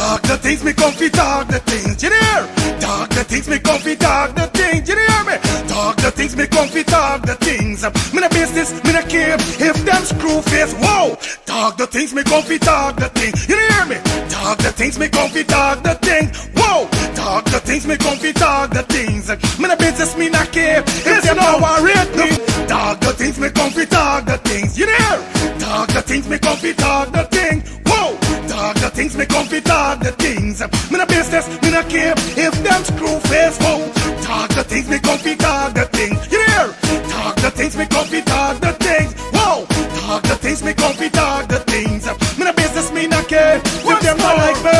Talk the things, me comfy talk the things, you hear? Talk the things, me comfy talk the things, you hear me? Talk the things, me comfy talk the things. Me no business, me no care if them screw face, whoa. Talk the things, me comfy talk the things, you hear me? Talk the things, me comfy talk the things, whoa. Talk the things, me comfy talk the things. Me no business, me no care if them no worried me. Talk the things, me comfy talk the things, you hear? Talk the things, me comfy talk the things, whoa. Talk the things, me comfy talk the things. Me no business, me no care if them screw face, whoa. Talk the things, me comfy talk the things, you hear? Talk the things, me comfy talk the things, whoa. Talk the things, me comfy talk the things. Me no business, me no care if them not like me.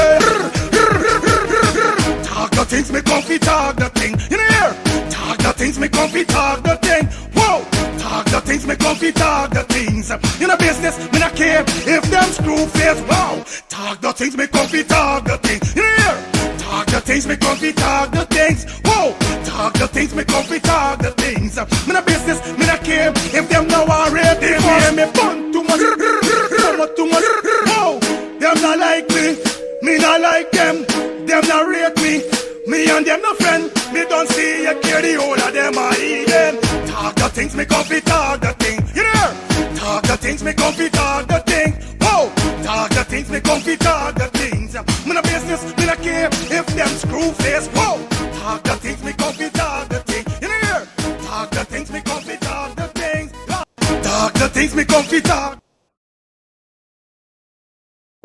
Talk the things, me comfy talk the thing, you hear? Talk the things, me comfy talk the thing, whoa. Talk the things, me comfy talk the things. You know business, me not care if them screw face, wow. Talk the things, me comfy talk the things, you hear? Talk the things, me comfy talk the things, whoa. Talk the things, me comfy talk the things. Me not business, me not care if them now already hear me bun too much, too much, whoa. Them not like me not like them not rate me and them no friend. Me don't see you care the whole of them are even. Talk the things, me comfy talk the thing, you hear? Talk the things, me comfy talk the thing, whoa. Talk the things, me comfy talk the things. Me no business, me no care if them screw face, whoa. Talk the things, me comfy talk the thing, you hear? Talk the things, me comfy talk the things. Talk the things, me comfy talk.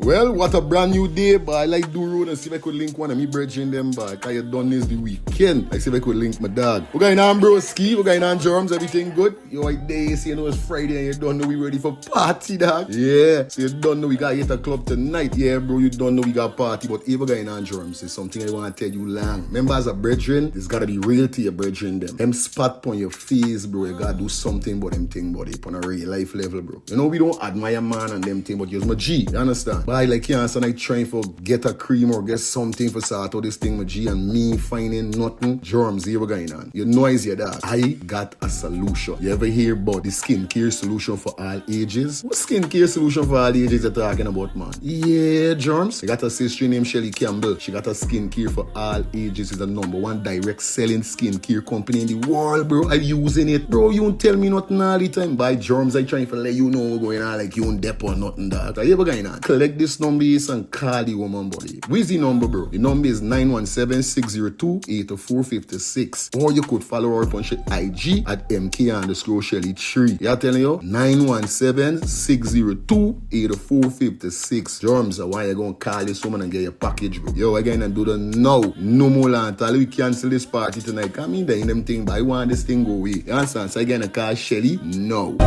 Well, what a brand new day, but I like do road and see if I could link one of me brethren them back. I had done this the weekend. I see if I could link my dog. We're going on broski, we're going on germs, everything good. Yo, like day, see, you know it's Friday and you don't know we ready for party, dog. Yeah, so you don't know we got hit a club tonight. Yeah, bro, you don't know we got party, but if we're going on germs, it's something I want to tell you long. Remember, as a brethren, it's gotta be real to your brethren them. Them spot on your face, bro, you gotta do something about them thing, buddy, on a real life level, bro. You know, we don't admire man and them thing, but you're my G, you understand? But I like you and I trying for get a cream or get something for sort out this thing with G and me finding nothing. Germs here going on. You know is your dad. I got a solution. You ever hear about the skincare solution for all ages? What skincare solution for all ages you talking about, man? Yeah, germs. I got a sister named Shelly Campbell. She got a skincare for all ages. It's the #1 direct selling skincare company in the world, bro. I'm using it. Bro, you don't tell me nothing all the time. By germs, I trying to let you know what's going on like you don't dep or nothing, dog. Are you ever going on? Collect this number and call the woman, buddy. Where's the number, bro? The number is 917-602-8456. Or you could follow her on IG at MK_Shelly3. Yeah, telling you? 917-602-8456. Germs, why you gonna call this woman and get your package, bro? Yo, again, and do the now. No more land. We cancel this party tonight. I mean, they in them thing, but I want this thing go away. You understand? So again, I call Shelly? No.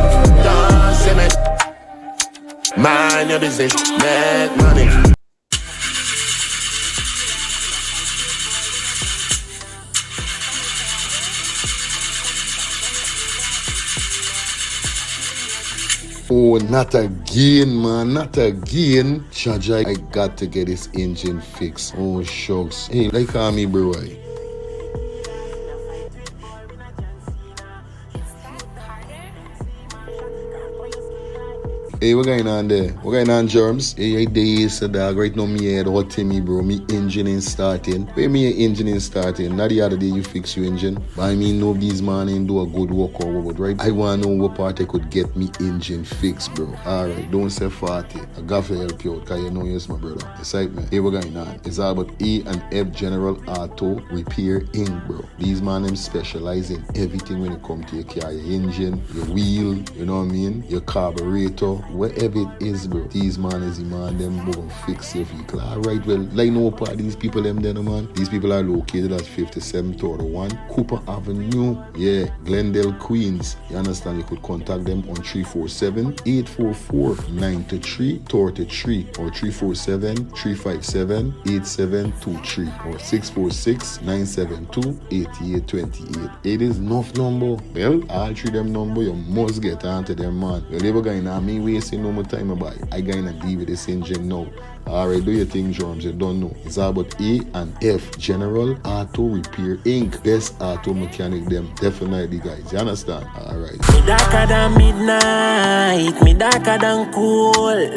Mind your business, make money. Oh, not again, man, not again. Chaja, I got to get this engine fixed. Oh, shucks. Hey, like call me, bro. Hey, what going on there? What going on, germs? Hey, days, dog. Right now, me head hot to me, bro. Me engine ain't starting. Where me engine ain't starting? Not the other day you fix your engine. But I mean, nobody's man ain't do a good work or what, right? I want to know what part I could get me engine fixed, bro. Alright, don't say 40. I got to help you out, because you know you're my brother. Excitement. Hey, what going on? It's all about E&F General Auto Repair Inc., bro. These man, them specialize in everything when it comes to your car. Your engine, your wheel, you know what I mean? Your carburetor. Wherever it is, bro, these man is the man, them go fix your vehicle. Alright, well, like no part these people, them then, man. These people are located at 5731 Cooper Avenue, yeah, Glendale, Queens. You understand? You could contact them on 347-844-9333 or 347-357-8723 or 646-972-8828. It is enough number. Well, all three them number, you must get onto them, man. You're never going to me wasting no more time about it. I gonna deal with this engine now. Alright, do your thing, germs. You don't know. It's all about E&F General Auto Repair Inc. Best auto mechanic them. Definitely, guys. You understand? Alright. Me darker than midnight. Me darker than cool.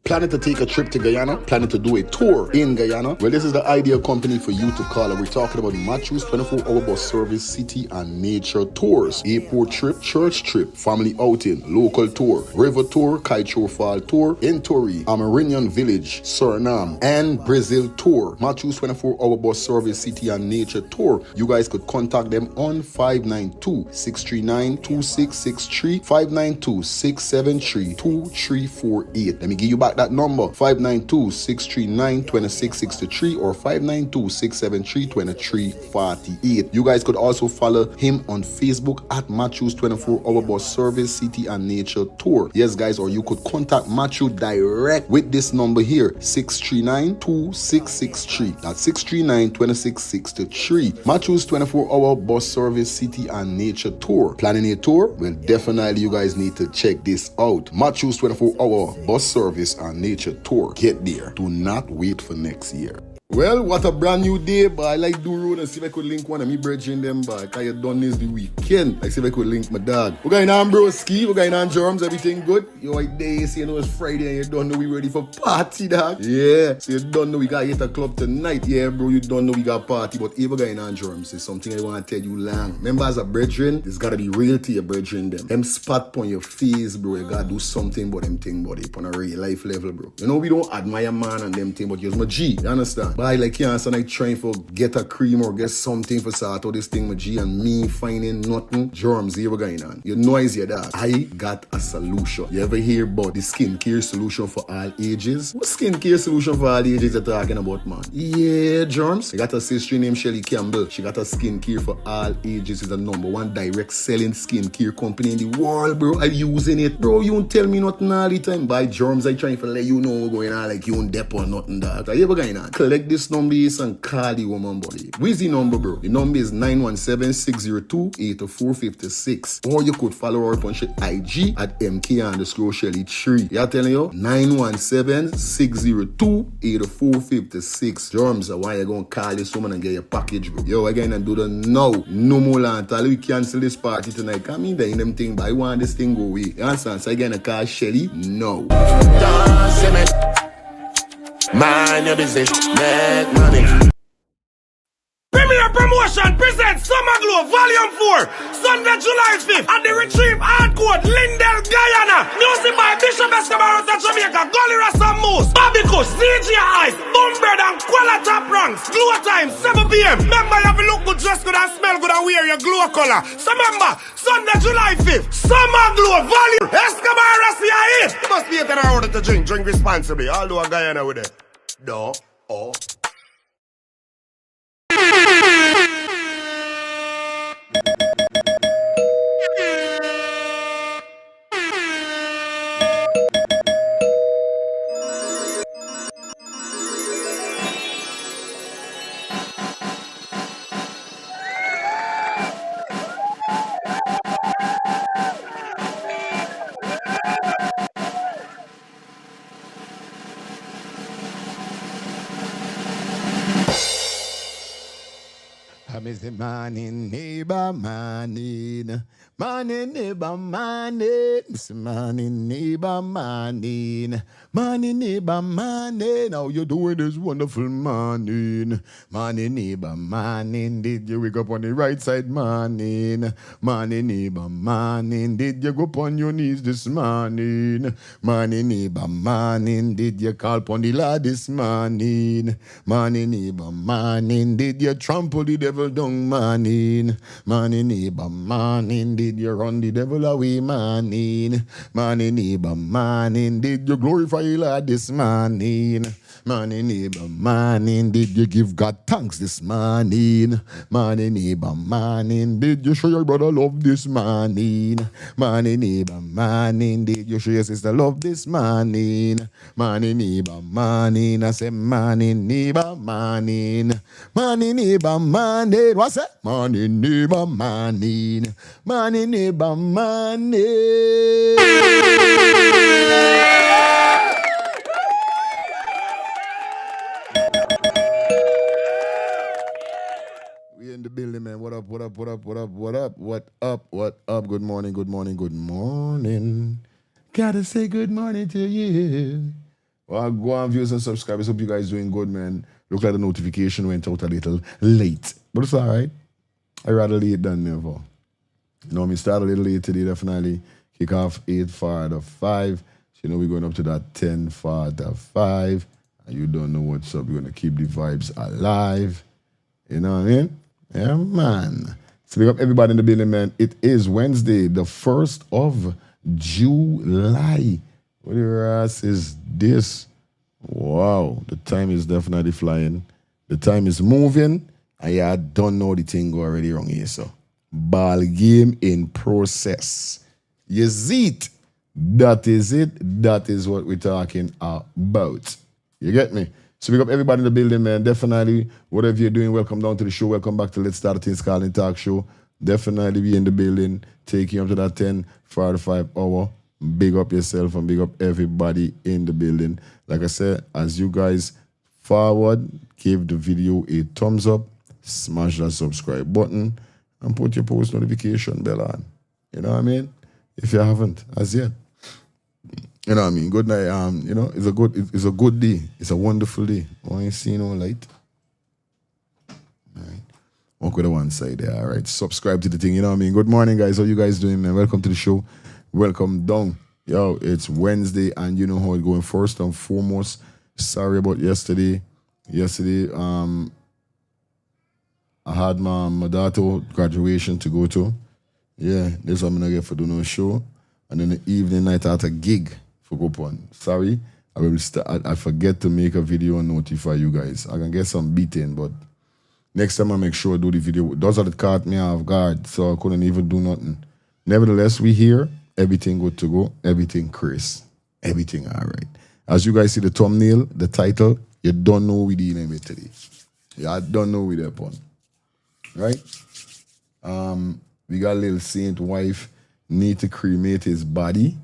Planning to take a trip to Guyana? Planning to do a tour in Guyana? Well, this is the ideal company for you to call. And we're talking about Matthew's 24-hour bus service, city and nature tours. Airport trip, church trip, family outing, local tour, river tour, Kaicho Fall tour, Intori, Amarinian Village, Suriname, and Brazil tour. Matthew's 24-hour bus service, city and nature tour. You guys could contact them on 592-639-2663, 592-673-2348. Let me give you back that number, 592-639-2663 or 592-673-2348. You guys could also follow him on Facebook at Matthew's 24-hour bus service, city and nature tour. Yes, guys, or you could contact Matthew direct with this number here, 639-2663. That's 639-2663. Matthew's 24-hour bus service, city and nature tour. Planning a tour? Well, definitely you guys need to check this out. Matthew's 24-hour bus service and nature tour. Get there. Do not wait for next year. Well, what a brand new day, boy. I like do road and see if I could link one of me brethren them, boy. Cause you done this the weekend. I see if I could link my dog. We're going on broski, we're going on germs, everything good. You right there, you see, you know it's Friday and you don't know we ready for party, dog. Yeah, so you don't know we got hit a club tonight. Yeah, bro, you don't know we got party. But if we're going on germs, it's something I want to tell you long. Remember, as a brethren, it's gotta be real to your brethren them. Them spot on your face, bro. You gotta do something about them thing, buddy. On a real life level, bro. You know, we don't admire man and them thing, but you're my G. You understand? But I like cancer and I trying for get a cream or get something for sort out this thing with G and me finding nothing. Germs here we going on. You know is your dog. I got a solution. You ever hear about the skincare solution for all ages? What skincare solution for all ages you talking about, man? Yeah, germs. I got a sister named Shelly Campbell. She got a skincare for all ages. Is the #1 direct selling skincare company in the world, bro. I'm using it. Bro, you don't tell me nothing all the time. By germs, I trying to let you know what's going on like you don't dep or nothing, dog. You ever going on? Collect this number and call the woman, buddy. Where's the number, bro? The number is 917-602-8456. Or you could follow her up on IG at MK_Shelly3. Yeah, telling you? 917-602-8456. Germs, why you gonna call this woman and get your package, bro? Yo, again, and do the now. No more land. We cancel this party tonight. I mean, they in them thing, but I want this thing go away. You understand? So again, I call Shelly? No. Mind your business, make money. Premier Promotion presents Summer Glow Volume 4, Sunday, July 5th at the Retrieve Hardcourt, Lindell, Guyana. Music by Bishop Escobar of Jamaica, Gully Rasta Moose, Bobby Kush, DJ Ice, Boombird and Kuala Top Ranks. Glow time, 7 p.m. Remember, you have to look good, dress good and smell good and wear your glow color. So remember, Sunday, July 5th, Summer Glow Volume. Escobar Rasta here. You must be in order to drink responsibly. Although a Guyana with it. No, oh. It's the morning, neighbor, morning. Morning, neighbor, morning. It's the morning, neighbor, morning. Morning, neighbor, morning. How you doing this wonderful morning? Morning, neighbor, morning. Did you wake up on the right side, morning? Morning, neighbor, morning. Did you go up on your knees this morning? Morning, neighbor, morning. Did you call upon the Lord this morning? Morning, neighbor, morning. Did you trample the devil down, morning? Morning, neighbor, morning. Did you run the devil away, morning? Morning, neighbor, morning. Did you glorify the Lord this morning? Morning, neighbor, morning. Did you give God thanks this morning? Morning, neighbor, morning. Did you show your brother love this morning? Morning, neighbor, morning. Did you show your sister love this morning? Morning, neighbor, morning. I say morning, neighbor, morning. Morning, neighbor, morning. What's that? Morning, neighbor, morning. Morning, neighbor, morning. We in the building, man. What up, what up, what up, what up, what up, what up, what up? Good morning, good morning, good morning. Gotta say good morning to you. Well, go on, viewers and subscribers. Hope you guys doing good, man. Look like the notification went out a little late, but it's all right. I rather late than never. You know, me start a little late today, definitely. Kick off 8 for the 5. So, you know, we're going up to that 10 for the 5. And you don't know what's up. We're going to keep the vibes alive. You know what I mean? Yeah, man. So, big up everybody in the building, man. It is Wednesday, the 1st of July. What the ass is this? Wow, the time is definitely flying. The time is moving. And yeah, I don't know the thing go already wrong here, so. Ball game in process. You see it? That is it. That is what we're talking about. You get me? So big up everybody in the building, man. Definitely, whatever you're doing, welcome down to the show. Welcome back to Let's Start Things Calling Talk Show. Definitely be in the building, taking you up to that 10 for the 5 hour. Big up yourself and big up everybody in the building. Like I said, as you guys forward, give the video a thumbs up, smash that subscribe button, and put your post notification bell on. You know what I mean? If you haven't as yet. You know what I mean? Good night. You know, it's a good day. It's a wonderful day. I ain't see no light. All right. Walk with the one side there. All right. Subscribe to the thing. You know what I mean? Good morning, guys. How you guys doing, man? Welcome to the show. Welcome down. Yo, it's Wednesday and you know how it's going. First and foremost, sorry about yesterday. Yesterday, I had my daughter graduation to go to. Yeah, this what I'm gonna get for doing a show. And then the evening night I had a gig for go on. Sorry, I forget to make a video and notify you guys. I can get some beating, but next time I make sure I do the video. Those are the caught me off guard, so I couldn't even do nothing. Nevertheless, we here. Everything good to go. Everything crisp. Everything all right. As you guys see the thumbnail, the title, you don't know what we're dealing with today. Yeah, I don't know with that one. Right? We got a little Saint wife need to cremate his body.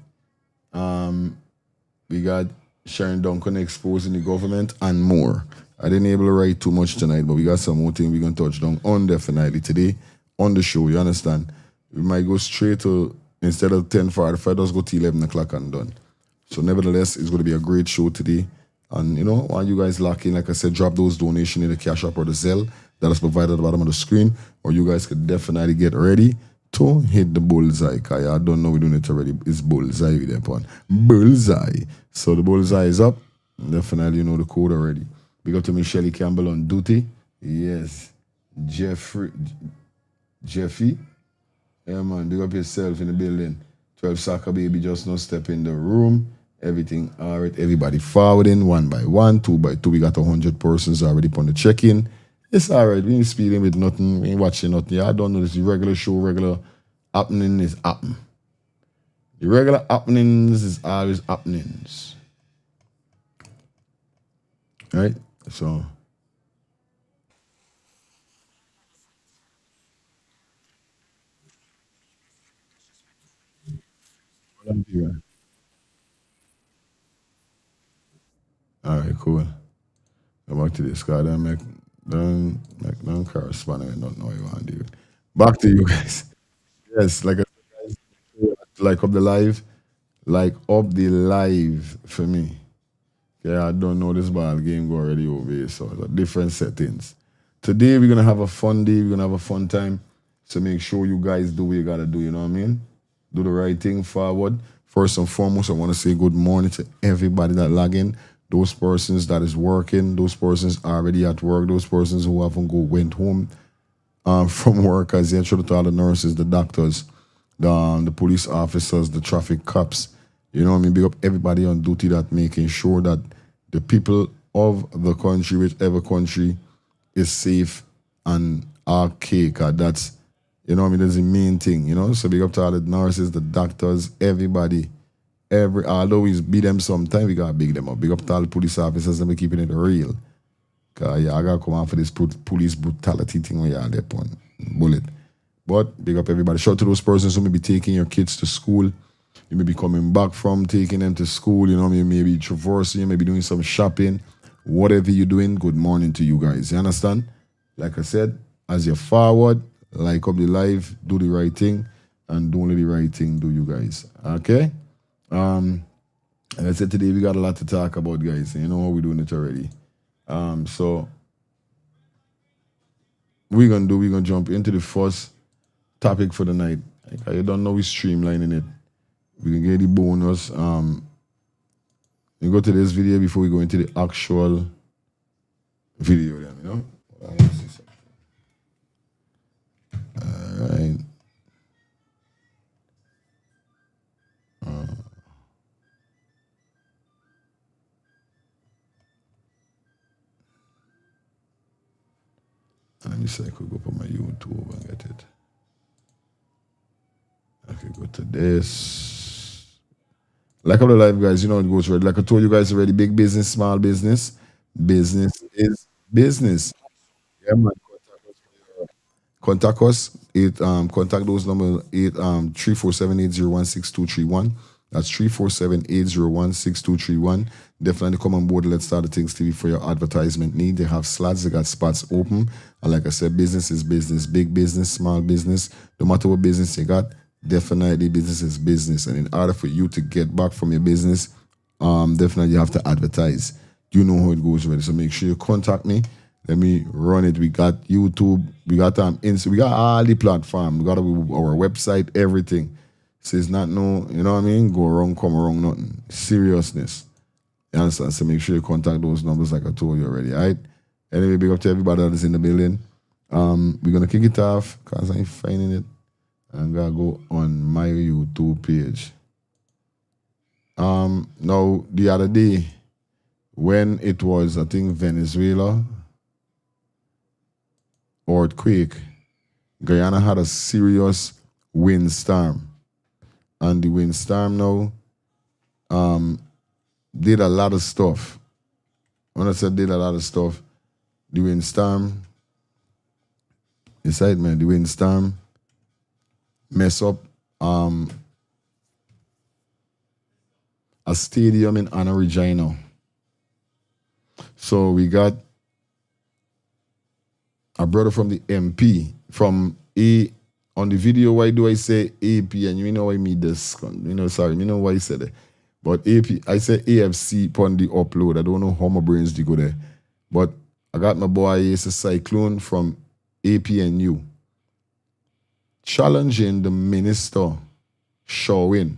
We got Duncan exposing the government and more. I didn't able to write too much tonight, but we got some more things we're going to touch down on definitely today on the show. You understand? We might go straight to, instead of 10:45, let's go to 11 o'clock and done. So nevertheless, it's going to be a great show today. And, you know, while you guys lock in, like I said, drop those donations in the Cash App or the Zelle that is provided at the bottom of the screen, or you guys could definitely get ready to hit the bullseye. Because I don't know we're doing it already. It's bullseye with that one. Bullseye. So the bullseye is up. Definitely you know the code already. Big up to Michelle Campbell on duty. Yes. Jeffy. Yeah, man. Big up yourself in the building. 12 soccer baby just no step in the room. Everything all right. Everybody forwarding 1 by 1, 2 by 2. We got 100 persons already on the check-in. It's all right. We ain't speeding with nothing. We ain't watching nothing. Yeah, I don't know. This is regular show. Regular happening is happen. The regular happenings is always happenings. Right? So. All right, cool. Go back to this guy. Don't correspond. I don't know what you want to do. Back to you guys. Yes, like I said, guys, like up the live. Like up the live for me. Yeah, I don't know this ball game go already over here, so it's a different settings. Today we're gonna have a fun day, we're gonna have a fun time. So make sure you guys do what you gotta do, you know what I mean? Do the right thing forward. First and foremost, I want to say good morning to everybody that log in. Those persons that is working, those persons already at work, those persons who haven't went home from work, as yet, shout out to all the nurses, the doctors, the police officers, the traffic cops. You know what I mean? Big up everybody on duty that making sure that the people of the country, whichever country, is safe and okay. Cause that's, you know what I mean? That's the main thing, you know? So big up to all the nurses, the doctors, everybody. Although we beat them sometime, we gotta big them up. Big up to all the police officers and we keeping it real. Cause yeah, I gotta come out for this police brutality thing where you're there on bullet. But big up everybody. Shout out to those persons who may be taking your kids to school. You may be coming back from taking them to school, you know, you may be traversing, you may be doing some shopping. Whatever you're doing, good morning to you guys. You understand? Like I said, as you forward, like up the live, do the right thing, and do only the right thing, do you guys. Okay? And I said today we got a lot to talk about, guys. And you know how we're doing it already. So we're gonna jump into the first topic for the night. Like, you don't know we're streamlining it. We can get the bonus. We go to this video before we go into the actual video, then, you know? All right. Let me see, I could go up on my YouTube and get it. I could go to this. Like all the live guys, you know it goes right. Like I told you guys already, big business, small business. Business is business. Yeah, man. Contact us. Contact those numbers 347-801-6231. That's 347-801-6231. Definitely come on board. Let's start the Things TV for your advertisement need. They have slots. They got spots open. And like I said, business is business. Big business, small business. No matter what business you got, definitely business is business. And in order for you to get back from your business, definitely you have to advertise. You know how it goes already. So make sure you contact me. Let me run it. We got YouTube. We got Insta. We got all the platform. We got our website, everything. So it's not no, you know what I mean? Go wrong, come wrong, nothing. Seriousness. You understand? So make sure you contact those numbers like I told you already, all right? Anyway, big up to everybody that is in the building. We're going to kick it off because I'm finding it. I'm going to go on my YouTube page. Now, the other day, when it was, I think, Venezuela earthquake, Guyana had a serious windstorm. And the windstorm now did a lot of stuff. When I said did a lot of stuff, the windstorm, the windstorm mess up a stadium in Anna Regina. So we got a brother from the MP, from on the video, why do I say AP? And you know why me this, you know why I said it. But AP, I said AFC upon the upload. I don't know how my brains do go there. But I got my boy, it's a Cyclone from APNU, challenging the minister, Sherod,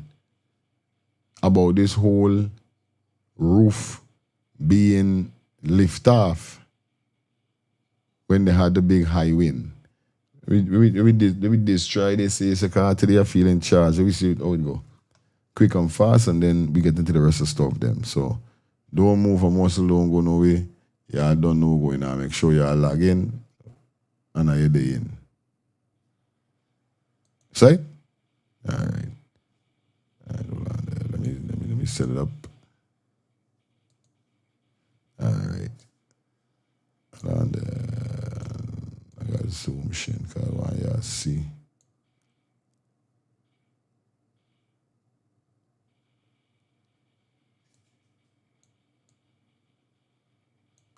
about this whole roof being lift off when they had the big high wind. We destroy this, say, today I feel in charge. We see how it go. Quick and fast, and then we get into the rest of stuff then. So don't move a muscle, don't go no way. Yeah, I don't know going on. Make sure you are log in and I head in. Say? All right. Hold on there. Let me set it up. All right. Hold on there. I got zoom machine because I want y'all to see.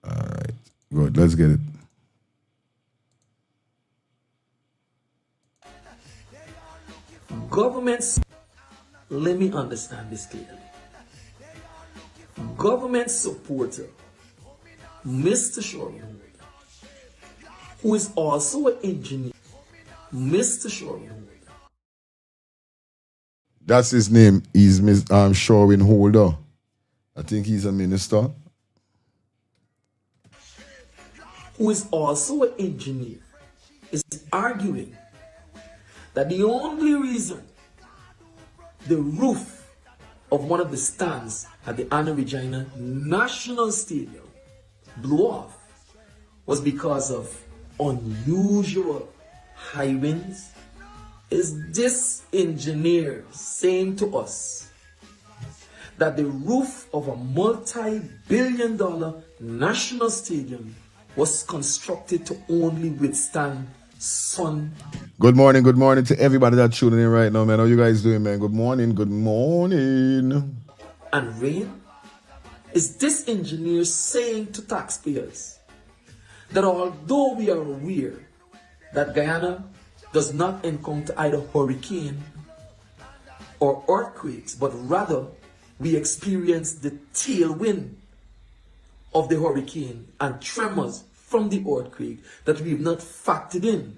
All right. Good. Let's get it. Governments, let me understand this clearly. Government supporter, Mr. Sherod, who is also an engineer, Mr. Sherod. That's his name. He's Sherod Holder. I think he's a minister. Who is also an engineer, is arguing that the only reason the roof of one of the stands at the Anna Regina National Stadium blew off was because of unusual high winds. Is this engineer saying to us that the roof of a multi-billion-dollar national stadium was constructed to only withstand sun? Good morning to everybody that's tuning in right now, man. How you guys doing, man? Good morning. And rain? Is this engineer saying to taxpayers that although we are aware that Guyana does not encounter either hurricane or earthquakes, but rather we experienced the tailwind of the hurricane and tremors from the earthquake that we've not factored in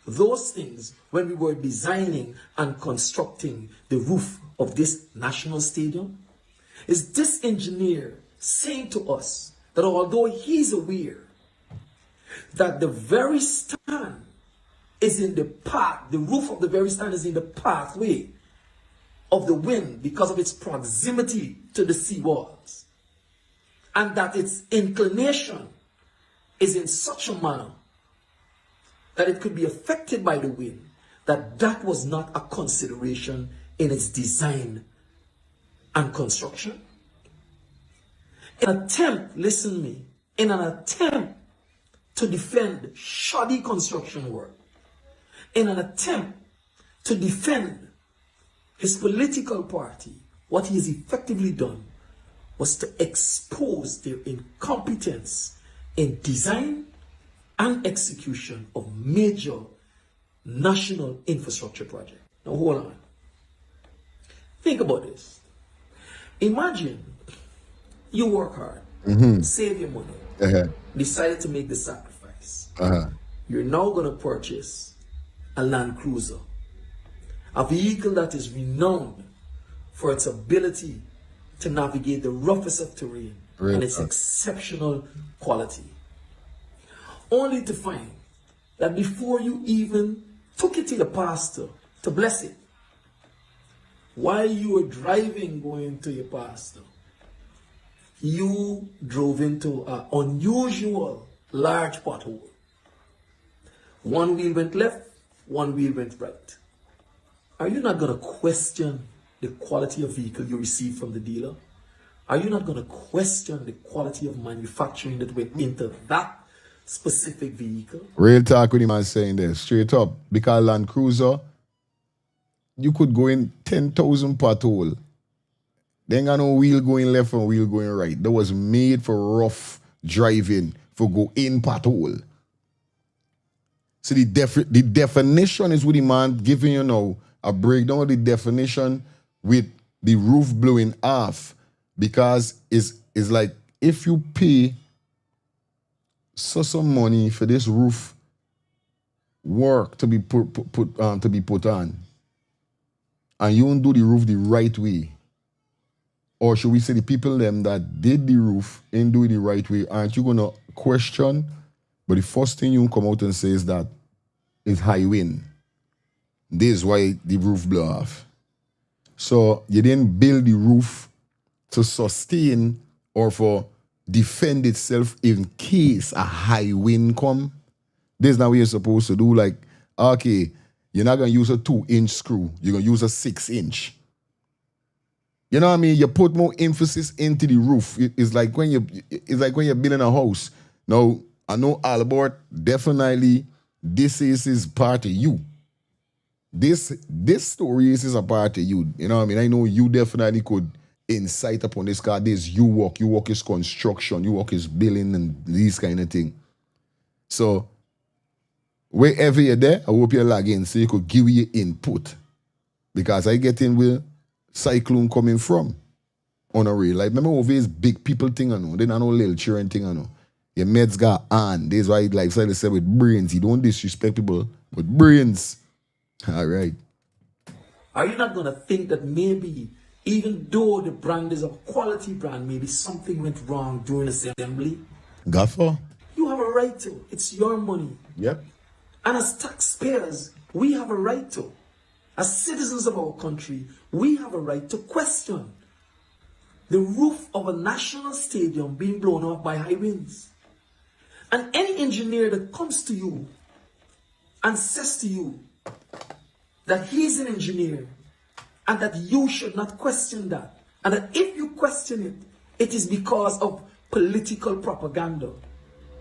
those things when we were designing and constructing the roof of this national stadium? Is this engineer saying to us that although he's aware that the very stand is in the path, the roof of the very stand is in the pathway of the wind because of its proximity to the sea walls, and that its inclination is in such a manner that it could be affected by the wind, that was not a consideration in its design and construction? In an attempt, listen to me, in an attempt to defend shoddy construction work, in an attempt to defend his political party, what he has effectively done was to expose their incompetence in design and execution of major national infrastructure projects. Now hold on. Think about this. Imagine you work hard, save your money, decided to make the sacrifice. You're now going to purchase a Land Cruiser, a vehicle that is renowned for its ability to navigate the roughest of terrain and its exceptional quality. Only to find that before you even took it to your pastor to bless it, while you were driving going to your pastor, you drove into an unusual large pothole. One wheel went left, one wheel went right. Are you not going to question the quality of vehicle you received from the dealer? Are you not going to question the quality of manufacturing that went into that specific vehicle? Real talk with him man saying this, straight up. Because Land Cruiser, you could go in 10,000 pothole. They ain't got no wheel going left and wheel going right. That was made for rough driving, for go in pothole. So the definition is what the man giving you now, a breakdown of the definition with the roof blowing off, because it's like if you pay some money for this roof work to be put on, and you don't do the roof the right way, or should we say the people them that did the roof ain't do it the right way, aren't you gonna question? But the first thing you come out and say is that it's high wind. This is why the roof blew off. So you didn't build the roof to sustain or for defend itself in case a high wind come. This is not what you're supposed to do. Like, okay, you're not gonna use a 2-inch screw. You're gonna use a 6-inch. You know what I mean? You put more emphasis into the roof. It's like when you're building a house. Now, I know Albert definitely this is his part of you. This story is a part of you. You know what I mean? I know you definitely could insight upon this car. This you work is construction, you work is building and these kind of thing. So wherever you're there, I hope you log in so you could give your input. Because I get in where cyclone coming from on a real. Like remember over this big people thing I know. They not no little children thing I know. Your meds got on. This is why like so they say with brains. You don't disrespect people with brains. All right. Are you not going to think that maybe, even though the brand is a quality brand, maybe something went wrong during assembly? Gaffer? You have a right to. It's your money. Yep. And as taxpayers, we have a right to. As citizens of our country, we have a right to question the roof of a national stadium being blown off by high winds. And any engineer that comes to you and says to you that he's an engineer and that you should not question that, and that if you question it, it is because of political propaganda,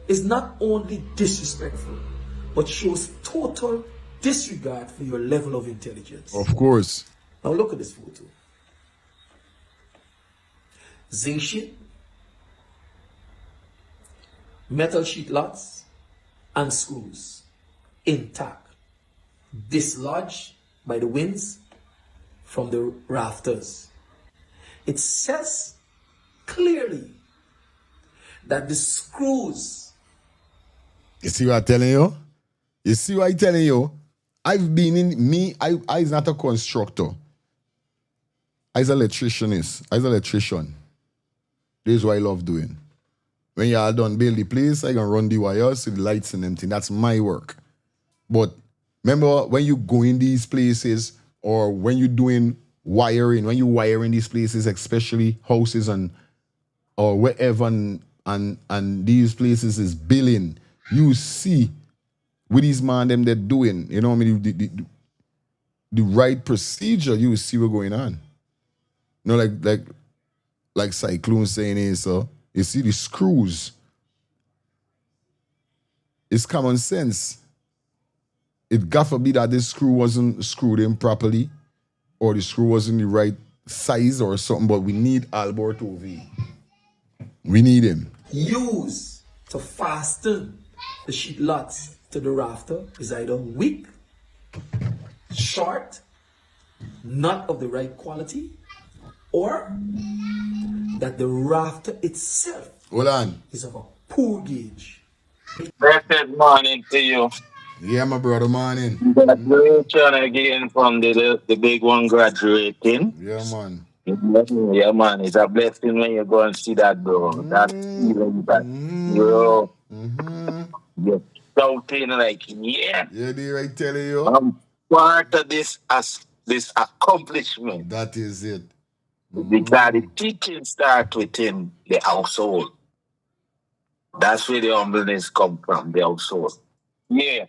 is not only disrespectful, but shows total disregard for your level of intelligence. Of course. Now look at this photo. Zinc sheet, metal sheet lugs, and screws intact, dislodged by the winds from the rafters. it says clearly that the screws. You see what I'm telling you? You see what I'm telling you? I've been in I's not a constructor. I's an electricianist. I's an electrician. This is what I love doing. When you are done build the place, I can run the wires, see the lights and everything. That's my work. But remember when you go in these places or when you're doing wiring, when you wire in these places, especially houses or wherever and these places is billing, you see with these man them they're doing, you know what I mean, the right procedure, you see what's going on. You know, like Cyclone saying is so you see the screws. It's common sense. It got to be that this screw wasn't screwed in properly or the screw wasn't the right size or something, but we need Alberto V. We need him. Use to fasten the sheet lugs to the rafter is either weak, short, not of the right quality, or that the rafter itself Hold on. is of a poor gauge. Blessed morning to you. Yeah, my brother, morning. Graduation again from the big one graduating. Yeah, man. Yeah, man, it's a blessing when you go and see that, bro. That feeling that, bro, you're shouting like, yeah, Yeah, they right telling you. I'm part of this accomplishment. That is it. Because the teaching starts within the household. That's where the humbleness come from, the household. Yeah.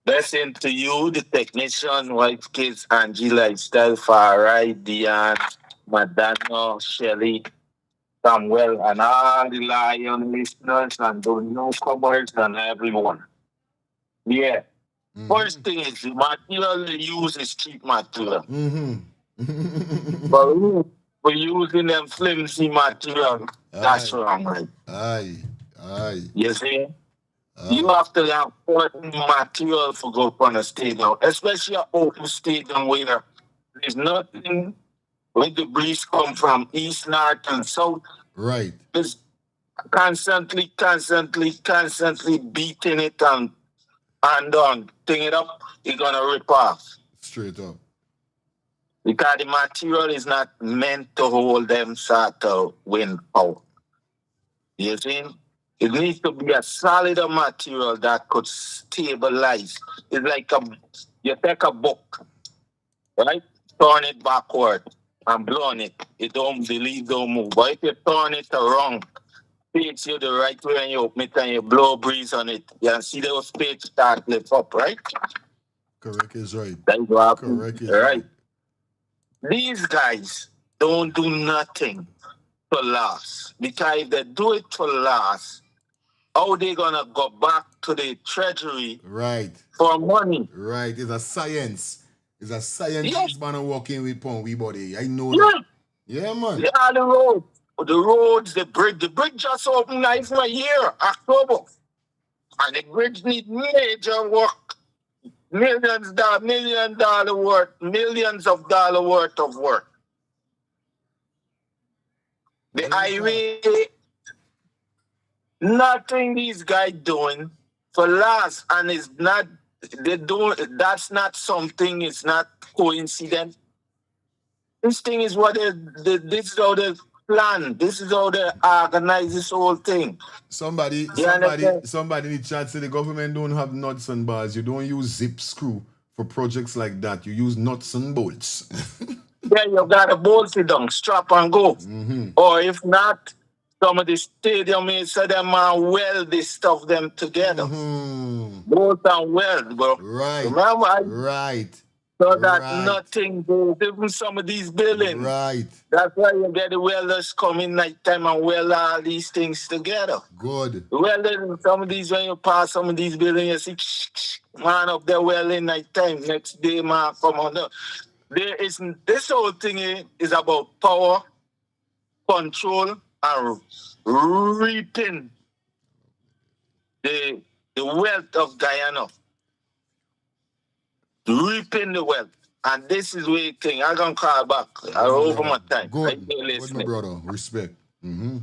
Blessing to you, the technician, wife, kids, Angie, Lifestyle, Farai, Diane, Madonna, Shelly, Samuel, and all the Lion listeners and the newcomers and everyone. Yeah. First thing is the material you use is cheap material. But we're using them flimsy material. That's wrong, right? Aye. You see? You have to have certain material for go on a stadium, especially an open stadium where there's nothing when the breeze come from east, north, and south. Right. It's constantly beating it and on, thing it up, it's gonna rip off. Straight up. Because the material is not meant to hold them sort of wind out. You see? It needs to be a solid material that could stabilize. It's like you take a book, right? Turn it backward and blow on it. The leaf don't move. But if you turn it around, page you the right way and you open it and you blow breeze on it, you can see those page start lift up, right? Correct is right. That's what happens. Correct is right. These guys don't do nothing for loss. Because if they do it for loss, how they gonna go back to the treasury for money? Right. It's a science. It's a science. Yeah. This man working with we body. I know that. Yeah, man. Yeah, the roads, the bridge. The bridge just opened for a year, October. And the bridge need major work. Millions of dollars worth of work. The highway, nothing these guys doing for last, and it's not. That's not something. It's not coincidence. This thing is what this is how they plan. This is how they organize this whole thing. Somebody in the chat said the government don't have nuts and bars. You don't use zip screw for projects like that. You use nuts and bolts. Yeah, you gotta bolt it down, strap and go. Or if not, some of the stadium is so them weld this stuff them together. Bolt and weld, bro. Right. Remember? Right. So that nothing goes, even some of these buildings. Right. That's why you get the welders come in nighttime and weld all these things together. Good. Welding, some of these, when you pass some of these buildings, you see, man up there welding nighttime. Next day, man, come on up. This whole thing is about power, control, and reaping the wealth of Guyana. Reaping the wealth. And this is where you think I'm gonna call back. I over my time. Good. Thank you, Good, my listening. brother. Respect. Mm-hmm.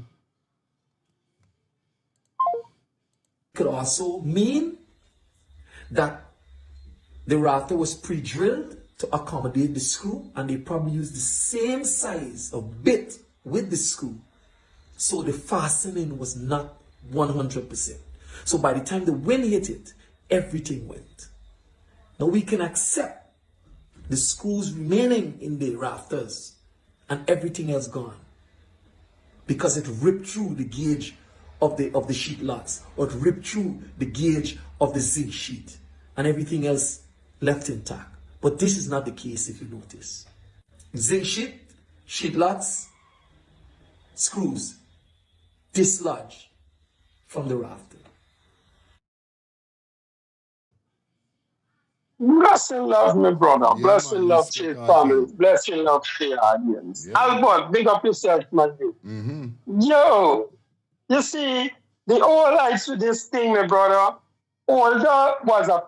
Could also mean that the rafter was pre-drilled to accommodate the screw, and they probably used the same size of bit with the screw. So the fastening was not 100%. So by the time the wind hit it, everything went. Now we can accept the screws remaining in the rafters and everything else gone, because it ripped through the gauge of the sheet lots, or it ripped through the gauge of the zinc sheet, and everything else left intact. But this is not the case. If you notice, zinc sheet lots, screws dislodged from the rafter. Bless and love, my brother. Yeah, Bless man, and love respect to your all family. things. Bless and love to your audience. Yeah. Albert, big up yourself, man. Mm-hmm. Yo, you see, the whole lights with this thing, my brother. Older was a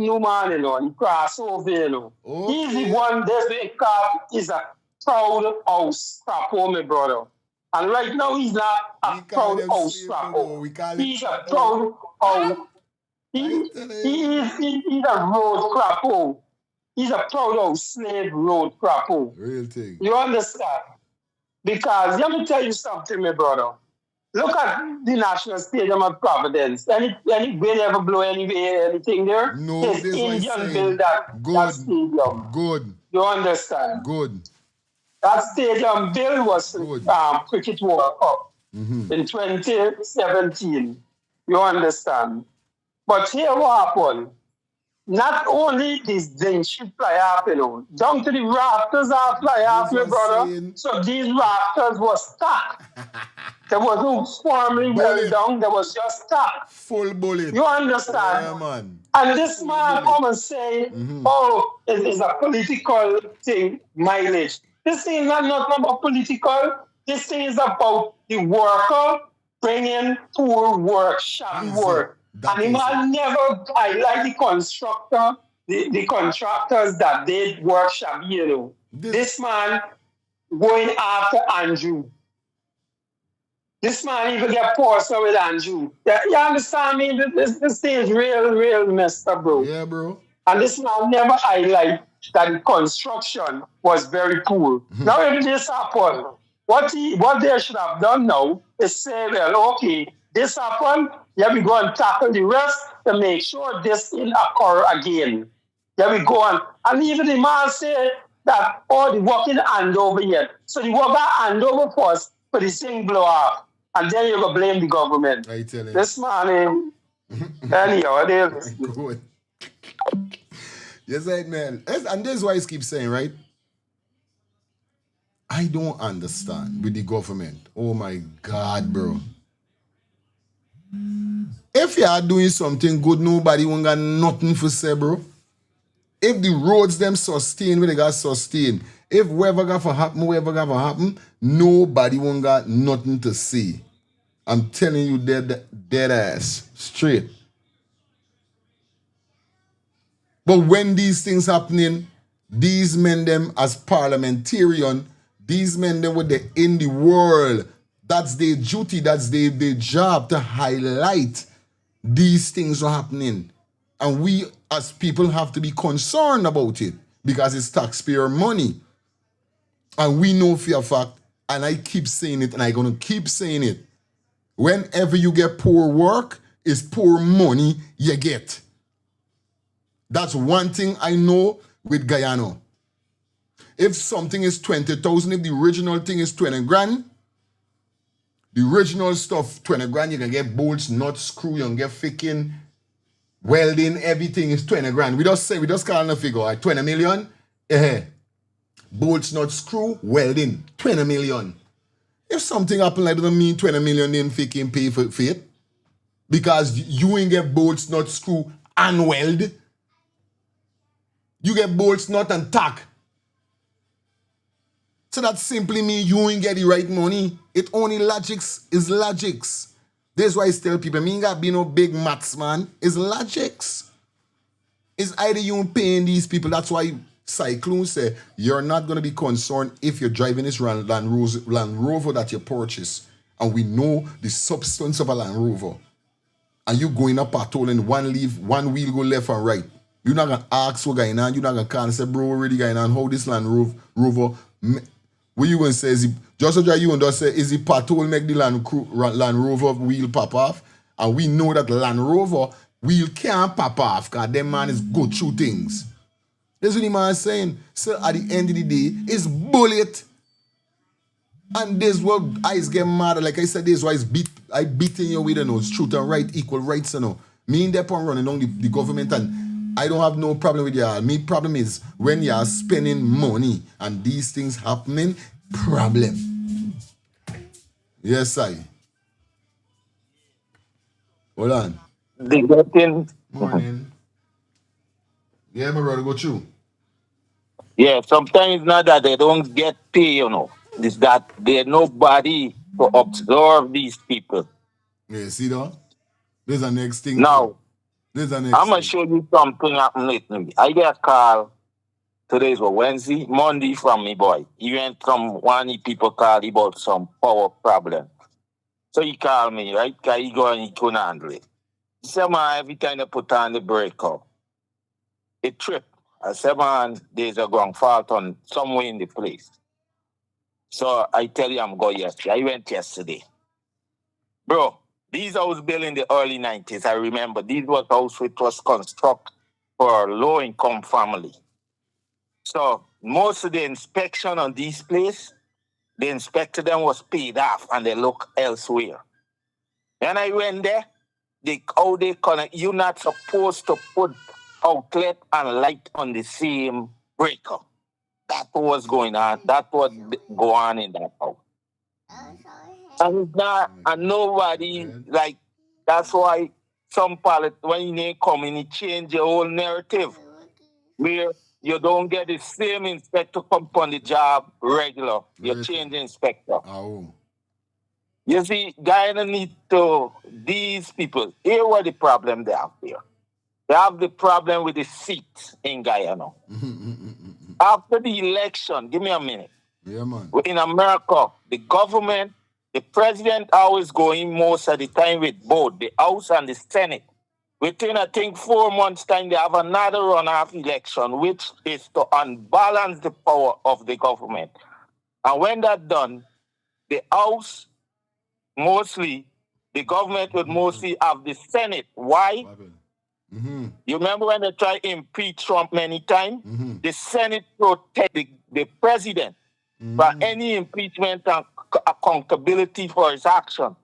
new man, you know, and he crossed over, you know. Okay. He's the one, this big car is a proud house crapper, my brother. And right now, he's not a We call proud them house slave crapper. pogo. We call it He's a crapper. proud house. I tell you. He's a road crapper. He's a proud house slave road crapper. Real thing. You understand? Because let me tell you something, my brother. Look at the National Stadium of Providence. Any wind ever blow anything there? No, It's this is what I'm Indian saying. build that Good. stadium. Good. You understand? Good. That stadium build was Good. Cricket World Cup Mm-hmm. in 2017. You understand? But here what happened? Not only this zinc sheet fly off, you know, down to the rafters are fly off, my This was brother. saying- So these rafters were stuck. There was no formally well Bullet. done, there was just stuck. Full bullet. You understand? Yeah, man. And this man come and say, oh, it's a political thing, mileage. This thing is not about political. This thing is about the worker bringing poor work, shabby Easy. work. That And the is man never, I like the constructor, the contractors that did work shabby, you know. This man going after Andrew. This man even get Porter with Andrew. Yeah, you understand me? This thing is real messed up, bro. Yeah, bro. And this man never highlight that the construction was very poor. Now if this happened, what they should have done now is say, well, okay, this happened, yeah, we go and tackle the rest to make sure this didn't occur again. Yeah, we go on. And even the man say that, oh, the working hand over here. So the worker hand over first for the thing blow up. And then you go blame the government. I tell you. This man, anyhow, it is. Good. Yes, right, man. And this is why I keep saying, right? I don't understand with the government. Oh my God, bro. If you are doing something good, nobody won't got nothing for say, bro. If the roads them sustain, where they got sustain. If whatever got for happen, nobody won't got nothing to say. I'm telling you dead ass. Straight. But when these things happening, these men them as parliamentarian, these men them with the in the world, that's their duty, that's their job to highlight these things are happening. And we as people have to be concerned about it because it's taxpayer money. And we know for a fact, and I keep saying it and I'm going to keep saying it, whenever you get poor work, it's poor money you get. That's one thing I know with Guyana. If something is 20,000, if the original thing is 20 grand, the original stuff, 20 grand, you can get bolts, nuts, screw, you can get fitting, welding, everything is 20 grand. We just call a figure, like 20 million. Bolts, nuts, screw, welding, 20 million. If something happen like that, doesn't mean 20 million then fitting pay for it. Because you ain't get bolts, nuts, screw, and weld. You get bolts, nut, and tack. So that simply means you ain't get the right money. It only logics is logics. That's why I tell people, me ain't got be no big maths, man. It's logics. It's either you paying these people, that's why Cyclone say you're not going to be concerned if you're driving this Land Rover that you purchase, and we know the substance of a Land Rover, and you going up patrol and one wheel go left and right. You're not going to ask what's going on. You're not going to call and say, bro, already going on, how this Land Rover, what you going to say, is it, just as you and just say, is the patrol make the Land Rover wheel pop off? And we know that Land Rover wheel can't pop off because them man is go through things. That's what the man is saying. So at the end of the day, it's bullet. And this what eyes get mad. Like I said, this is why I beating you with truth and right, equal rights, Me and that on running on the government, and I don't have no problem with y'all. My problem is when y'all spending money and these things happening, problem. Yes, I. Hold on. They get in. Morning. Yeah, my brother, go through. Yeah, sometimes not that they don't get pay, It's that there's nobody to observe these people. Yeah, see that? There's the next thing. Now, there's the next I'm going to thing. show you something happened lately. I get a call. Today's Wednesday, Monday from me boy. He went from one people called about some power problem. So he called me, right? Because he go and he couldn't handle it. He said, man, every time they put on the breaker, it tripped. I said, man, there's a ground fault on somewhere in the place. So I tell you, I'm going yesterday. I went yesterday. Bro, these house built in the early 90s. I remember these was house which was constructed for low-income family. So most of the inspection on these places, the inspector them was paid off and they look elsewhere. When I went there, how they connect, you're not supposed to put outlet and light on the same breaker. That's what's going on. That's what go on in that house. And it's not, and nobody, like, that's why some politics, when you come in, you change your whole narrative, where you don't get the same inspector come on the job regular. You change the inspector. Oh. You see, Guyana need to, these people, here what the problem they have here. They have the problem with the seats in Guyana. After the election, give me a minute. Yeah, man. In America, the government, the president always going most of the time with both the House and the Senate. Within, I think, 4 months' time, they have another runoff election, which is to unbalance the power of the government. And when that's done, the House, mostly, the government would mostly have the Senate. Why? You remember when they tried to impeach Trump many times? The Senate protect the president for any impeachment and accountability for his action.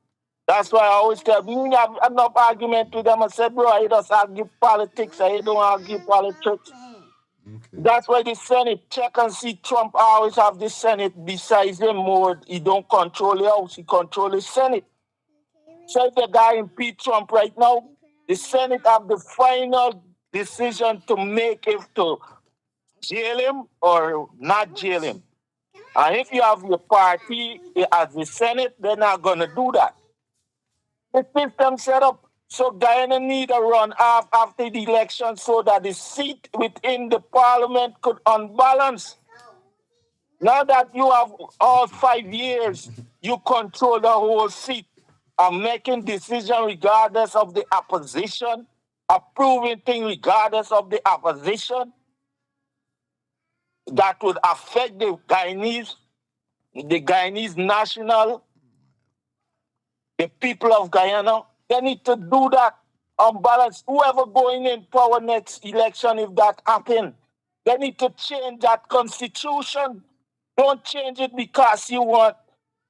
That's why I always tell me, I have enough argument with them. I said, bro, I just argue politics. I don't argue politics. That's why the Senate check and see Trump always have the Senate besides him more. He don't control the House, he control the Senate. So if the guy impeach Trump right now, the Senate have the final decision to make if to jail him or not jail him. And if you have your party as the Senate, they're not going to do that. The system set up so Guyana need a run off after the election so that the seat within the parliament could unbalance. Now that you have all 5 years, you control the whole seat. And making decisions regardless of the opposition, approving things regardless of the opposition, that would affect the Guyanese national, the people of Guyana. They need to do that on balance. Whoever going in power next election, if that happens, they need to change that constitution. Don't change it because you want.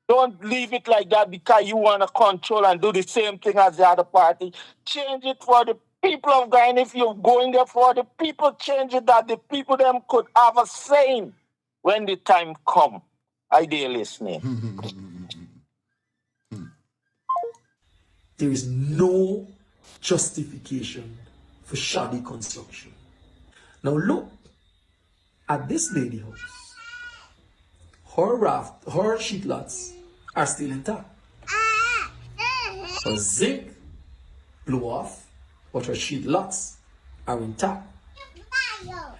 Don't leave it like that because you want to control and do the same thing as the other party. Change it for the people of Guyana. If you're going there for the people, change it that the people them could have a say when the time come. I dare listening. There is no justification for shoddy construction. Now look at this lady house. Her sheet lots are still intact. Her zinc blew off, but her sheet lots are intact.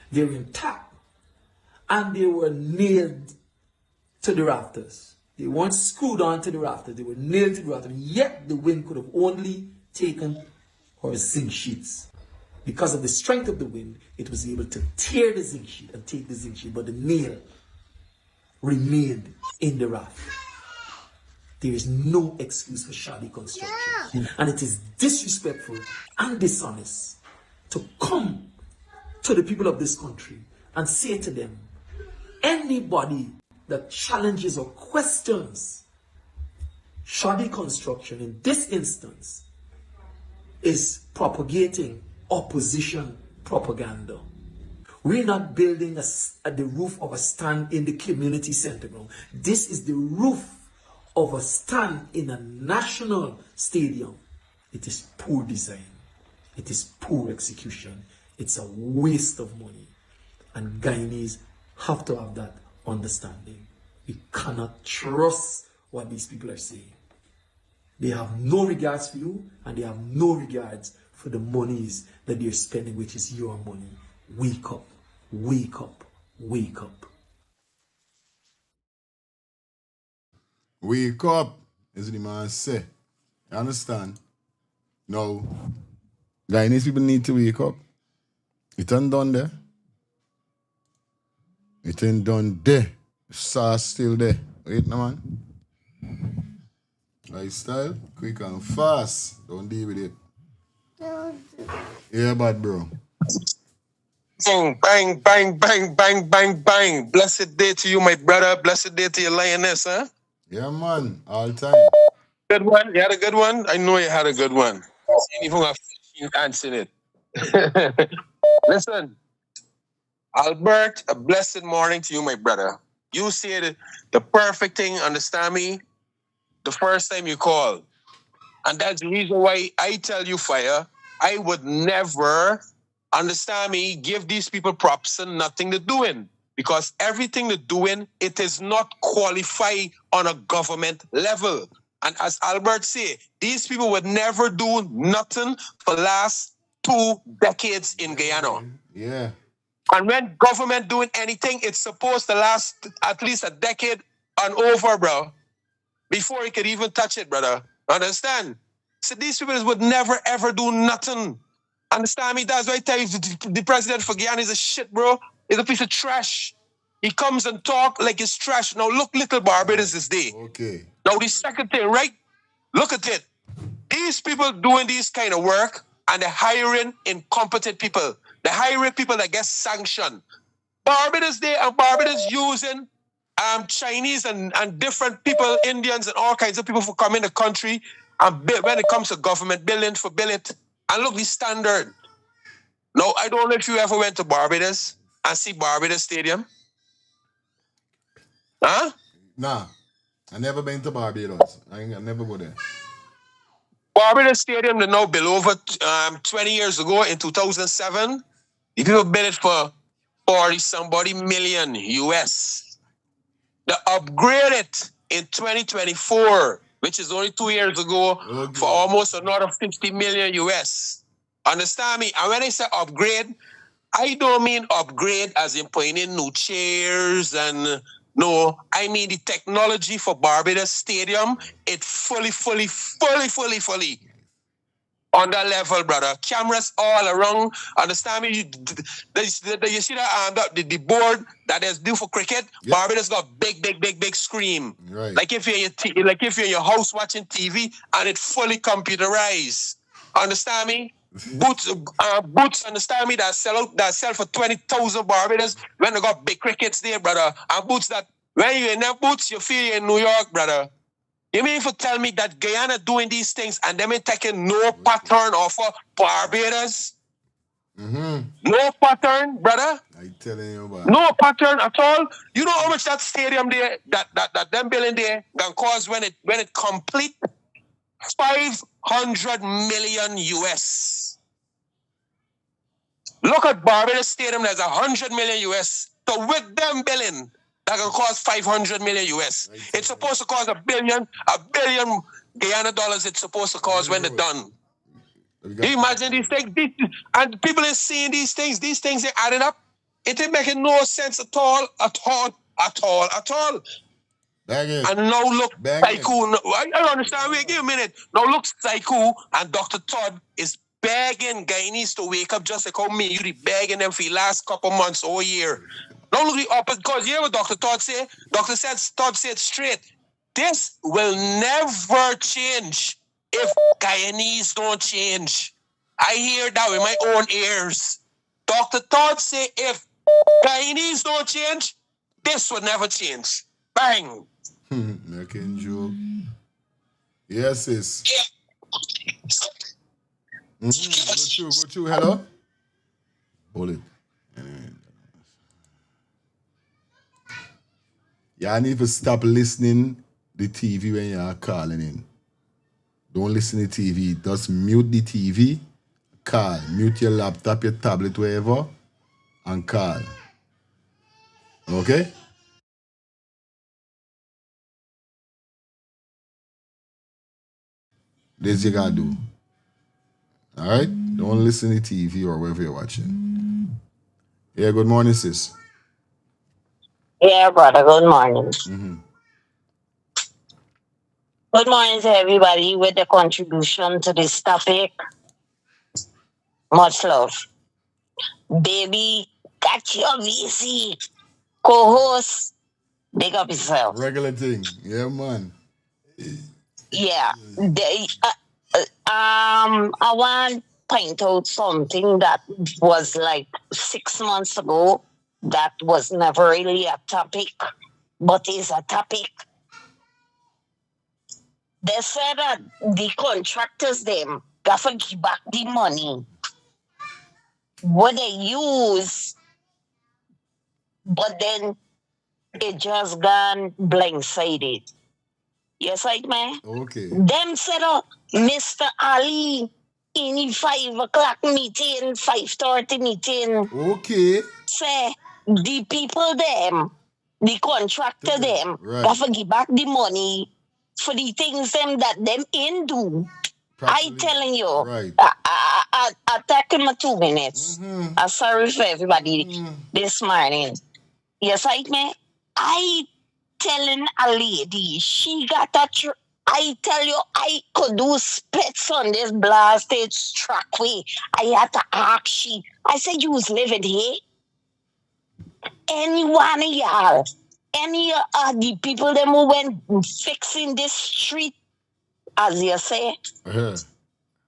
They're intact and they were nailed to the rafters. They weren't screwed onto the rafters, they were nailed to the rafters. Yet the wind could have only taken our zinc sheets. Because of the strength of the wind, it was able to tear the zinc sheet and take the zinc sheet, but the nail remained in the raft. There is no excuse for shoddy construction. And it is disrespectful and dishonest to come to the people of this country and say to them, anybody that challenges or questions shoddy construction in this instance is propagating opposition propaganda. We're not building at the roof of a stand in the community center ground. This is the roof of a stand in a national stadium. It is poor design. It is poor execution. It's a waste of money. And Guyanese have to have that understanding. We cannot trust what these people are saying. They have no regards for you, and they have no regards for the monies that they're spending, which is your money. Wake up, wake up, wake up. Wake up, as the man say. You understand? No. Guyanese people need to wake up. It ain't done there. It ain't done there. Sauce still there. Wait no man. Lifestyle, quick and fast. Don't deal with it. Yeah, bad bro. Bang, bang, bang, bang, bang, bang, bang. Blessed day to you, my brother. Blessed day to your lioness, huh? Yeah, man. All time. Good one? You had a good one? I know you had a good one. You even have answered it. Listen, Albert, a blessed morning to you, my brother. You said the perfect thing, understand me, the first time you called. And that's the reason why I tell you, Fire, I would never, understand me, give these people props and nothing to doing. Because everything they're doing, it is not qualified on a government level. And as Albert said, these people would never do nothing for the last 2 decades in Guyana. Yeah. And when government doing anything, it's supposed to last at least a decade and over, bro, before it could even touch it, brother. Understand? So these people would never, ever do nothing. Understand me? That's why I tell you, the president for Guyana is a shit, bro. He's a piece of trash. He comes and talk like it's trash. Now, look, little Barbados this day. Okay. Now, the second thing, right? Look at it. These people doing this kind of work, and they're hiring incompetent people. They're hiring people that get sanctioned. Barbados Day and Barbados using Chinese and different people, Indians and all kinds of people for coming in the country and when it comes to government building for bill it. And look, the standard. Now, I don't know if you ever went to Barbados and see Barbados Stadium. Huh? Nah. I never been to Barbados. I never go there. Barbados Stadium, they now built over 20 years ago in 2007. The people built it for 40-somebody million US. They upgraded it in 2024, which is only 2 years ago, for almost another 50 million US. Understand me? And when I say upgrade, I don't mean upgrade as in putting in new chairs and no, I mean the technology for Barbados Stadium, it fully on that level, brother. Cameras all around. Understand me? You see that the board that is due for cricket. Yep. Barbados got big screen. Right. Like if you're in your house watching TV and it fully computerized. Understand me? Boots. Understand me? That sell for 20,000 Barbados when they got big crickets there, brother. And boots that when you're in them boots, you feel you're in New York, brother. You mean for tell me that Guyana doing these things and them ain't taking no pattern off of Barbados? Mm-hmm. No pattern, brother. I telling you about. No pattern at all. You know how much that stadium there, that them building there, can cost when it complete? 500 million US. Look at Barbados Stadium, there's 100 million US. So with them billing, that can cost 500 million US. It's supposed to cost a billion Guyana dollars. It's supposed to cost when they're done. Do you imagine these things? And people are seeing these things. These things are adding up. It ain't making no sense at all. Bang it. And now look, Bang Saiku, I don't understand. Wait, give me a minute. Now look, Saiku and Dr. Todd is begging Guyanese to wake up just like how me, you be begging them for the last couple months or year. Now look the opposite, because you hear what Dr. Todd say? Todd said straight, this will never change if Guyanese don't change. I hear that with my own ears. Dr. Todd say if Guyanese don't change, this will never change. Bang! Making joke. Yes, sis. Go through. Hello? Hold it. Y'all need to stop listening the TV when y'all calling in. Don't listen to TV. Just mute the TV. Call. Mute your laptop, your tablet, wherever, and call. Okay? This you gotta do. Alright? Don't listen to TV or wherever you're watching. Yeah, good morning, sis. Yeah, brother, good morning. Good morning to everybody with the contribution to this topic. Much love. Baby, got your VC. Co-host, big up yourself. Regular thing. Yeah, man. Yeah. I want to point out something that was like 6 months ago that was never really a topic, but is a topic. They said that the contractors them got to give back the money what they use, but then it just gone blindsided. Yes, right, man? Okay. Them said up Mr. Ali in the 5 o'clock meeting, 5:30 meeting. Okay. Say the people them, the contractor them, right. got to give back the money for the things them that them in do. I telling you, Right. I take my 2 minutes. I'm sorry for everybody this morning. Yes, right, man? I telling a lady, she got a I tell you, I could do splits on this blasted trackway. I had to ask she. I said, you was living here? Any one of y'all, any of the people them who went fixing this street, as you say,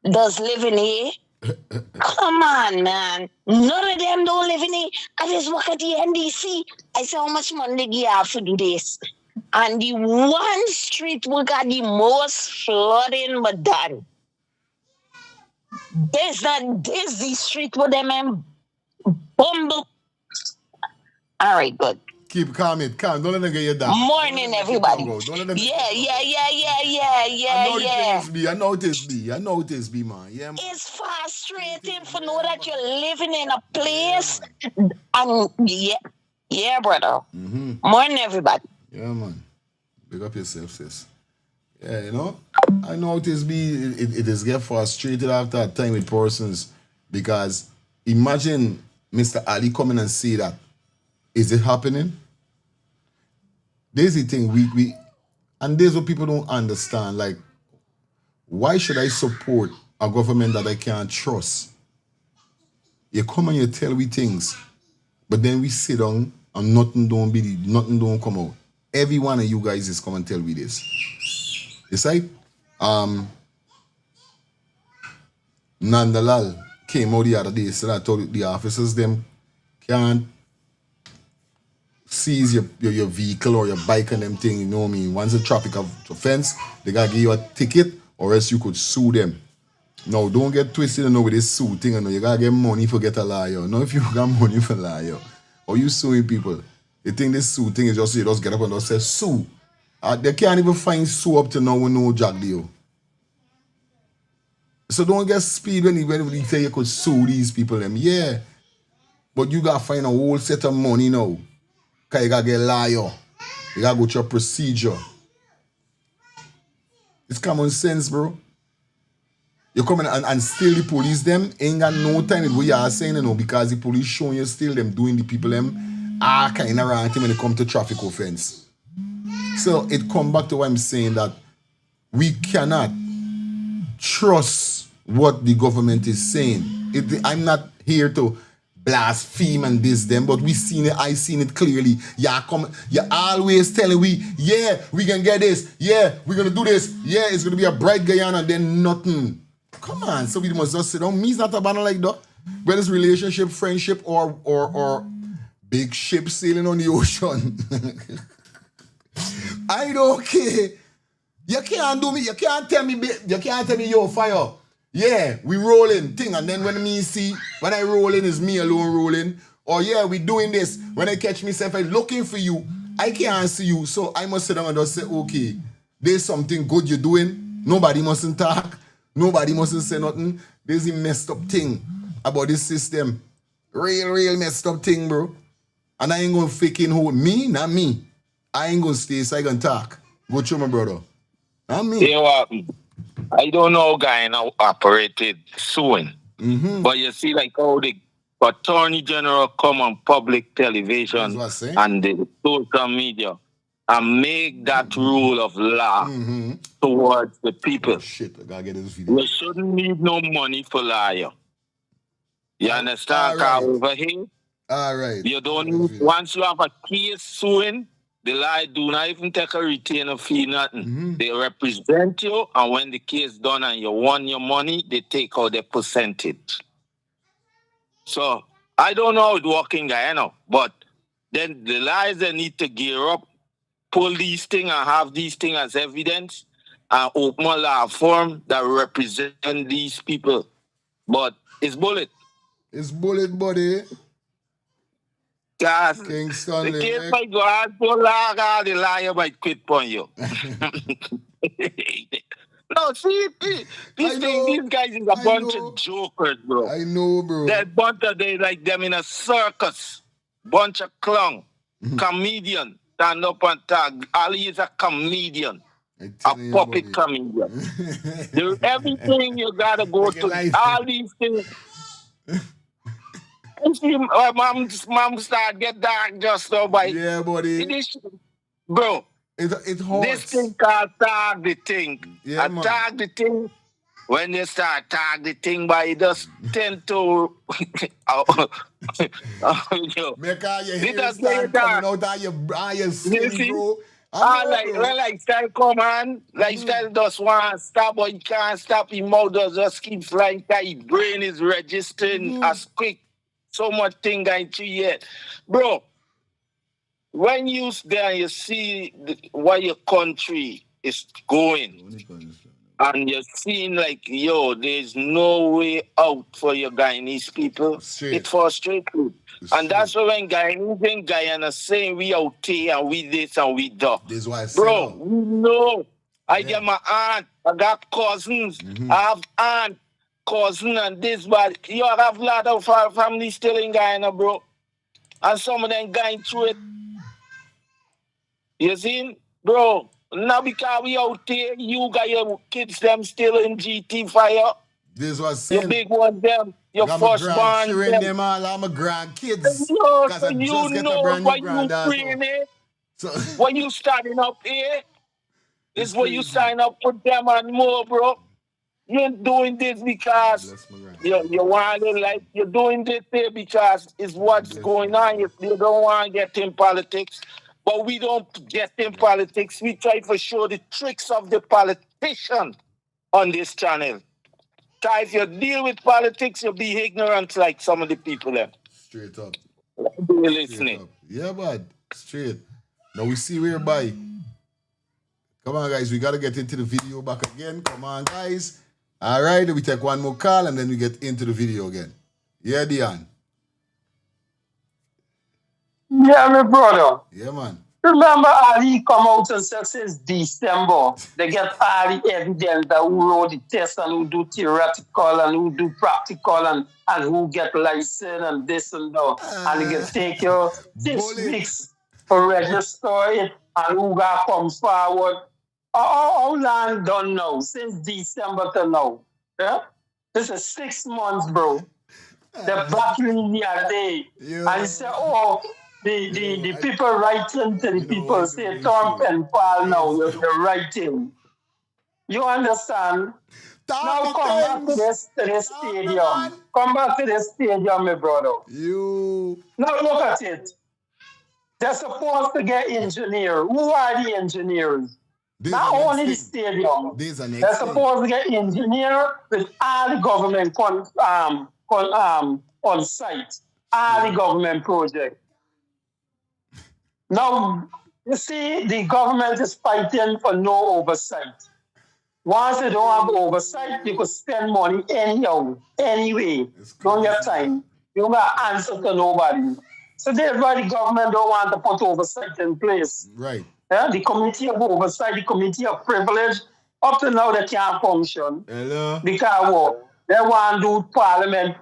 does live in here? Come on, man. None of them don't live in here. I just work at the NDC. I say, how much money do you have to do this? And the one street we got the most flooding but done. There's the street with them and bumble. All right, good. Keep calm. Don't let them get you down. Morning, everybody. Don't let them Yeah. I know it is, man. Yeah, man. It's frustrating for know that you're living in a place. And yeah, brother. Morning, everybody. Yeah, man. Big up yourself, sis. Yeah, you know, I know it is it is get frustrated after a time with persons because imagine Mr. Ali coming and say that. Is it happening? There's the thing we and there's what people don't understand. Like, why should I support a government that I can't trust? You come and you tell me things, but then we sit down and nothing don't come out. Every one of you guys is come and tell me this. It's like Nandalal came out the other day, so I told the officers them can't seize your vehicle or your bike and them thing, you know what I mean? Once a traffic offense, they gotta give you a ticket or else you could sue them. Now, don't get twisted with this sue thing. You gotta get money for get a liar. Not if you got money for liar. Or you suing people. You think this sue thing is just you just get up and just say sue. They can't even find sue up to now with no jack deal. So don't get speed when you say you could sue these people. Them. Yeah. But you gotta find a whole set of money now. Because you gotta get a liar. You gotta go to a procedure. It's common sense, bro. You come in and still the police them ain't got no time with what you are saying, because the police showing you still them doing the people them are kind of wrong when it come to traffic offense. So it come back to what I'm saying, that we cannot trust what the government is saying. I'm not here to blaspheme and this them, but I seen it clearly. You're always telling we can get this, we're gonna do this, it's gonna be a bright Guyana, and then nothing. Come on, so we must just sit down. Me's not a banner like that. Whether it's relationship, friendship, or big ship sailing on the ocean. I don't care. You can't tell me yo fire. Yeah, we rolling thing, and then when I rolling is me alone rolling. Or we doing this. When I catch myself, I'm looking for you. I can't see you, so I must sit down and just say, okay, there's something good you're doing. Nobody mustn't talk. Nobody mustn't say nothing. There's a messed up thing about this system. Real messed up thing, bro. And I ain't gonna faking hold me, not me. I ain't gonna stay so I can talk. Go through my brother. Not me. You know what? I don't know how Guyana operated soon. But you see like how the Attorney General come on public television and the social media and make that rule of law towards the people. Oh, shit, I gotta get this video. We shouldn't need no money for liar. You understand? All right. Over here, all right. You don't need, once you have a case suing, the lie do not even take a retainer fee, nothing. They represent you, and when the case done and you won your money, they take out the percentage. So I don't know how it works in Guyana, but then the lies they need to gear up, pull these things and have these things as evidence, and open a law firm that represent these people. But it's bullet. It's bullet, buddy. Because Kingston, the case might go hard for law, the liar might quit on you. No, see, these guys is a bunch of jokers, bro. I know, bro. That bunch of they like them in a circus. Bunch of clown. Comedian. Stand up and talk. Ali is a comedian. A puppet comedian. Everything you gotta go to. All these things. And see, mom start get dark just now, by. Yeah, buddy. Bro. It hurts. This thing called tag the thing. Yeah, and tag the thing, when you start tag the thing, by it just tend to make all your hair start coming out of your skin, bro. Like style come on, like style just want to stop, but he can't stop. His mouth just keep flying. His brain is registering as quick. So much thing going to yet, bro. When you there and you see where your country is going, and you're seeing like, yo, there's no way out for your Guyanese people, it frustrates you. And that's why when Guyanese and Guyana saying we out here and we this and we that. This why I bro, you know, I get my aunt, I got cousins, I have aunt, cousin and this, but you have a lot of our family still in Guyana, bro. And some of them going through it. You see, bro, now because we out there, you got your kids them still in GT fire. This was saying. Your big one them, your first born them all are my grandkids. No, so you know what you bring it. So when you starting up here, is when you sign up for them and more, bro. You're doing this because you want to like you're doing this here because it's what's going on. You don't want to get in politics. But we don't get in politics. We try to show the tricks of the politician on this channel. So if you deal with politics, you'll be ignorant like some of the people there. Straight up. You're listening. Yeah, bud. Straight. Now we see whereby. Come on, guys. We got to get into the video back again. Come on, guys. All right. We take one more call and then we get into the video again. Yeah, Dion. Yeah, my brother. Yeah, man. Remember, Ali come out and said since December, they get all the evidence that who wrote the test and who do theoretical and who do practical and who get license and this and that. And they can take you 6 weeks to register it and who got come forward. How long done now? Since December to now. Yeah? This is 6 months, bro. They're battling the other day. And he said, oh, the people writing to the people say Trump and Paul now, you're writing. You understand? Now come back to this stadium. Come back to this stadium, my brother. Now look at it. They're supposed to get engineers. Who are the engineers? Not only the stadium. They're supposed to get engineers with all the government on site, all the government projects. Now, you see, the government is fighting for no oversight. Once they don't have oversight, you could spend money anyhow, anyway. Don't have time. You don't have answer to nobody. So that's why the government don't want to put oversight in place. Right. Yeah? The committee of oversight, the committee of privilege, up to now they can't function. Hello. Because what? They want to do parliament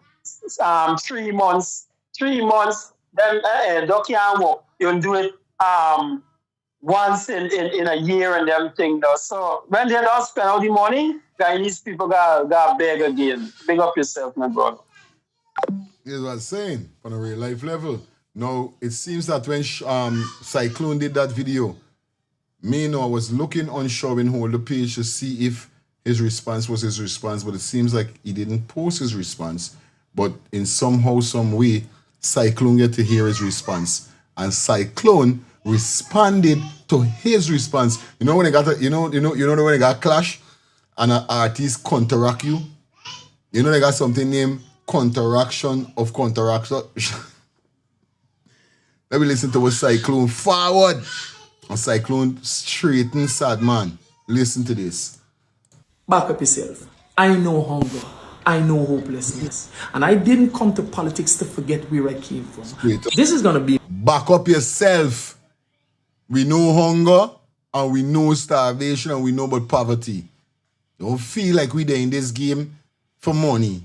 3 months. 3 months, then they can't work. You do it once in a year and everything though. So when they don't spend all the money, Guyanese people got beg again. Big up yourself, my brother. This is what I'm saying on a real life level. Now, it seems that when Cyclone did that video, me I was looking on Sherod Hold the page to see if his response was his response, but it seems like he didn't post his response. But in somehow, some way, Cyclone get to hear his response. And Cyclone responded to his response. You know when they got when they got clash and an artist counteract you? You know they got something named counteraction of counteraction. Let me listen to what Cyclone forward. And Cyclone straighten sad man. Listen to this. Back up yourself. I know hunger. I know hopelessness. And I didn't come to politics to forget where I came from. This is going to be... Back up yourself. We know hunger and we know starvation and we know about poverty. Don't feel like we're there in this game for money.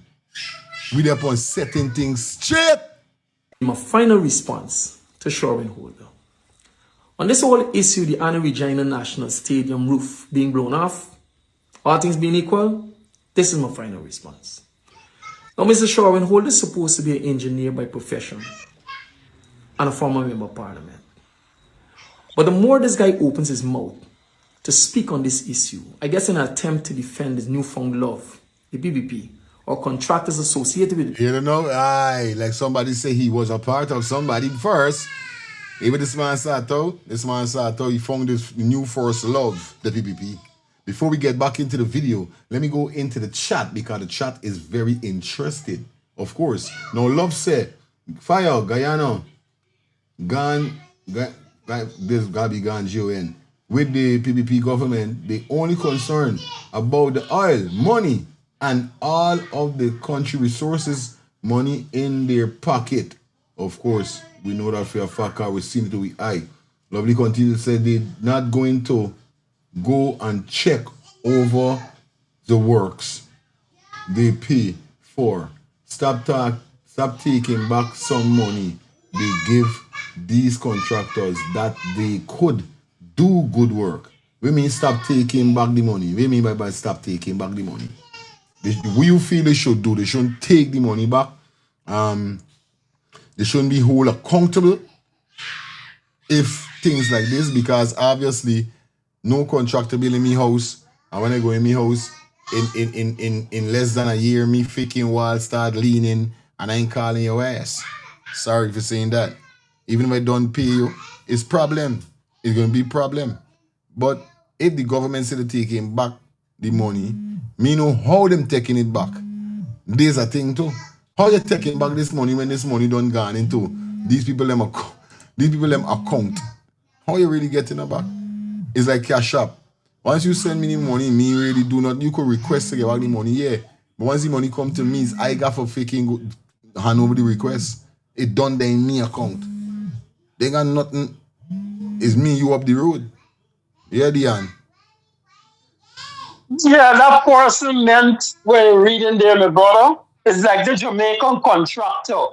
We're there upon setting things straight. My final response to Sherod Holder. On this whole issue, the Anna Regina National Stadium roof being blown off, all things being equal, this is my final response. Now, Mr. Sherod Holder is supposed to be an engineer by profession and a former member of parliament. But the more this guy opens his mouth to speak on this issue, I guess in an attempt to defend his newfound love, the BBP, or contractors associated with it. You don't know, aye, like somebody say he was a part of somebody first. Even this man said, he found this new first love, the PPP. Before we get back into the video, let me go into the chat because the chat is very interested. Of course. Now, Love said, fire, Guyana, this gotta be gone, GON. With the PPP government, they only concerned about the oil, money, and all of the country resources, money in their pocket. Of course, we know that for a fact, we've seen it with eye. Lovely continue to say they're not going to go and check over the works they pay for. Stop taking back some money they give these contractors that they could do good work. We mean stop taking back the money. We mean by stop taking back the money. What you feel they should do? They shouldn't take the money back. They shouldn't be held accountable if things like this, because obviously no contractor building me house, and when I go in me house in less than a year, me faking wall start leaning and I ain't calling your ass. Sorry for saying that. Even if I don't pay you, it's problem. It's gonna be problem. But if the government said they're taking back the money, me know how them taking it back. There's a thing too. How you taking back this money when this money done gone into these people them account? How you really getting it back? It's like cash up. Once you send me the money, me really do not. You could request to get back the money, yeah. But once the money come to me, I got for faking hand over the request. It done there in me account. They got nothing. It's me, you up the road. Yeah, Dion. Yeah, that person meant when you're reading there, my brother, it's like the Jamaican contractor.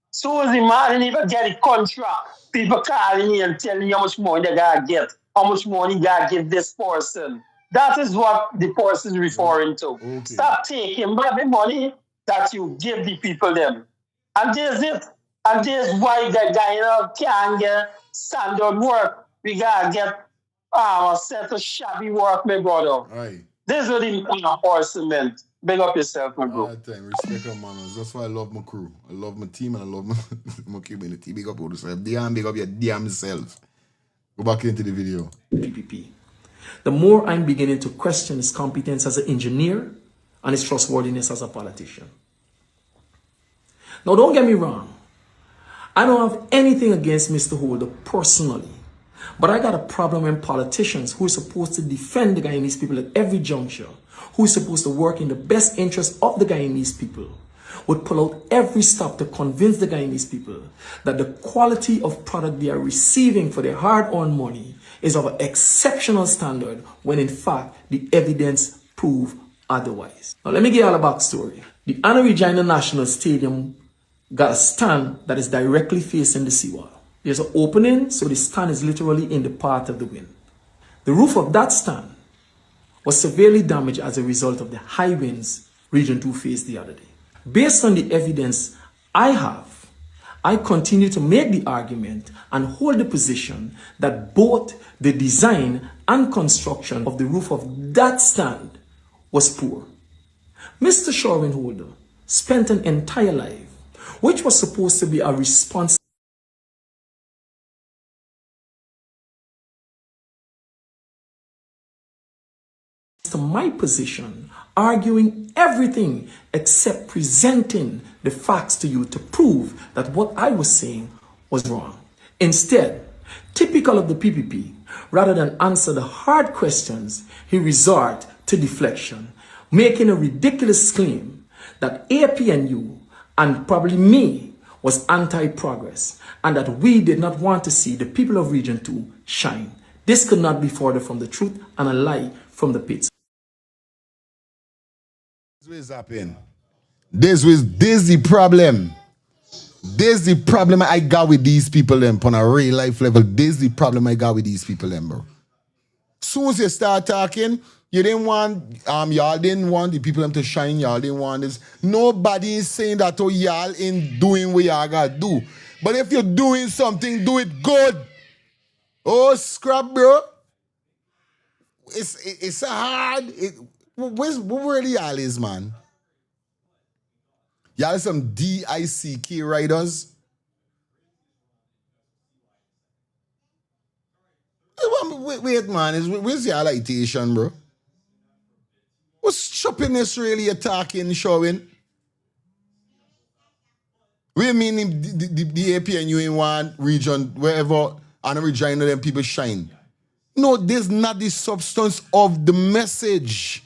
So as the man didn't even get a contract, people calling you and telling you how much money they gotta get, how much money you gotta give this person. That is what the person is referring to. Okay. Stop taking back the money that you give the people them. And there's it. And there's why the guy can't get standard work. We gotta get a set of shabby work, my brother. Aye. This is what the enforcement. Big up yourself, my bro. Respect our manners. That's why I love my crew. I love my team and I love my community. Big up yourself. Big up your damn self. Go back into the video. PPP. The more I'm beginning to question his competence as an engineer and his trustworthiness as a politician. Now, don't get me wrong. I don't have anything against Mr. Holder personally. But I got a problem when politicians who are supposed to defend the Guyanese people at every juncture, who is supposed to work in the best interest of the Guyanese people, would pull out every stop to convince the Guyanese people that the quality of product they are receiving for their hard-earned money is of an exceptional standard, when in fact the evidence prove otherwise. Now let me give you all a backstory. The Anna Regina National Stadium got a stand that is directly facing the seawall. There's an opening, so the stand is literally in the path of the wind. The roof of that stand was severely damaged as a result of the high winds Region 2 faced the other day. Based on the evidence I have, I continue to make the argument and hold the position that both the design and construction of the roof of that stand was poor. Mr. Sherod Holder spent an entire life, which was supposed to be a response to my position, arguing everything except presenting the facts to you to prove that what I was saying was wrong. Instead, typical of the PPP, rather than answer the hard questions, he resort to deflection, making a ridiculous claim that APNU and probably me was anti-progress and that we did not want to see the people of Region 2 shine. This could not be further from the truth and a lie from the pits. This is happening. This is the problem. This is the problem I got with these people them on a real life level. This is the problem I got with these people them, bro. Soon as you start talking, you didn't want y'all didn't want the people them to shine, y'all didn't want this. Nobody is saying that to y'all in doing what y'all gotta do. But if you're doing something, do it good. Oh, scrap, bro. It's hard. What really y'all is, man? Y'all some DICK writers. Wait, man. Where's your lightation, bro? What's shoppiness really attacking, showing? We mean the APNU in one region, wherever, and Regina, them people shine. No, this is not the substance of the message.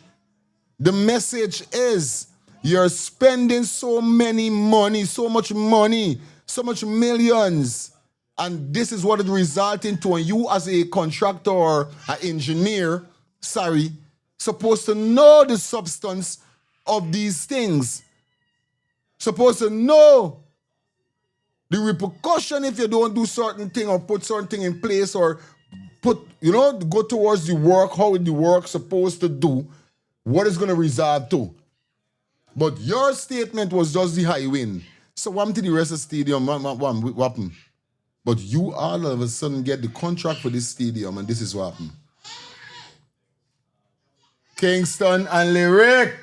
The message is you're spending so much money, so much millions, and this is what it results into. And you as a contractor or an engineer, supposed to know the substance of these things. Supposed to know the repercussion if you don't do certain thing or put certain thing in place or go towards the work, how the work's supposed to do. What is going to result to? But your statement was just the high win. So what happened to the rest of the stadium? What happened? But you all of a sudden get the contract for this stadium, and this is what happened. Kingston and Lyric.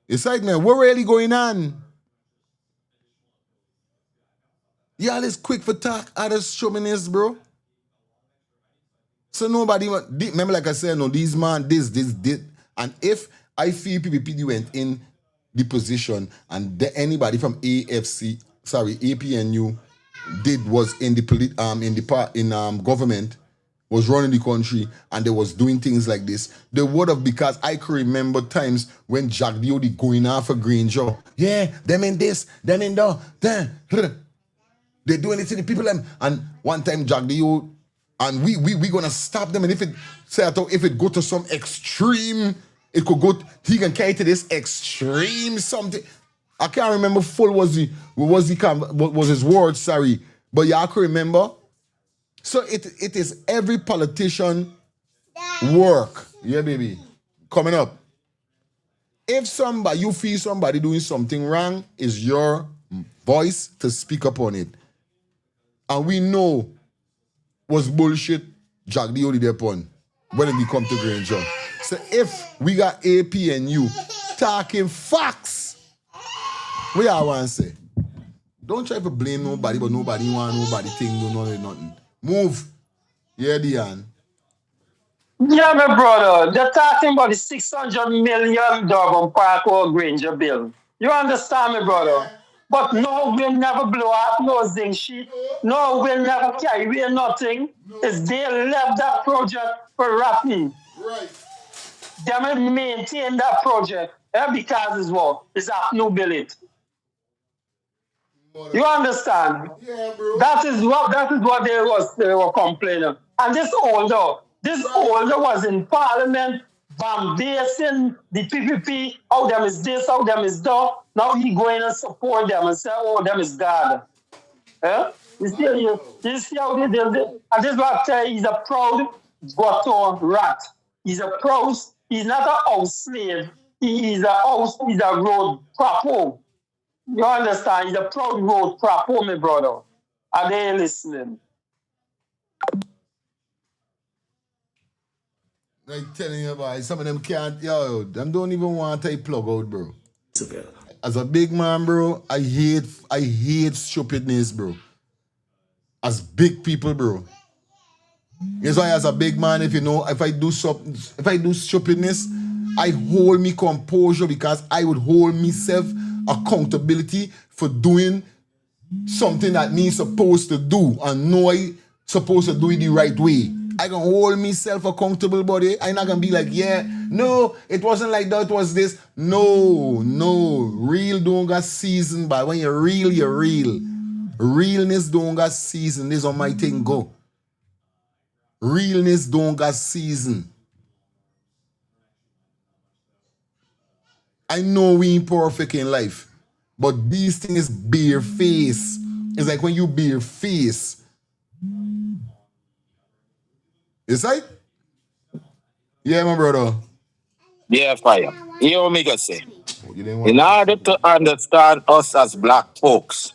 It's like, man, what really going on? Y'all is quick for talk, others chauvinist, bro. So nobody, remember like I said, no, these man, this. And if I feel PPP went in the position and anybody from APNU was in the government, was running the country, and they was doing things like this, they would have, because I can remember times when Jack Dio going after Granger. Yeah, them in this, them in that. They're doing it to the people. And one time Jack Dio, and we gonna stop them. And if it go to some extreme, it could go. He can carry to this extreme something. I can't remember full what was his words. But y'all can remember. So it is every politician Work. Yeah, baby. Coming up. If somebody, you feel somebody doing something wrong, it's your voice to speak up on it. And we know was bullshit Jack the only upon when it come to Granger. So if we got AP and you talking facts, what y'all want to say? Don't try to blame nobody, but nobody want nobody think do nothing. Move. Yeah, Dion. Yeah, my brother, they're talking about the $600 million Park or Granger bill. You understand me, brother? But no, we'll never blow up no zinc sheet. No, we'll never carry away nothing. It's they left that project for rotten. Right. They will maintain that project because it's what? It's a new billet. You understand? Yeah, bro. That is what they were complaining. And this older was in Parliament, bombasting the PPP, how them is this, how them is that. Now he going and support them and say, oh, them is God. Eh? You see how they did it? And this is what I tell you, he's a proud gutter rat. He's not a house slave. He's a road proper. You understand? He's a proud road proper, my brother. Are they listening? Like telling you about some of them can't, them don't even want to take plug out, bro. As a big man, bro, I hate stupidness, bro. As big people, bro. That's why as a big man, if I do stupidness, I hold me composure because I would hold myself accountability for doing something that me supposed to do and know I supposed to do it the right way. I can hold myself accountable, buddy. I'm not gonna be like, yeah, no, it wasn't like that, it was this. No. Real don't got season, but when you're real, you're real. Realness don't got season. This is on my thing go. Realness don't got season. I know we ain't perfect in life, but these things bare face. It's like when you bare face. Is right? Yeah, my brother. Yeah, fire. Hear what me go say. In In order to understand us as black folks,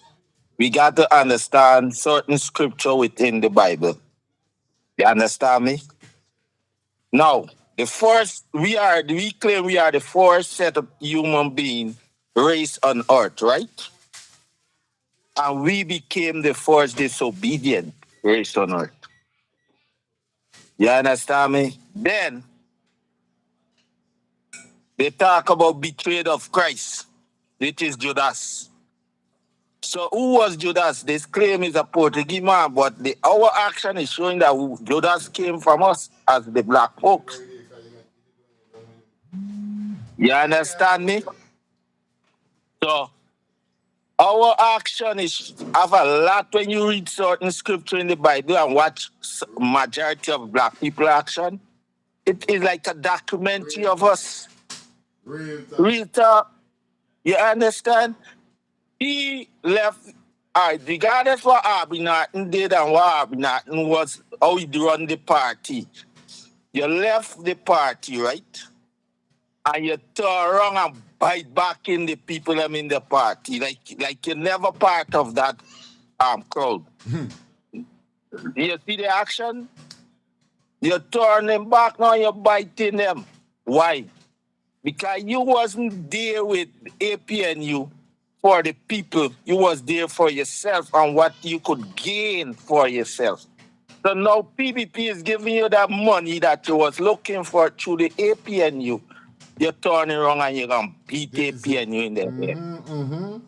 we got to understand certain scripture within the Bible. You understand me? Now, we claim we are the first set of human being race on earth, right? And we became the first disobedient race on earth. You understand me? Then they talk about betrayal of Christ, which is Judas. So who was Judas? This claim is a Portuguese man, but our action is showing that Judas came from us as the black folks. You understand me? So our action is have a lot when you read certain scripture in the Bible and watch majority of black people action. It is like a documentary of us. Real talk. You understand? He left, regardless what Abinaton did and what Abinaton was, how he run the party. You left the party, right? And you turn around and bite back in the people that in the party. Like you're never part of that crowd. You see the action? You turn them back, now you're biting them. Why? Because you wasn't there with APNU for the people. You was there for yourself and what you could gain for yourself. So now PPP is giving you that money that you was looking for through the APNU. You're turning around and you're going to beat APNU in there.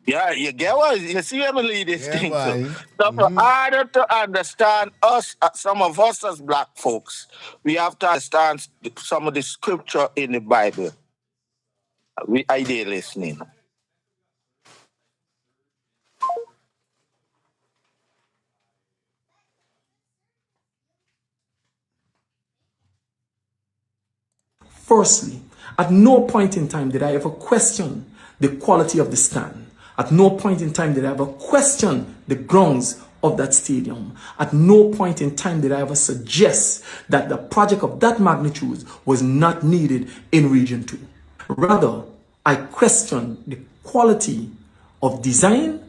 Yeah, you get what? You see where I lead this thing to? So for order to understand us, some of us as black folks, we have to understand some of the scripture in the Bible. Are they listening? Firstly, at no point in time did I ever question the quality of the stand. At no point in time did I ever question the grounds of that stadium. At no point in time did I ever suggest that the project of that magnitude was not needed in Region 2. Rather, I questioned the quality of design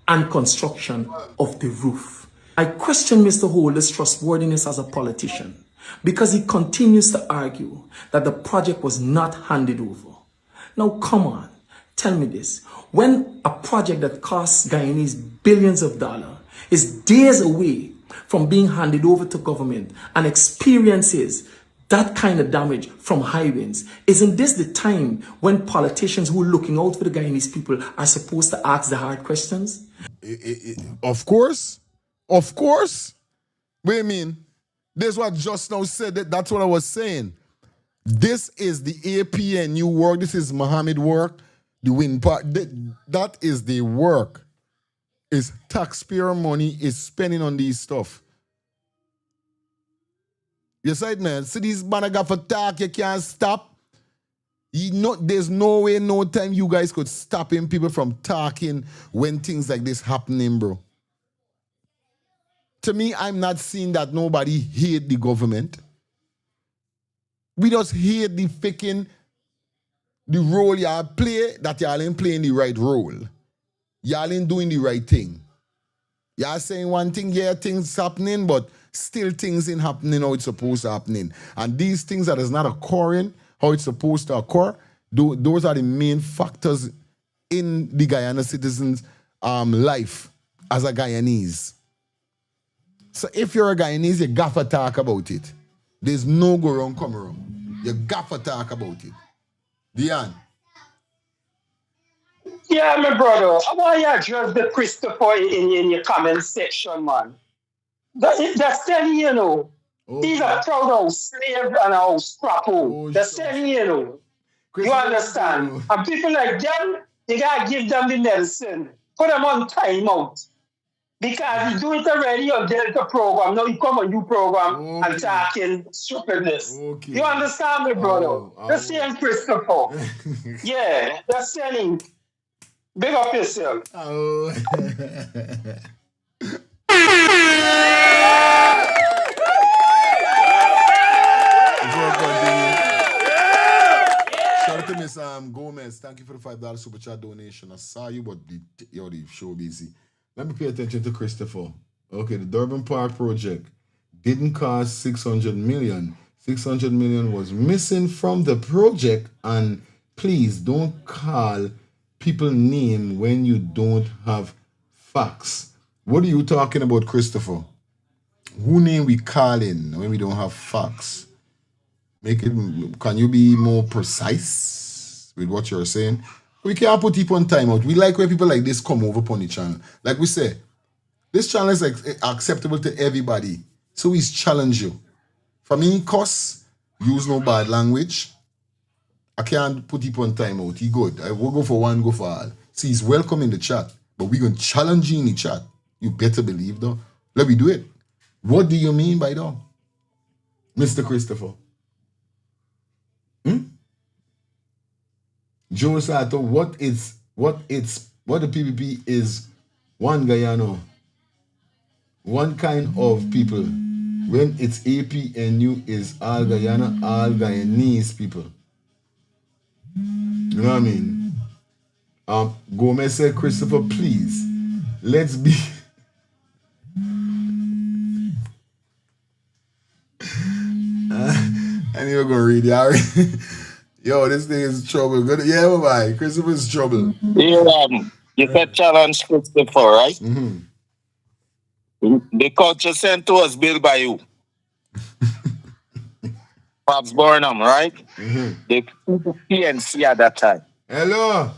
and construction of the roof. I question Mr. Holder's trustworthiness as a politician because he continues to argue that the project was not handed over. Now, come on, tell me this. When a project that costs Guyanese billions of dollars is days away from being handed over to government and experiences that kind of damage from high winds, isn't this the time when politicians who are looking out for the Guyanese people are supposed to ask the hard questions? Of course. Of course. What do you mean? This is what just now said. That's what I was saying. This is the APNU work. This is Mohammed work. The wind part. That is the work. Is taxpayer money is spending on these stuff. You said, man, see these man got for talk, you can't stop. There's no way, no time you guys could stop him, people from talking when things like this happening, bro. To me, I'm not seeing that nobody hate the government. We just hate the role y'all play, that y'all ain't playing the right role. Y'all ain't doing the right thing. Y'all saying one thing, yeah, things happening, but still things ain't happening how it's supposed to happening. And these things that is not occurring how it's supposed to occur, those are the main factors in the Guyana citizens' life as a Guyanese. So if you're a Guyanese, you got to talk about it. There's no go wrong, come wrong. You got to talk about it. Dion. Yeah, my brother. I want you to address the Christopher in your comment section, man. That's telling you, know. Okay. He's a proud house slave and a house proper. That's telling you, know. You understand? And people like them, you gotta give them the medicine. Put them on timeout. Because he do it already on Delta program. Now he come on you program and talking stupidness. Okay. You understand me, brother? That's saying Christopher. Yeah, that's saying. Big up yourself. Oh. Shout out to Miss Gomez. Thank you for the $5 super chat donation. I saw you, but the show busy. Let me pay attention to Christopher. Okay, the Durban Park project didn't cost 600 million. 600 million was missing from the project, and please don't call people name when you don't have facts. What are you talking about, Christopher? Who name we calling when we don't have facts? Can you be more precise with what you're saying? We can't put people on timeout. We like when people like this come over upon the channel. Like we say, this channel is acceptable to everybody. So we challenge you. For me, cuss, use no bad language. I can't put people on timeout. He good. I will go for one, go for all. See, he's welcome in the chat, but we're going to challenge you in the chat. You better believe, though. Let me do it. What do you mean by that, Mr. Christopher? Joe Sato, what the PPP is one Guyano, one kind of people. When it's APNU is all Guyana, all Guyanese people. You know what I mean? Gomez said, Christopher, please, let's be. I knew you were going to read it already. Yo, this thing is trouble. Good. Yeah, bye-bye. Christopher's trouble. Yeah, you said challenge Christopher, right? Mm-hmm. The culture center was built by you. Pops Burnham, right? Mm-hmm. The PNC at that time. Hello.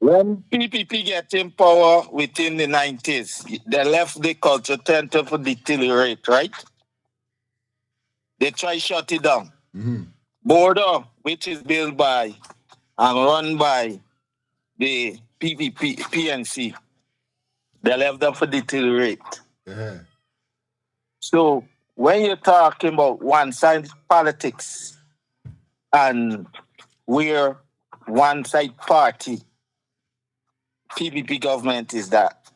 When PPP get in power within the 90s, they left the culture center for deteriorate, right? They try shut it down. Mm-hmm. Border, which is built by and run by the PNC, they left them for deteriorate. Yeah. So when you're talking about one-side politics and we're one-side party, PPP government is that.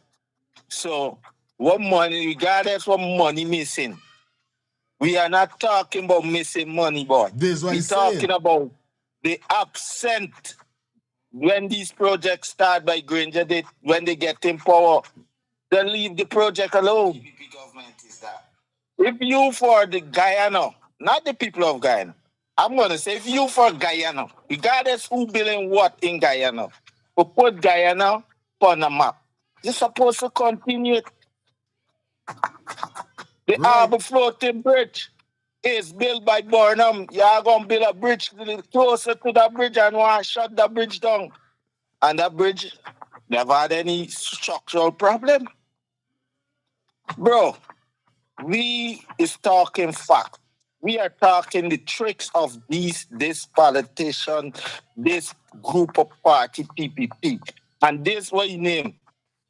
So what money, regardless what money missing. We are not talking about missing money, boy. This is what We're I'm saying. talking about the absent when these projects start by Granger, when they get in power, they leave the project alone. PPP government is that. If you for the Guyana, not the people of Guyana, I'm going to say if you for Guyana, regardless who building what in Guyana, we put Guyana on the map. You're supposed to continue it. The Right. Harbour Floating Bridge is built by Burnham. You're going to build a bridge closer to that bridge and want to shut the bridge down. And that bridge never had any structural problem. Bro, we is talking fact. We are talking the tricks of this politician, this group of party PPP. And this what you name.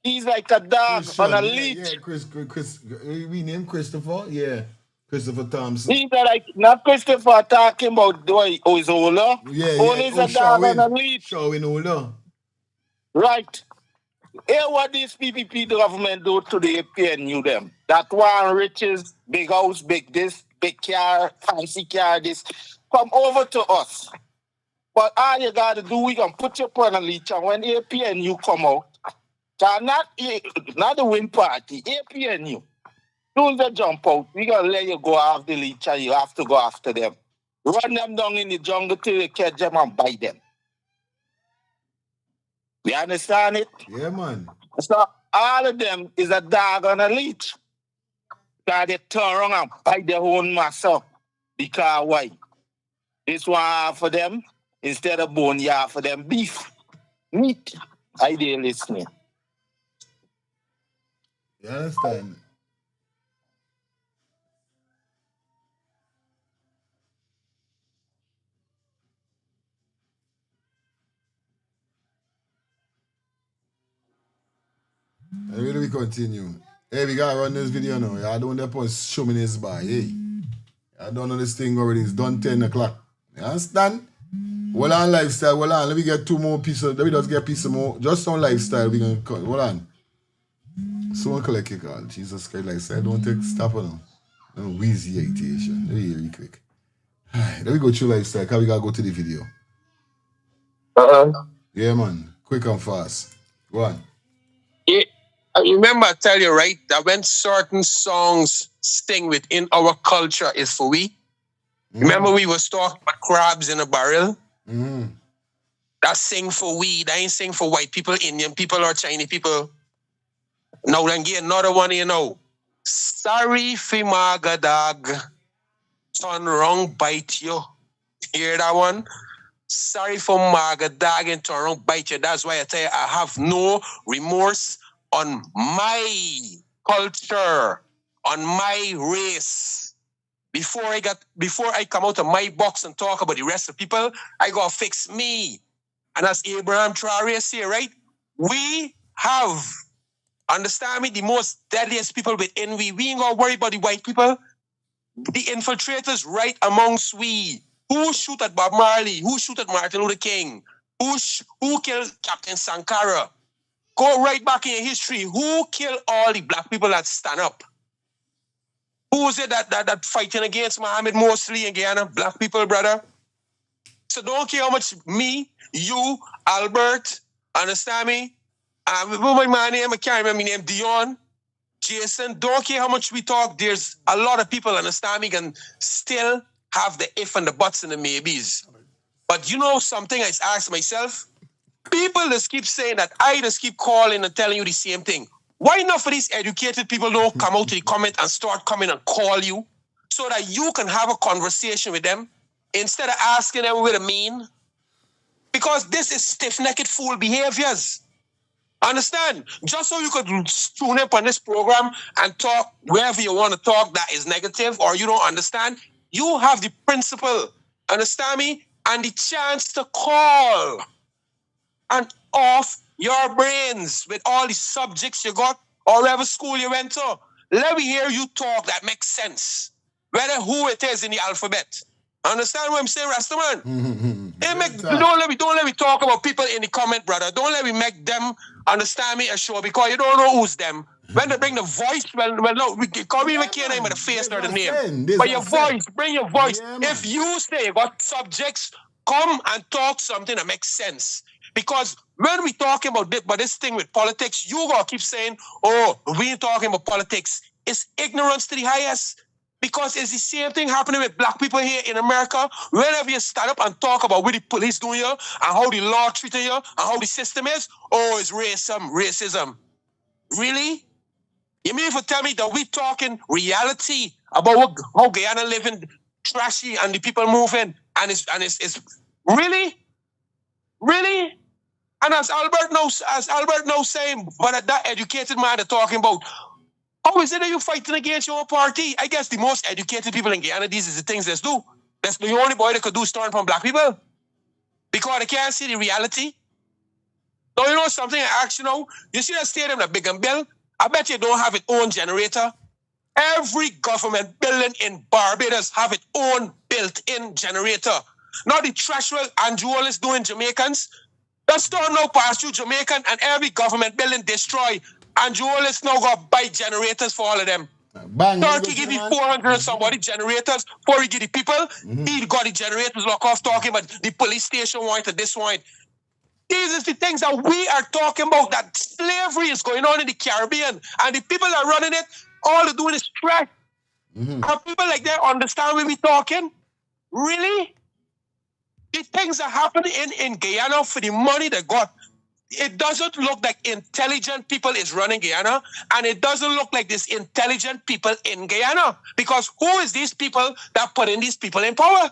He's like a dog Christian, on a yeah, leash. yeah, Chris, we name Christopher, yeah, Christopher Thompson. These are like, not Christopher talking about Ozola. Yeah, Ola yeah. is a dog on a leash. Showing Ola. Right. Hear what this PPP government do to the APNU them. That one riches, big house, big this, big car, fancy car, this. Come over to us. But all you gotta do, we can put you on a leech, and when APNU come out, not the win party, APNU. Soon as they jump out, we gonna let you go off the leech and you have to go after them. Run them down in the jungle till you catch them and bite them. You understand it? Yeah, man. So all of them is a dog on a leash. Because they turn around and bite their own muscle. Because why? This one for them, instead of bone, you for them beef. Meat. I did listening. You understand? And where do we continue? Hey, we gotta run this video now. I don't want to show me this by. Hey, I don't know this thing already. It's done 10 o'clock. You understand? Hold on, lifestyle. Hold on. Let me get two more pieces. Let me just get a piece of more. Just on lifestyle. We gonna cut. Hold on. Someone collect your call. Jesus Christ, lifestyle. Don't take stop on them. No wheezy agitation. Let me hear you quick. Let me go through lifestyle. Because we gotta go to the video. Yeah, man. Quick and fast. Go on. Yeah, I remember I tell you, right, that when certain songs sing within our culture is for we. Remember we was talking about crabs in a barrel? That sing for we. That ain't sing for white people, Indian people, or Chinese people. Now then get another one, you know. Sorry fi magadag. Turn wrong bite you. Hear that one? Sorry for magadag and turn wrong bite you. That's why I tell you I have no remorse on my culture, on my race. Before I come out of my box and talk about the rest of people, I gotta fix me. And as Abraham Traore say, right? We have, understand me, the most deadliest people within we. We ain't gonna worry about the white people. The infiltrators right amongst we. Who shoot at Bob Marley? Who shoot at Martin Luther King? Who killed Captain Sankara? Go right back in your history. Who killed all the black people that stand up? Who was it that fighting against Muhammad Mosley and Guyana? Black people, brother. So don't care how much me, you, Albert, understand me? My name, I can't remember my name, Dion, Jason, don't care how much we talk. There's a lot of people, understand me, can still have the if and the buts and the maybes. But you know something I asked myself? People just keep saying that I just keep calling and telling you the same thing. Why not for these educated people don't come out to the comment and start coming and call you so that you can have a conversation with them instead of asking them what it mean? Because this is stiff-necked fool behaviors. Understand? Just so you could tune up on this program and talk wherever you want to talk that is negative or you don't understand, you have the principle, understand me, and the chance to call and off your brains with all the subjects you got or whatever school you went to. Let me hear you talk that makes sense. Whether who it is in the alphabet. Understand what I'm saying, Rastaman? Don't let me talk about people in the comment, brother. Don't let me make them understand me a show because you don't know who's them. When they bring the voice, well, no, we can't even care name of the face or the name. But your voice, bring your voice. If you say what subjects, come and talk something that makes sense. Because when we talking about this thing with politics, you gonna keep saying, oh, we ain't talking about politics. It's ignorance to the highest. Because it's the same thing happening with black people here in America. Whenever you stand up and talk about what the police doing here, and how the law treating you, and how the system is, oh, it's racism. Really? You mean to tell me that we talking reality about how Guyana living trashy and the people moving, and it's really? And as Albert knows saying, but that educated man they're talking about, how is it that you fighting against your own party? I guess the most educated people in Guyana, these is the things they do. That's the only boy that could do storm from black people. Because they can't see the reality. So you know something I ask you now? You see that stadium that big and built? I bet you don't have its own generator. Every government building in Barbados have its own built-in generator. Now the trash well Andrew is doing Jamaicans. The storm now pass through Jamaican and every government building destroy. Andrew is now got to buy generators for all of them. Turkey give you 400 and somebody generators before he give the people. He got the generators lock off talking about the police station want and this one. These are the things that we are talking about, that slavery is going on in the Caribbean. And the people that are running it, all they're doing is trash. And people like that understand when we're talking? Really? The things that happen in Guyana for the money they got, it doesn't look like intelligent people is running Guyana, and it doesn't look like there's intelligent people in Guyana. Because who is these people that put in these people in power?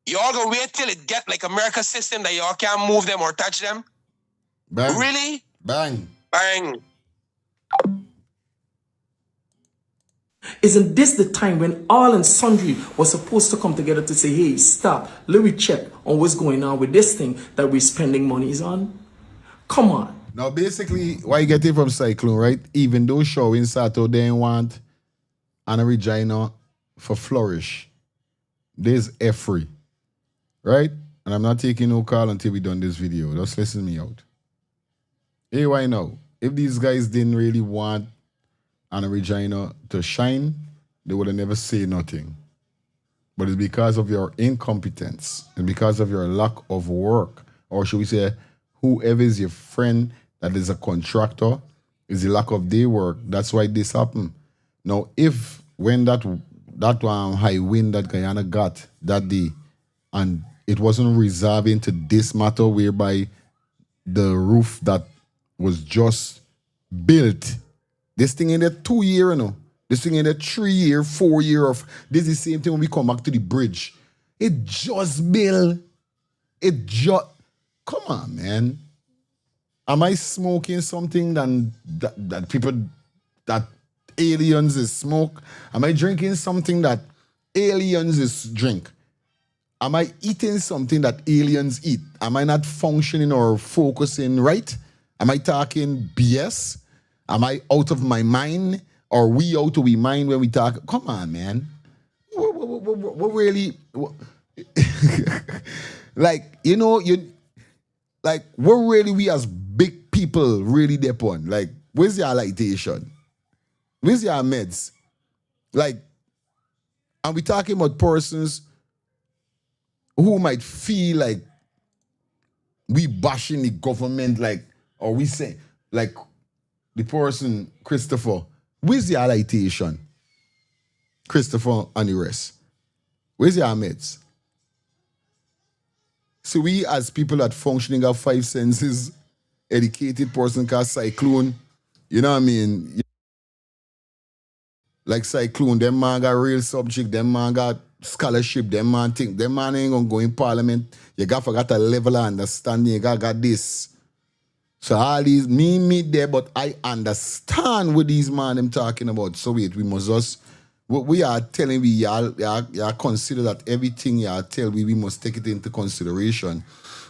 Y'all gonna wait till it get like America's system that y'all can't move them or touch them? Bang. Really? Bang. Bang. Isn't this the time when all and sundry was supposed to come together to say, hey, stop, let me check on what's going on with this thing that we're spending monies on? Come on. Now, basically, why you get it from Cyclone, right? Even though showing Sato they want Anna Regina for flourish, there's free, right? And I'm not taking no call until we done this video. Just listen me out. Hey, why now? If these guys didn't really want Anna Regina to shine, they would have never said nothing. But it's because of your incompetence and because of your lack of work, or should we say, whoever is your friend that is a contractor, is the lack of their work. That's why this happened. Now, if when that high wind that Guyana got that day, and it wasn't resolving to this matter whereby the roof that was just built, this thing in there 2 year, you know. This thing in there 3 year, 4 year of this is the same thing when we come back to the bridge. It just built. It just come on, man. Am I smoking something that people that aliens is smoke? Am I drinking something that aliens is drink? Am I eating something that aliens eat? Am I not functioning or focusing right? Am I talking BS? Am I out of my mind? Or we out of we mind when we talk? Come on, man. What really? Like, you know, like, what really we as big people really depend? Like, where's your lightation? Where's your meds? Like, and we talking about persons who might feel like we bashing the government, like, or we say, like, the person, Christopher, where's your lightation? Christopher and the rest. Where's your meds? So we as people that functioning have 5 senses, educated person called Cyclone, you know what I mean? Like Cyclone, them man got real subject, them man got scholarship, them man think, them man ain't gonna go in parliament. You got a level of understanding, you got this. So all these, me there, but I understand what these man them talking about. So wait, we must just, what we are telling we, y'all consider that everything y'all tell we must take it into consideration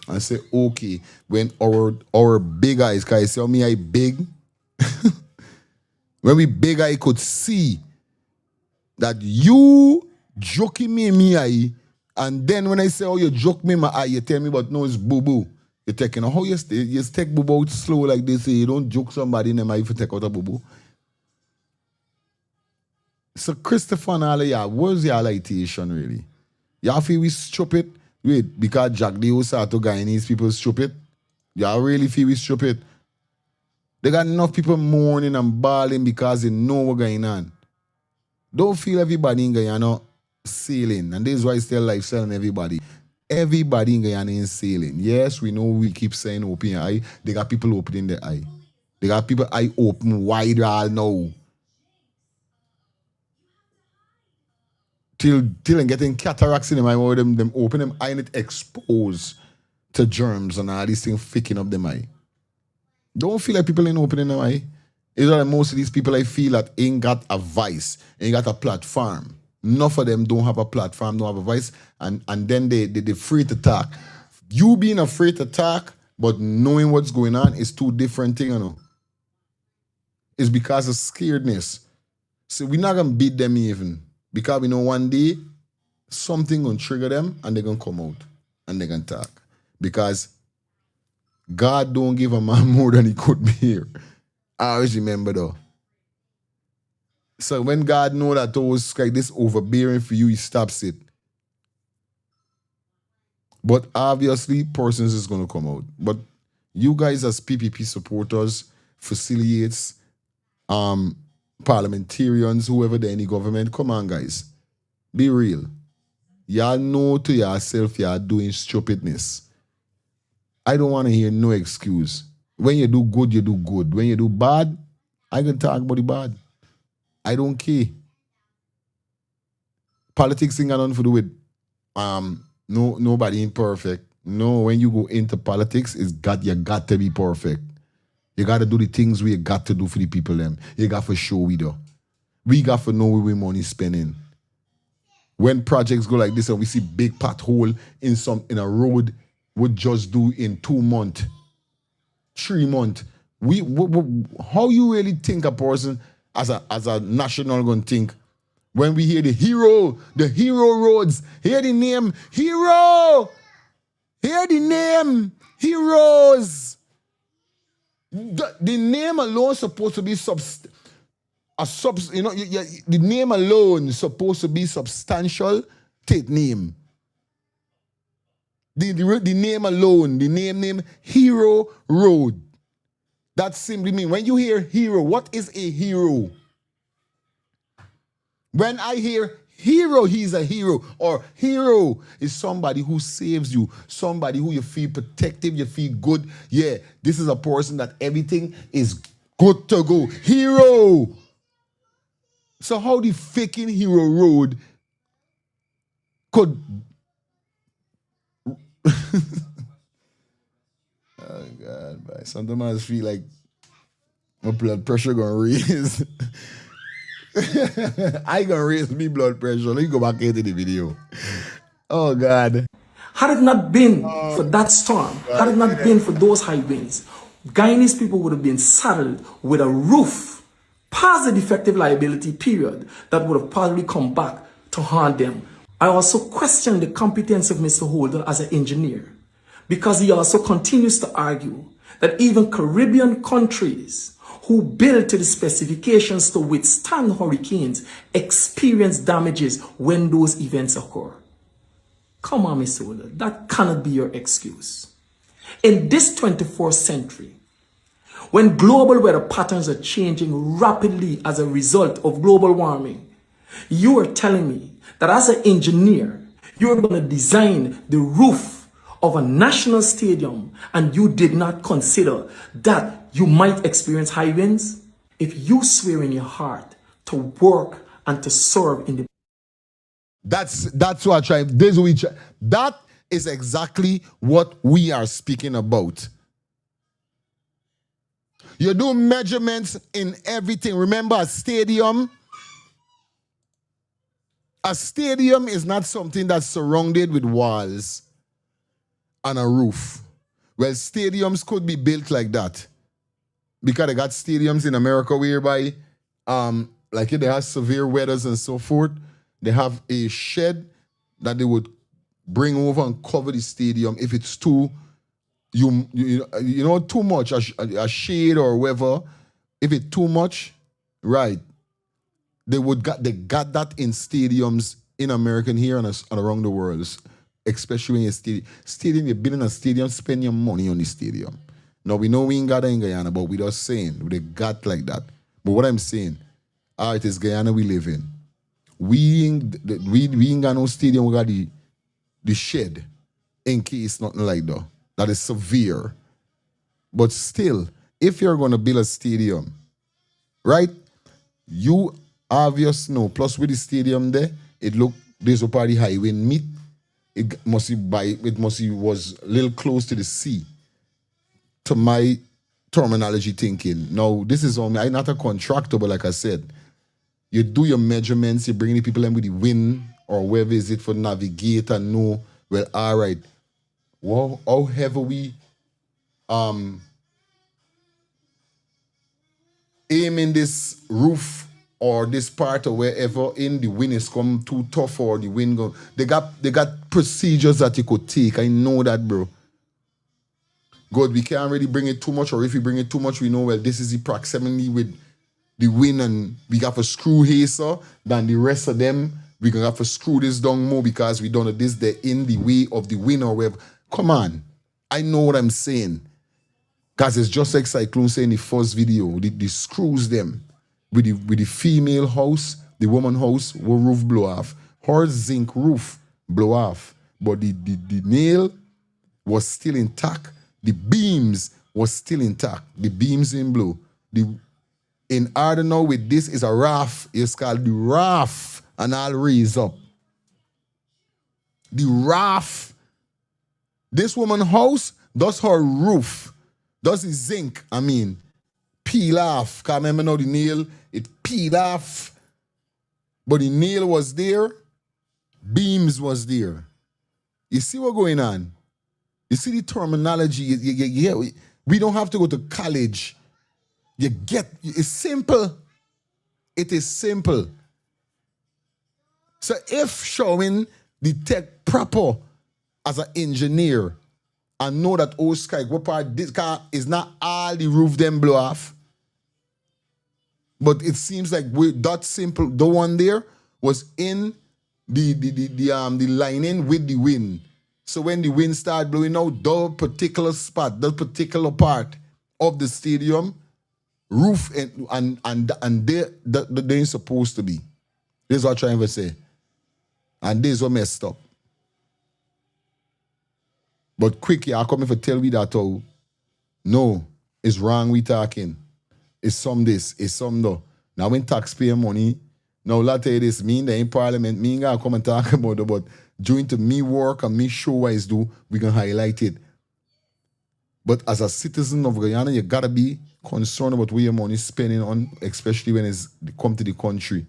and say, okay, when our big eyes, because I say, me I big, when we big I could see that you joking me in me eye, and then when I say, oh, you joke me in my eye, you tell me, but no, it's boo-boo. You taking how you take boo out slow like this. You don't joke somebody in them if you take out a boo. So Christopher and all of y'all, where's your lightation really? Y'all feel we stupid? Wait, because Jack the Osato Guyanese people stupid? Y'all really feel we stupid? They got enough people mourning and bawling because they know what's going on. Don't feel everybody in Guyana sailing. And this is why it's still lifestyle and everybody. Everybody in Guyana is sailing. Yes, we know we keep saying open your eye. They got people opening their eye. They got people eye open wide all now. Till and getting cataracts in them eye, where them open them eye and it exposed to germs and all these things ficking up them eye. Don't feel like people ain't opening their eye. It's like most of these people I feel that ain't got a voice, ain't got a platform. Enough of them don't have a platform, don't have a voice, and then they afraid to talk. You being afraid to talk, but knowing what's going on is two different things, you know. It's because of scaredness. So we're not gonna beat them even. Because we know one day something gonna trigger them and they're gonna come out and they're gonna talk. Because God don't give a man more than he could bear. I always remember though. So when God know that those like this overbearing for you, he stops it. But obviously, persons is gonna come out. But you guys as PPP supporters, facilitates, parliamentarians, whoever the any government, come on guys. Be real. Y'all know to yourself y'all doing stupidness. I don't want to hear no excuse. When you do good, you do good. When you do bad, I can talk about the bad. I don't care. Politics ain't got nothing to do with nobody ain't perfect. No, when you go into politics, you got to be perfect. You got to do the things we got to do for the people them. You got to show we do. We got to know where we money spending. When projects go like this and we see big pothole in a road, we just do in 2 months, 3 months. How you really think a person as a national gonna think when we hear the hero roads, hear the name hero, hear the name heroes. The name alone supposed to be the name alone is supposed to be substantial. Take name. The name alone, the name Hero Road. That simply means when you hear hero, what is a hero? When I hear hero, he's a hero. Or hero is somebody who saves you, somebody who you feel protective, you feel good. Yeah, this is a person that everything is good to go. Hero. So how the faking Hero Road could... Oh God, boy. Sometimes I feel like my blood pressure gonna raise. I gonna raise me blood pressure. Let me go back into the video. Oh God. Had it not been for that storm, had it not been for those high winds, Guyanese people would have been saddled with a roof past the defective liability period that would have probably come back to haunt them. I also question the competence of Mr. Holden as an engineer, because he also continues to argue that even Caribbean countries who build to the specifications to withstand hurricanes experience damages when those events occur. Come on, Mr. Holden, that cannot be your excuse. In this 24th century, when global weather patterns are changing rapidly as a result of global warming, you are telling me that as an engineer, you're going to design the roof of a national stadium and you did not consider that you might experience high winds? If you swear in your heart to work and to serve in the... That's what I try. That is exactly what we are speaking about. You do measurements in everything. Remember, a stadium is not something that's surrounded with walls and a roof. Well, stadiums could be built like that. Because they got stadiums in America whereby, like if they have severe weathers and so forth, they have a shed that they would bring over and cover the stadium if it's too you know too much a shade or whatever. If it too much, right? They got that in stadiums in America and here and around the world, especially when you stadium. You've been in a stadium, spend your money on the stadium. Now we know we ain't got that in Guyana, but we just saying they got like that. But what I'm saying, all right, it's Guyana we live in. We ain't got no stadium. We got the shed in case nothing like that. That is severe. But still, if you're gonna build a stadium, right? You obvious no. Plus with the stadium there, it look there's a party highway meet. It must be was a little close to the sea. To my terminology thinking. Now, this is on me. I'm not a contractor, but like I said, you do your measurements, you bring the people in with the wind or wherever is it for navigate and know, well, all right, well, however we aim in this roof or this part or wherever in the wind is come too tough or the wind go, they got procedures that you could take. I know that, bro. Good, we can't really bring it too much, or if we bring it too much, we know, well, this is the proximity with the wind and we got to screw hazer than the rest of them. We're going to have to screw this down more because we don't know this, they're in the way of the wind or whatever. Come on. I know what I'm saying. Because it's just like Cyclone saying in the first video, the screws them with the female house, the woman house, will roof blow off. Her zinc roof blow off. But the nail was still intact. The beams was still intact. The beams in blue. In order now with this is a raft. It's called the raft. And I'll raise up. The raft. This woman house does her roof. Does the zinc, peel off. Because remember now the nail, it peel off. But the nail was there. Beams was there. You see what's going on? You see the terminology. We don't have to go to college. It's simple. It is simple. So if showing the tech proper as an engineer and know that sky, what part this car is not all the roof them blow off. But it seems like that simple, the one there was in the lining with the wind. So when the wind started blowing out, the particular spot, the particular part of the stadium, roof and they ain't supposed to be. This is what I'm trying to say. And this is what messed up. But quick, I come if you tell me that no, it's wrong we talking. It's some this, it's some that. Now when taxpayer money, now let tell you this, me in the parliament, me ain't gonna come and talk about it, but during to me work and me show what is do, we can highlight it. But as a citizen of Guyana, you gotta be concerned about where your money is spending on, especially when it's come to the country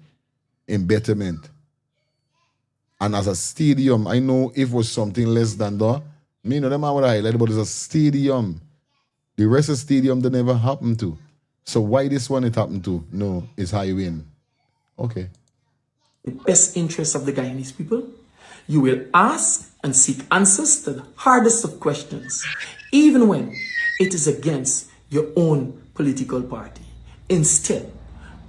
in betterment. And as a stadium, I know if it was something less than that, me know them I would highlight, but it's a stadium. The rest of the stadium that never happened to. So why this one it happened to? No, it's high wind. Okay. The best interests of the Guyanese people. You will ask and seek answers to the hardest of questions, even when it is against your own political party. Instead,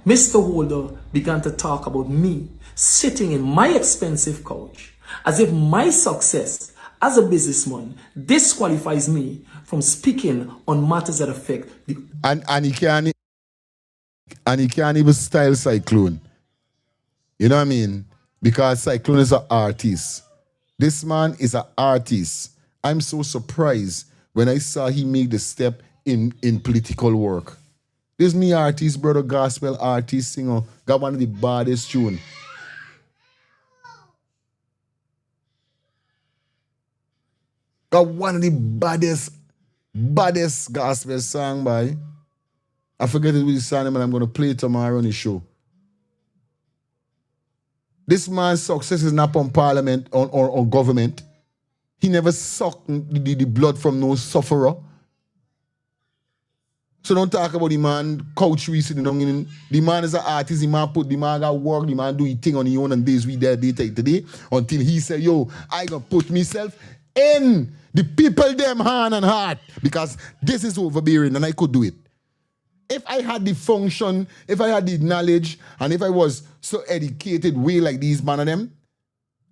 Mr. Holder began to talk about me sitting in my expensive couch as if my success as a businessman disqualifies me from speaking on matters that affect the... And he can't even style Cyclone. You know what I mean? Because Cyclone is an artist. This man is an artist. I'm so surprised when I saw he make the step in political work. This me artist, brother, gospel artist, singer, got one of the baddest tune. Got one of the baddest gospel song by. I forget it with the song, and I'm going to play it tomorrow on the show. This man's success is not on parliament or government. He never sucked the blood from no sufferer. So don't talk about the man couch recently. The man is an artist. The man got work. The man do his thing on his own and days we there day today until he say, yo, I gonna put myself in the people them hand and heart because this is overbearing and I could do it. If I had the function, if I had the knowledge, and if I was so educated way like these man of them,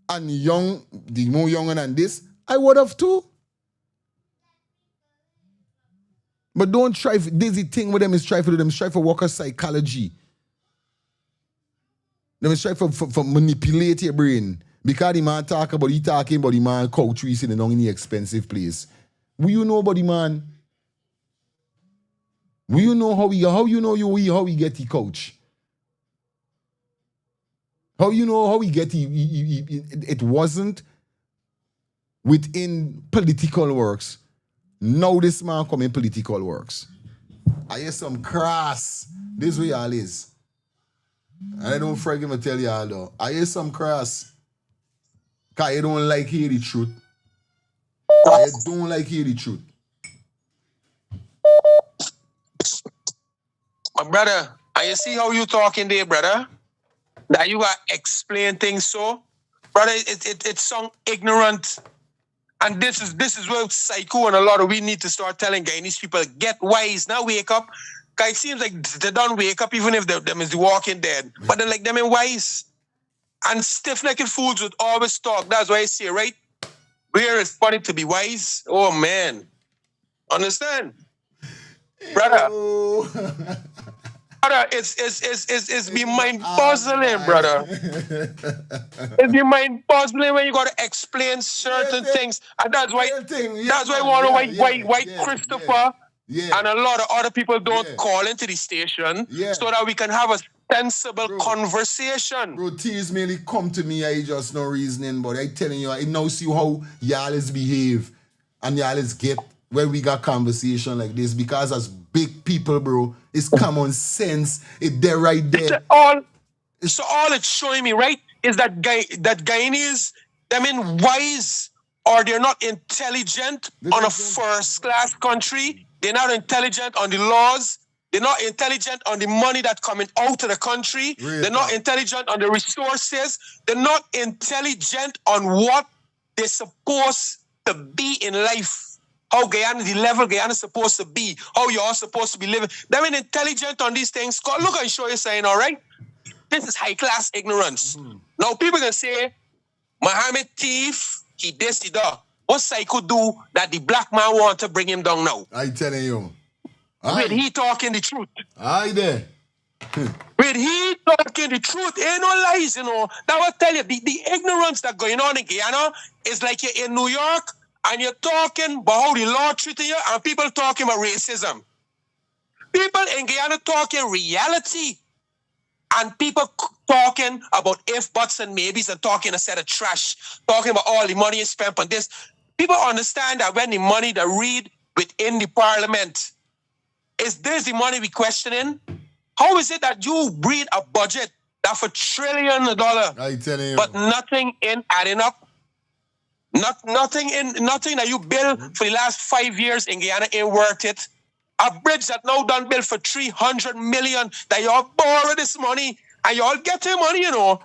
and young, the more younger than this, I would have too. But don't try, this the thing with them is try for them, strive for worker psychology. Them is try for manipulate your brain. Because the man talking about the man couch we sitting down in the expensive place. Will you know about the man? Will you know how we get the couch? How you know how we get it wasn't within political works. Now this man come in political works. I hear some crass. This way y'all is. And I don't freaking tell y'all though. I hear some crass. Cause you don't like hear the truth. I don't like hear the truth. My brother, and you see how you talking there, brother? That you gotta explain things so? Brother, it sound ignorant. And this is where psycho and a lot of we need to start telling Guyanese people, get wise, now wake up. Cause it seems like they don't wake up even if them is the walking dead. But then like them in wise. And stiff-necked fools would always talk. That's why I say, right? Where is funny to be wise? Oh man. Understand? Brother. Brother, it's be mind puzzling, brother. It's be mind puzzling when you gotta explain certain things. And that's why I want to Christopher and a lot of other people don't call into the station so that we can have a sensible conversation. Bro, tears mainly come to me, I just no reasoning, but I telling you, I now see how y'all is behave and y'all is get when we got conversation like this because as big people, bro, it's common sense. It's there right there. All it's showing me, right, is that Guyanese, I mean, wise or they're not intelligent on a first-class country. They're not intelligent on the laws. They're not intelligent on the money that's coming out of the country. They're not intelligent on the resources. They're not intelligent on what they're supposed to be in life. How Guyana, the level Guyana is supposed to be. How you're all supposed to be living. They're intelligent on these things. Look and show you saying, all right? This is high-class ignorance. Now, people can say, Mohammed thief, he this, he that. What Psycho do that the black man want to bring him down now? I telling you. With he talking the truth. Aye there. With he talking the truth, ain't no lies, you know. That will tell you, the ignorance that's going on in Guyana is like you're in New York and you're talking about how the law treating you and people talking about racism. People in Guyana talking reality and people talking about if, buts, and maybes and talking a set of trash, talking about all the money you spent on this. People understand that when the money that read within the parliament, is this the money we questioning? How is it that you read a budget that for $1 trillion, I tell you, but nothing in adding up? Nothing that you build for the last 5 years in Guyana ain't worth it. A bridge that now done built for $300 million that y'all borrow this money and y'all get your money, you know.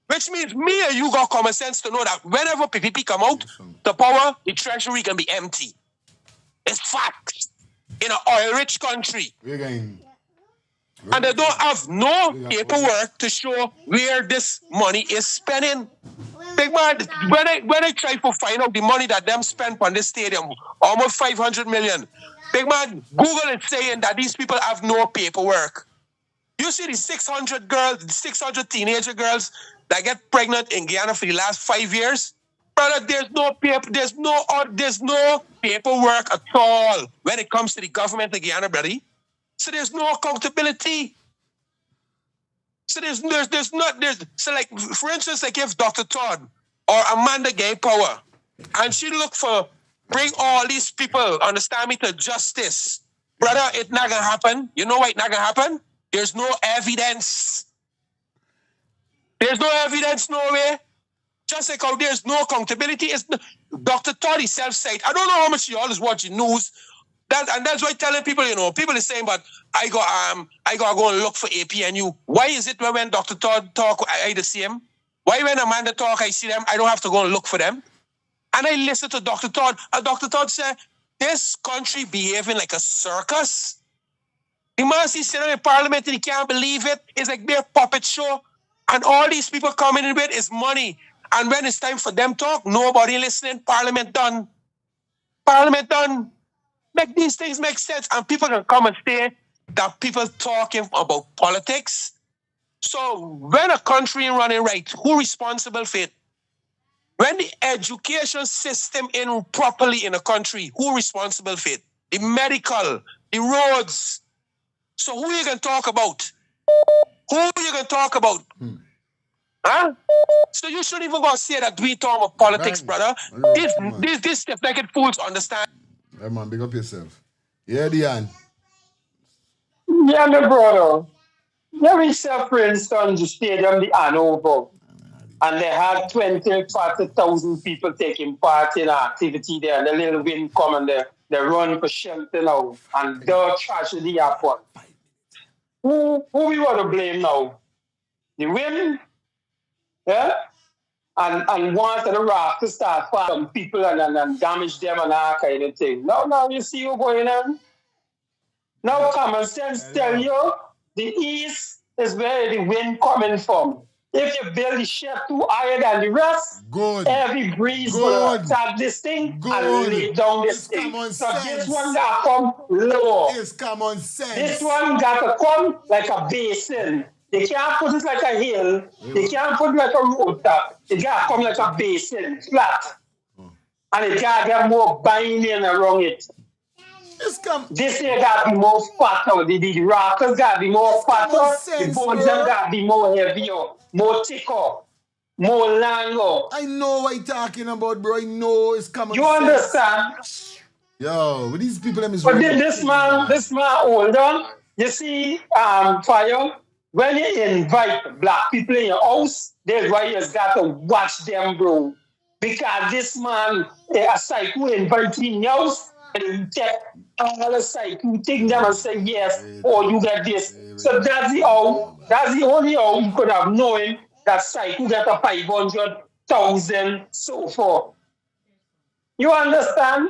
Which means me and you got common sense to know that whenever PPP come out, the power, the treasury can be empty. It's facts. In an oil-rich country. And they don't have no paperwork to show where this money is spending. Big man, when I try to find out the money that them spend on this stadium, almost 500 million. Big man, Google is saying that these people have no paperwork. You see the 600 girls, the 600 teenager girls that get pregnant in Guyana for the last 5 years? Brother, there's no paper, there's no paperwork at all when it comes to the government of Guyana, brother. So there's no accountability. So so like, for instance, like if Dr. Todd or Amanda gave power and she look for bring all these people, understand me, to justice. Brother, it's not gonna happen. You know why it's not gonna happen? There's no evidence. There's no evidence nowhere. Just like how there's no accountability. Dr. Todd himself said, I don't know how much you always watch the news. And that's why telling people, you know, people are saying, but I got to go and look for APNU. Why is it when Dr. Todd talk, I see him? Why when Amanda talk, I see them, I don't have to go and look for them? And I listened to Dr. Todd, and Dr. Todd said, this country behaving like a circus. The man is sitting in parliament and he can't believe it. It's like their puppet show. And all these people coming in with is money. And when it's time for them talk, nobody listening. Parliament done. Parliament done. Make these things make sense. And people can come and say that people talking about politics. So when a country is running right, who responsible for it? When the education system in properly in a country, who responsible for it? The medical, the roads. So who you gonna talk about? Who you gonna talk about? Huh? So you shouldn't even go say that we talk about politics, brother. This naked fools understand. Hey man, big up yourself. Yeah, Dion. Yeah, my brother. Yeah, we saw, for instance, the stadium, the Hanover. And they had 20,000, 40,000 people taking part in activity there. And the little wind come and they run for shelter now. And the tragedy happened. Who we want to blame now? The wind? Yeah? And once the raft to start fighting people and damage them and that kind of thing. Now you see what's going on? Now common sense tell you the east is where the wind coming from. If you build the shed too higher than the rest, every breeze will attack this thing and lay down this thing. So this one got to come lower. It's common sense. This one got to come like a basin. They can't put it like a hill. They can't put it like a road top. It got to come like a basin, flat. And it got to get more binding around it. This here got to be more fatter. The rockers got to be more fatter. The bones got to be more heavier, more thicker, more longer. I know what you're talking about, bro. I know it's common You sense. understand? Yo, but these people them is But really this man hold on. You see, Fire, when you invite black people in your house, that's why you got to watch them, bro. Because this man, a psycho invite in your house, and you take all the psycho, take them and say yes, or you get this. So that's the only how you could have known that psycho get a 500,000 so far. You understand?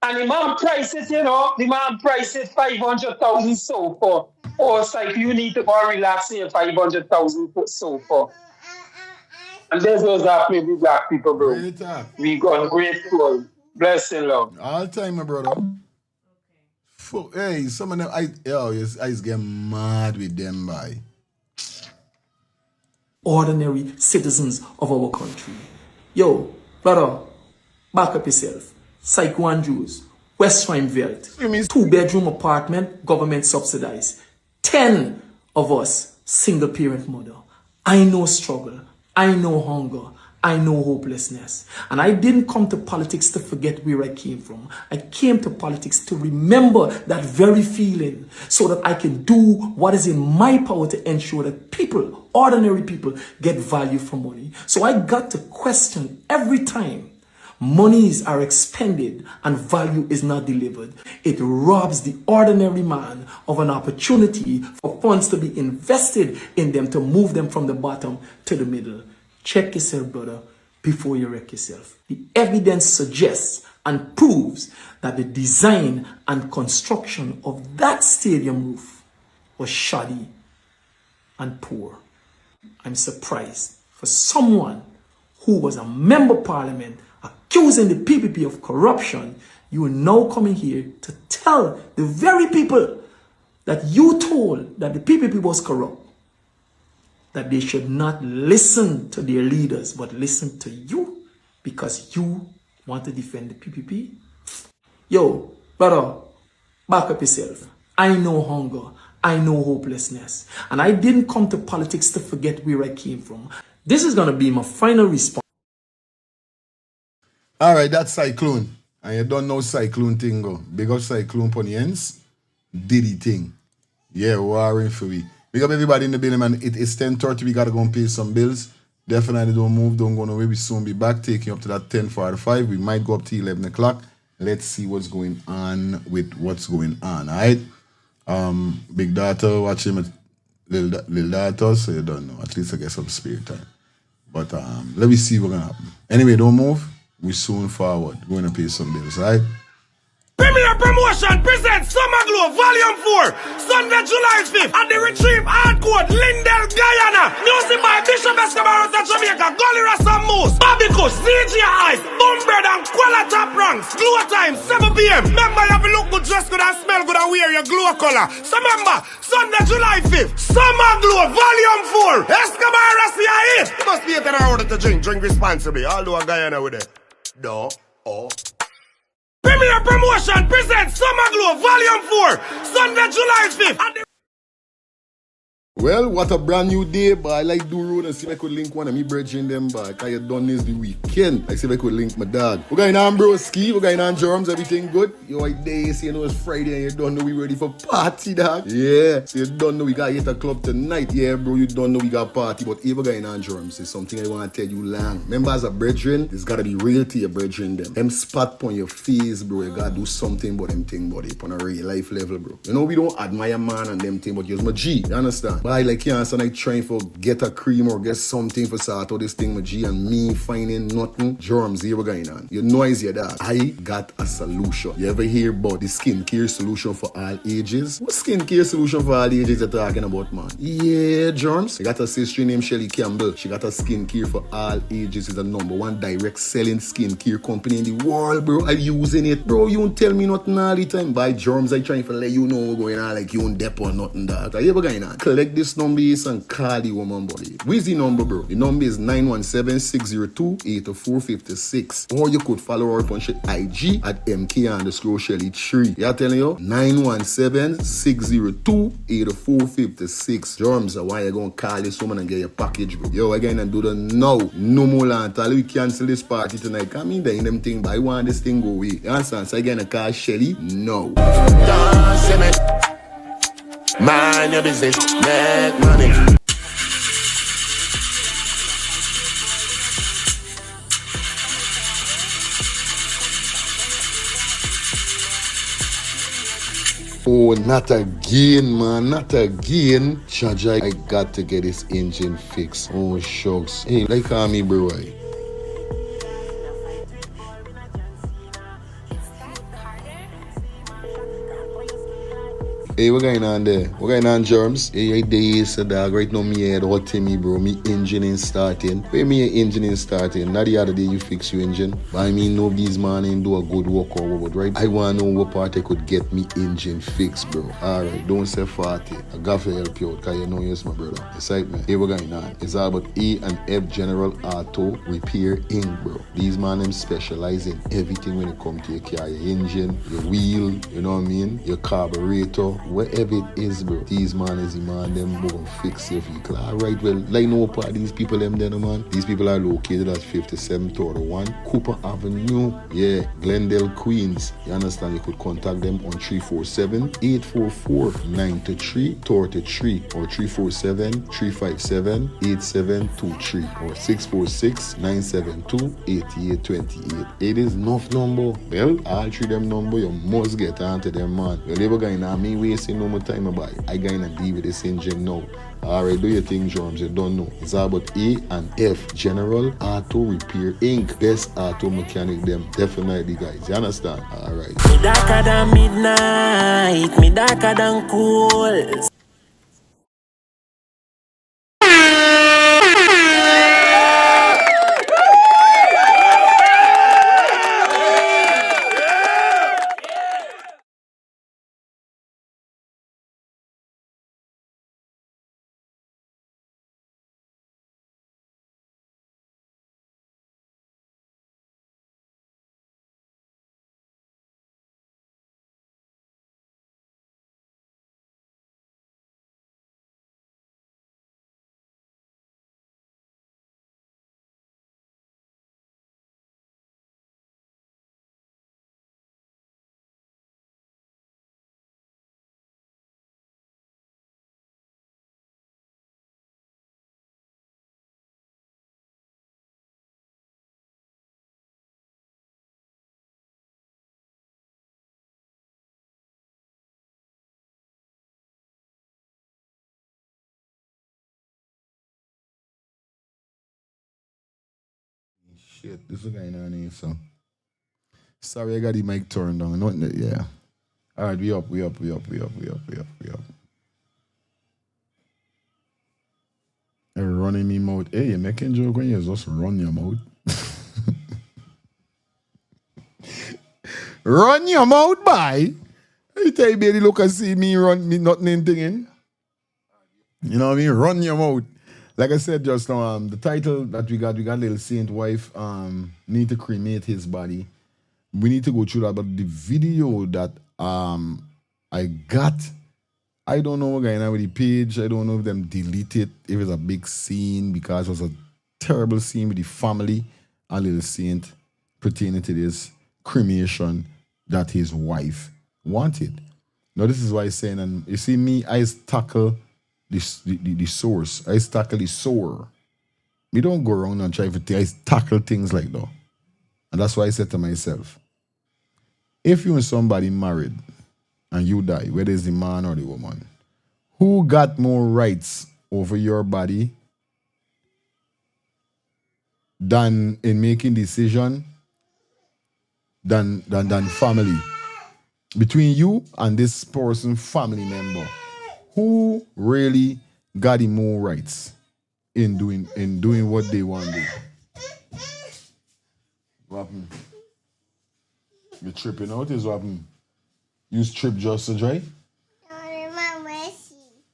And the man price it, the man price it 500,000 so far. Or it's like you need to go and relax here 500,000 so far. And this was happening with black people, bro. We got grateful. Blessing, love. All time, my brother. Hey, some of them, I get mad with them, boy. Ordinary citizens of our country. Yo, brother, back up yourself. Psycho and Jews, West Rheinveld, 2-bedroom apartment, government subsidized. 10 of us, single parent mother. I know struggle. I know hunger. I know hopelessness. And I didn't come to politics to forget where I came from. I came to politics to remember that very feeling so that I can do what is in my power to ensure that people, ordinary people, get value for money. So I got to question every time monies are expended and value is not delivered. It robs the ordinary man of an opportunity for funds to be invested in them to move them from the bottom to the middle. Check yourself, brother, before you wreck yourself. The evidence suggests and proves that the design and construction of that stadium roof was shoddy and poor. I'm surprised for someone who was a member of parliament accusing the PPP of corruption, you are now coming here to tell the very people that you told that the PPP was corrupt, that they should not listen to their leaders, but listen to you because you want to defend the PPP? Yo, brother, back up yourself. I know hunger. I know hopelessness. And I didn't come to politics to forget where I came from. This is going to be my final response. All right, that's Cyclone. And you don't know Cyclone thing go. Big up Cyclone Poniens. Did the thing. Yeah, warring for me. Big up everybody in the building, man. It is 10:30. We got to go and pay some bills. Definitely don't move. Don't go nowhere. We soon be back. Taking you up to that 10:45. We might go up to 11 o'clock. Let's see what's going on with what's going on. All right? Big daughter watching with little daughter, so you don't know. At least I get some spare time. But let me see what's going to happen. Anyway, don't move. We soon forward. We're gonna pay some bills, right? Premier Promotion presents Summer Glow Volume 4, Sunday, July 5th, at the Retrieve Hardcore, Lindell, Guyana. Music by Bishop Escobar of Jamaica, Gully Rasta Moose, Bobby Kush, DJ Ice, Boombird, and Qualla Top Ranks. Glow time, 7 p.m. Remember, you have to look good, dress good, and smell good, and wear your glow color. So remember, Sunday, July 5th, Summer Glow Volume 4, Escobar Rasta here. You must be 8 hours to drink responsibly. Although a Guyana with it. No, oh. Premier Promotion presents Summer Glow Volume 4, Sunday, July 5th. Well, what a brand new day, boy. I like do road and see if I could link one of me brethren them, boy. Cause you done this the weekend. I see if I could link my dog. We're going on broski, we're going on germs, everything good. You like days, you know it's Friday and you don't know we ready for party, dog. Yeah, so you don't know we got hit a club tonight. Yeah, bro, you don't know we got party. But if we're going on germs, it's something I want to tell you long. Remember, as a brethren, it's gotta be real to your brethren them. Them spot on your face, bro. You gotta do something about them thing, buddy. On a real life level, bro. You know we don't admire man and them thing, but you're my G. You understand? But I like cancer like trying for get a cream or get something for sort out this thing with G and me finding nothing. Germs here going on. You know is your dog. I got a solution. You ever hear about the skincare solution for all ages? What skincare solution for all ages you talking about, man? Yeah, germs. I got a sister named Shelly Campbell. She got a skincare for all ages. It's the #1 direct selling skincare company in the world, bro. I'm using it. Bro, you don't tell me nothing all the time. By germs, I trying to let you know what's going on like you don't dep or nothing, dog. Are you ever going on? Collect this number and call the woman, buddy. Where's the number, bro? The number is 917-602-8456. Or you could follow her up on IG at MK_Shelly3. Yeah, telling you? 917-602-8456. Germs are why you gonna call this woman and get your package, bro. Yo, again and do the now. No more land. Tell we cancel this party tonight. Come in there in them thing, but I want this thing go away. You understand? So again, I call Shelly. No. Mind your business, make money. Oh, not again, man. Not again. Chaja, I got to get this engine fixed. Oh, shucks. Hey, like me, bro. Hey, what going on there? What going on, germs? Hey, days, dog. Right now, me head hot to me, bro. Me engine ain't starting. Where me engine ain't starting? Not the other day you fix your engine. But I mean, nobody's man ain't do a good work or what, right? I want to know what part I could get me engine fixed, bro. Alright, don't say 40. I got to help you out, because you know you're my brother. Excitement. Hey, what going on? It's all about E&F General Auto Repair Inc., bro. These man, them specialize in everything when it comes to your car, your engine, your wheel, you know what I mean? Your carburetor. Whatever it is, bro, these man is the man, them go fix your vehicle. Alright, well, like no part of these people, them there, man. These people are located at 5731 Cooper Avenue, yeah, Glendale, Queens. You understand? You could contact them on 347-844-9333 or 347-357-8723 or 646-972-8828. It is enough number. Well, all three them number, you must get onto them, man. You'll never going on me wasting no more time about it. I gonna deal with this engine now. Alright, do your thing, germs. You don't know. It's all about E&F General Auto Repair Inc. Best auto mechanic them. Definitely, guys. You understand? Alright. Me darker than midnight. Me darker than cool. Shit, this is going on here, so. Sorry, I got the mic turned on. Not that, yeah. All right, we up. You're running me mouth. Hey, you're making joke when you just run your mouth. Run your mouth, by. I tell you, baby, look and see me run me nothing anything in. You know what I mean? Run your mouth. Like I said just now, the title that we got little Saint wife, need to cremate his body. We need to go through that, but the video that I got, I don't know what's going on with the page. I don't know if them delete it, if it's a big scene, because it was a terrible scene with the family and little Saint pertaining to this cremation that his wife wanted. Now this is why he's saying, and you see me, I tackle the source. I tackle the sower. We don't go around and try to I tackle things like that. And that's why I said to myself, if you and somebody married and you die, whether it's the man or the woman, who got more rights over your body than in making decision than family? Between you and this person, family member, who really got the more rights in doing what they want to do? What happened? You tripping out is what happened? You trip just to dry?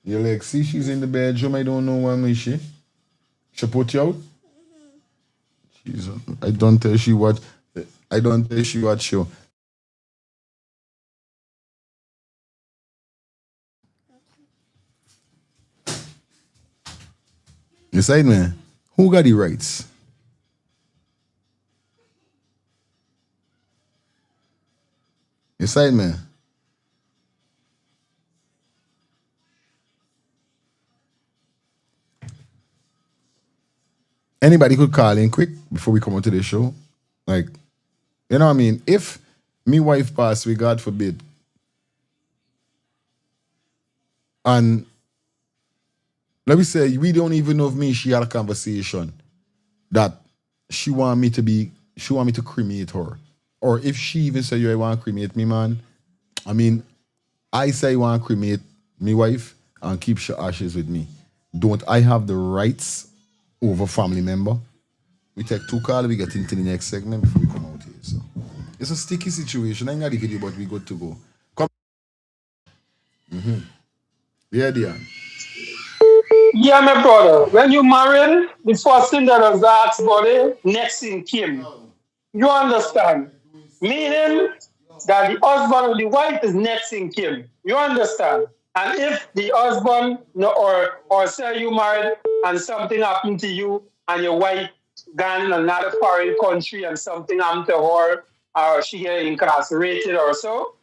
You like, see, she's in the bedroom. I don't know why is she. She put you out? I don't tell she what. I don't tell she what show. You said, man, who got the rights? You said, man. Anybody could call in quick before we come on to the show. Like, you know what I mean? If me wife pass away, God forbid, and let me say, we don't even know if me she had a conversation that she want me to cremate her. Or if she even say, yo, I want to cremate me, man. I mean, I say I want to cremate me wife and keep her ashes with me. Don't I have the rights over family member? We take 2 calls, we get into the next segment before we come out here. So it's a sticky situation. I ain't got the video, but we good to go. Come. Yeah, Dion. Yeah, my brother. When you married, the first thing that was asked about it, next in kin. You understand? Meaning that the husband or the wife is next in kin. You understand? And if the husband or say you married and something happened to you and your wife gone in another foreign country and something happened to her or she get incarcerated or so,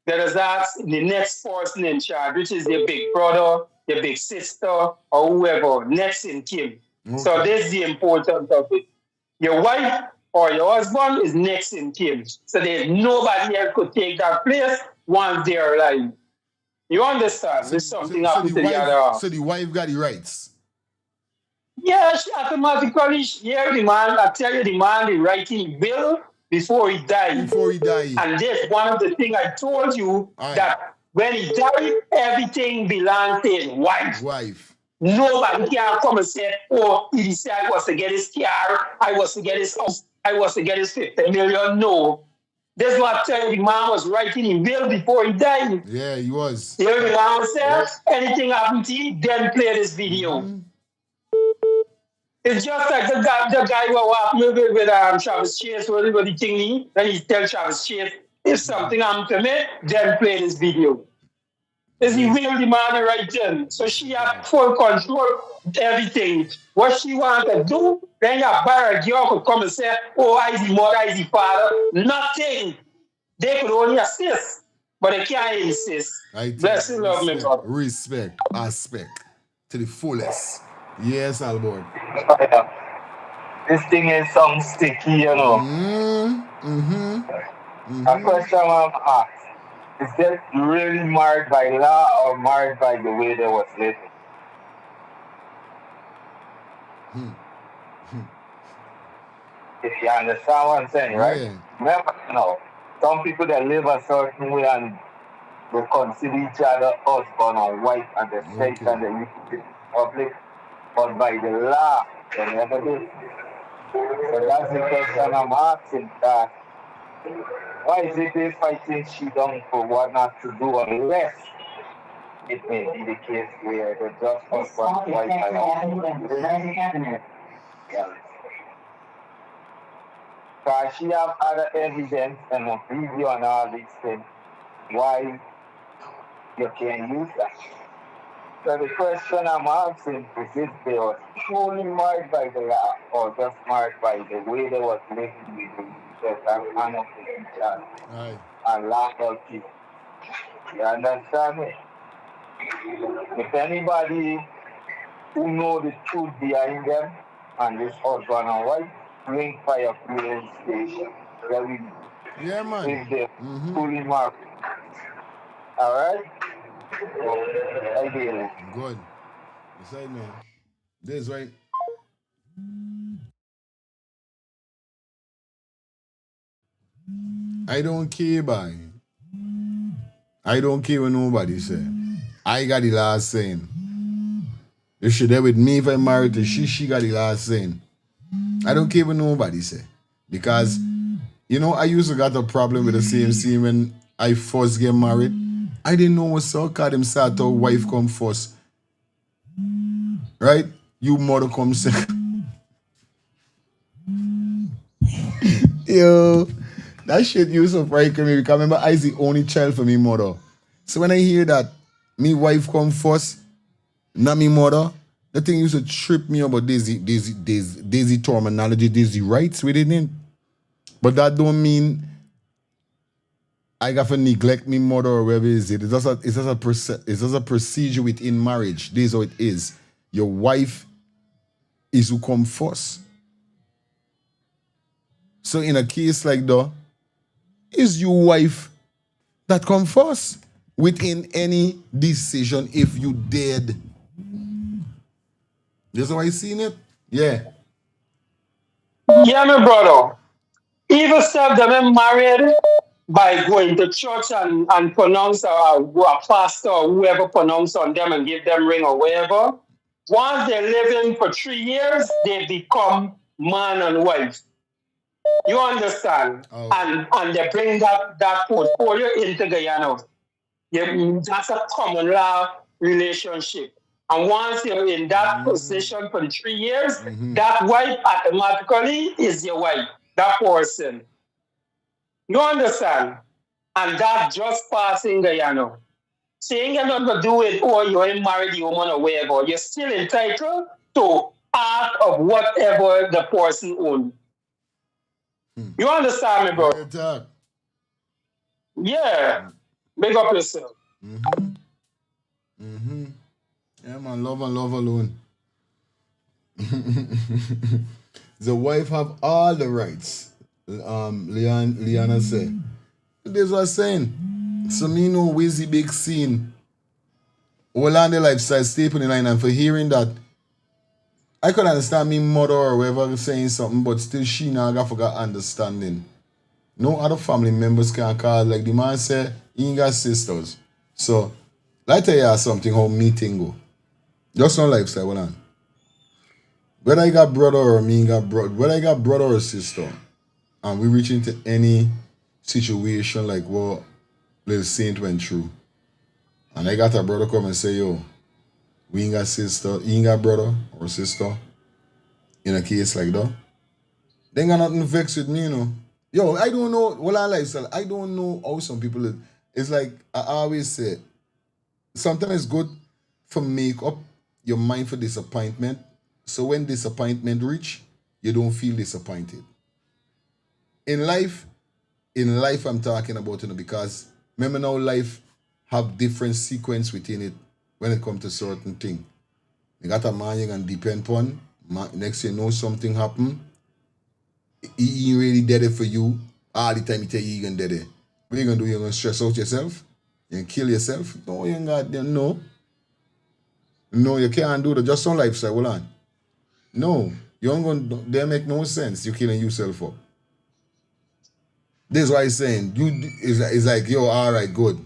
there is that the next person in charge, which is your big brother, your big sister, or whoever, next in kin. Okay. So this is the importance of it. Your wife or your husband is next in kin. So there's nobody else could take that place once they're alive. You understand? There's something happened to the other half. So the wife got the rights. Yeah, she automatically, the man, I tell you, the man is writing will before he died. And that's one of the things I told you, that when he died, everything belonged to his wife. Nobody can come and say, oh, he decided I was to get his car, I was to get his house, I was to get his 50 million. No. That's what I tell you, the man was writing in will before he died. Yeah, he was. You hear the man say, anything happened to you, then play this video. Mm-hmm. It's just like the guy who walked with Travis Chase, what the thingy, then he tell Travis Chase, if something happened to me, then play this video. It's the real demand right then. So she had full control of everything. What she wanted to do, then your barrack girl could come and say, oh, I is the mother, I is the father. Nothing. They could only assist, but they can't insist. Bless you, love me, brother. Respect, aspect to the fullest. Yes, Albert. This thing is some sticky, you know. A question I want to ask. Is that really married by law or married by the way they was living? If you understand what I'm saying, right? Yeah. Remember, some people that live a certain way and they consider each other husband and wife and they say it and they use it in public, but by the law, they never do. So that's the question I'm asking, that why is it they fighting she done for what not to do unless it may be the case where the just husband and wife are because she have other evidence and a video and all these things, why you can't use that. So the question I'm asking is if they were truly married by the law or just married by the way they was living with each other and honor with each other and laugh out people. You understand me? If anybody who know the truth behind them and this husband and wife, bring fire fueling station. Very Yeah, man. if they're truly married. Alright? I get it. Good. Decide, man. This right. I don't care, boy. I don't care what nobody say. I got the last saying. You should there with me if I'm married to she got the last saying. I don't care what nobody say. Because, I used to got a problem with the CMC when I first get married. I didn't know what's so called them start our wife come first. Right? You mother come second. Yo, that shit used to frighten me because I remember I was the only child for me mother. So when I hear that me wife come first, not me mother, the thing used to trip me about Daisy terminology, Daisy rights within it. But that don't mean I got to neglect me mother or whatever is it. It's just a procedure within marriage. This is how it is. Your wife is who come first. So in a case like that, is your wife that come first within any decision if you did. That's how I seen it? Yeah. Yeah, my brother. Even self them married by going to church and pronounce a pastor or whoever pronounce on them and give them ring or whatever. Once they're living for 3 years, they become man and wife. You understand? Oh. And they bring that portfolio into Guyana. That's a common law relationship. And once you're in that position for 3 years, that wife automatically is your wife, that person. You understand? And that just passing Guyana. Saying you're not going to do it or you ain't married the woman or whatever, you're still entitled to part of whatever the person owns. You understand me, bro? Yeah. Big up yourself. Yeah, man, love and love alone. The wife have all the rights. Liana said. This was saying. So me know Wizzy big scene. All on the lifestyle staple in line, and for hearing that, I could understand me mother or whoever saying something, but still she now got forgot understanding. No other family members can call, like the man said, he ain't got sisters. So, let me tell you something how meeting go. Just no lifestyle, hold on. Whether I got brother or me got brother, whether I got brother or sister, and we reach into any situation like what Little Saint went through, and I got a brother come and say, yo, we ain't got sister, he ain't got brother or sister, in a case like that, they ain't got nothing to vex with me, Yo, I don't know, lifestyle, I don't know how some people, it's like I always say, sometimes it's good for make up your mind for disappointment. So when disappointment reach, you don't feel disappointed. In life I'm talking about, because remember now life have different sequence within it when it comes to certain thing. You got a man you can depend upon. Next you know something happen. He ain't really dead it for you. All the time he tell you gonna dead it. What you gonna do? You gonna stress out yourself? You gonna kill yourself? No, you ain't got no. No, you can't do that. Just on lifestyle, hold on. No. You ain't gonna, they make no sense. You killing yourself up. This is why I'm saying, it's like, yo, all right, good.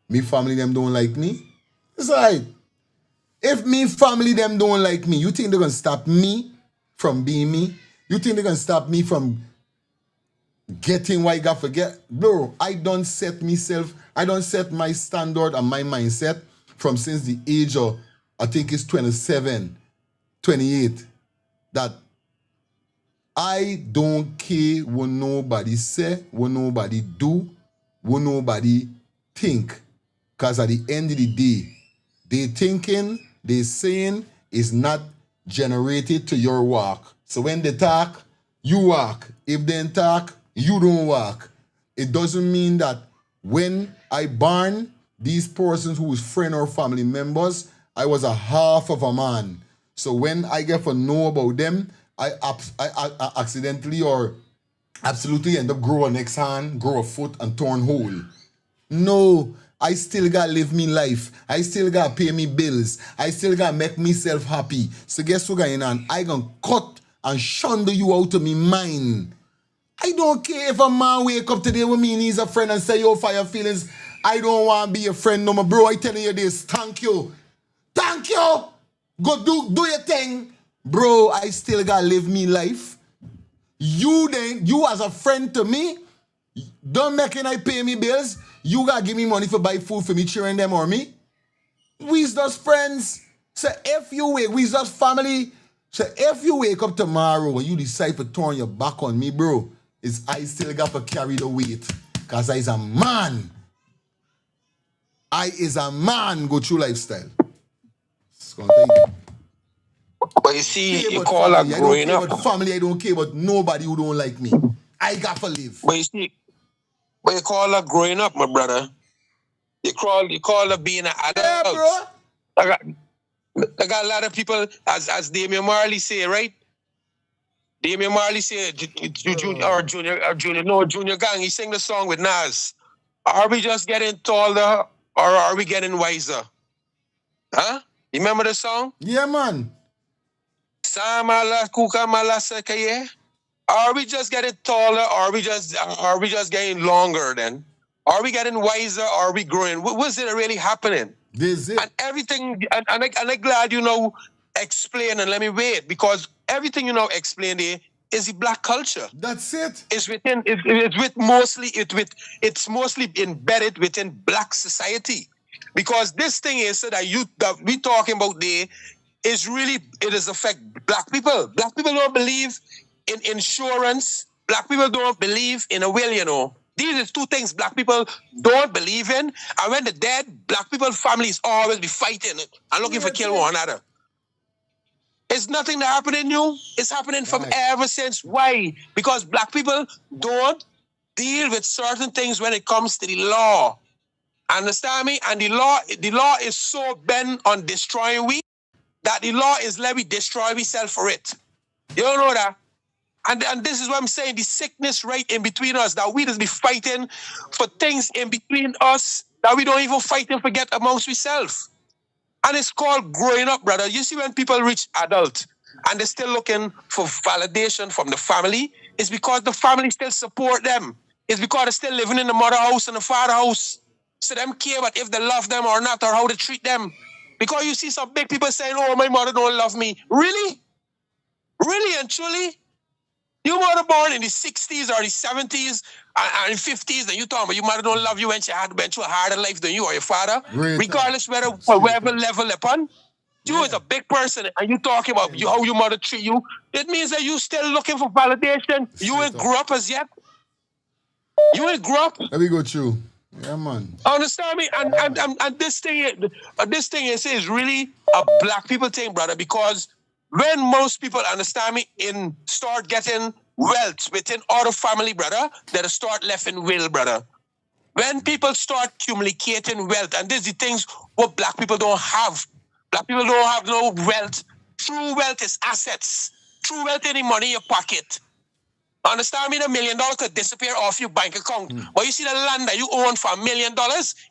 Me family, them don't like me. It's like, if me family, them don't like me, you think they're gonna stop me from being me? You think they're gonna stop me from getting what I got forget? Bro, I don't set my standard and my mindset from since the age of, I think it's 27, 28, that I don't care what nobody say, what nobody do, what nobody think. Because at the end of the day, they thinking, they saying is not generated to your walk. So when they talk, you walk. If they don't talk, you don't walk. It doesn't mean that when I born these persons who is friend or family members, I was a half of a man. So when I get to know about them, I accidentally or absolutely end up grow a next hand, grow a foot, and torn hole. No, I still gotta live me life. I still gotta pay me bills. I still gotta make myself happy. So guess what going on? I gonna cut and shunder you out of me mind. I don't care if a man wake up today with me and he's a friend and say, yo, for your feelings, I don't want to be a friend no more. Bro, I telling you this, thank you. Thank you. Go do your thing. Bro, I still gotta live me life. You as a friend to me, don't make it I pay me bills. You gotta give me money for buy food for me, cheering them or me. We's just friends. So if you wake, we's just family. So if you wake up tomorrow and you decide to turn your back on me, bro, I still got to carry the weight. Because I is a man. I is a man go through lifestyle. But you see, you call her growing up. I don't care about family, I don't care about nobody who don't like me. I got to live. But you see, but you call her growing up, my brother. You call her being an adult. Yeah, bro. I got a lot of people, as Damian Marley say, right? Damian Marley say, Junior Gang, he sang the song with Nas. Are we just getting taller or are we getting wiser? Huh? You remember the song? Yeah, man. Are we just getting taller or are we just getting longer then? Are we getting wiser or are we growing? What's it really happening? This is it. And everything, and I'm glad you know explain and let me wait, because everything you know explain there is the black culture. That's it. It's mostly embedded within black society. Because this thing is that we talking about there is really, it is affect black people. Black people don't believe in insurance. Black people don't believe in a will, you know. These are two things black people don't believe in. And when they're dead, black people families always be fighting and looking for kill one another. It's nothing that happening new. It's happening from ever since. Why? Because black people don't deal with certain things when it comes to the law. Understand me? And the law is so bent on destroying we that the law is let we destroy ourselves for it. You don't know that? And this is what I'm saying, the sickness right in between us, that we just be fighting for things in between us that we don't even fight and forget amongst ourselves. And it's called growing up, brother. You see, when people reach adult and they're still looking for validation from the family, it's because the family still support them. It's because they're still living in the mother house and the father house. So them care about if they love them or not or how they treat them. Because you see some big people saying, oh, my mother don't love me. Really? Really and truly? You were born in the 60s or the 70s and 50s, and you talking about your mother don't love you when she had went through a harder life than you or your father, regardless whatever level upon. You is a big person, and you talking about how your mother treat you. It means that you still looking for validation. You ain't grew up as yet. You ain't grew up. Let me go through. Yeah, man. Understand me? And this thing is really a black people thing, brother, because when most people, understand me, start getting wealth within other family, brother, they'll start left in will, brother. When people start accumulating wealth, and these are the things what black people don't have. Black people don't have no wealth. True wealth is assets. True wealth is the money in your pocket. Understand me? $1 million could disappear off your bank account. But you see the land that you own for $1 million,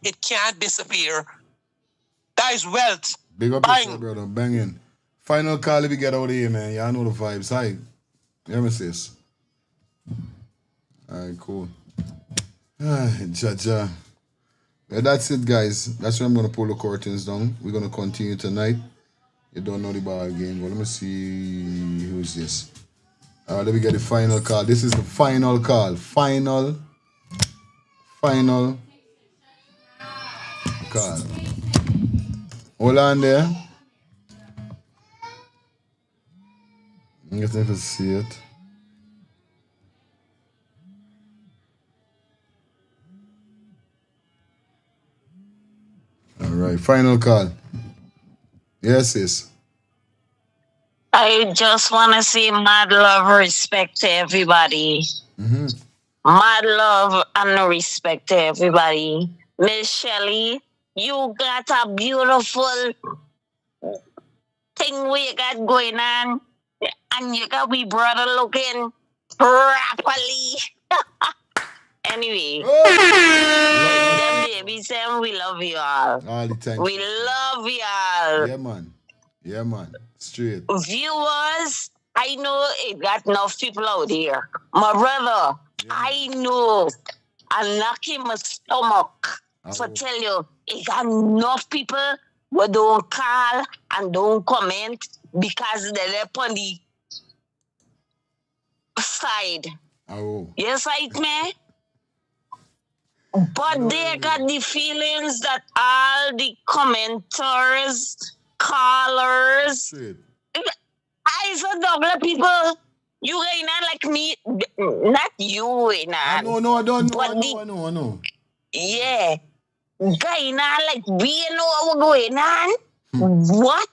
it can't disappear. That is wealth. Big up yourself, brother. Banging. Final call if we get out of here, man. Y'all know the vibes. Hi. Hear me, sis? Alright, cool. Jaja. Yeah, that's it, guys. That's where I'm gonna pull the curtains down. We're gonna continue tonight. You don't know the ball game. Well, let me see who's this. Let me get the final call. This is the final call. Final call. Hold on there. I'm getting to see it. All right, final call. Yes, sis. I just want to say mad love, respect to everybody. Mm-hmm. Mad love and respect to everybody. Miss Shelley, you got a beautiful thing we got going on. And you got we brother looking properly. Anyway, them babies, them, we love you all. All the time. We love you all. Yeah, man. Yeah, man. Straight. Viewers, I know it got enough people out here. My brother, I know I knock in my stomach for tell you, it got enough people who don't call and don't comment because they're on the side. Oh. Yes, Saitn. But they got the feelings that all the commenters, callers, I saw double people. You going on like me, not you going on. No, I don't know. I know. Yeah. Going on like we know what going on. What?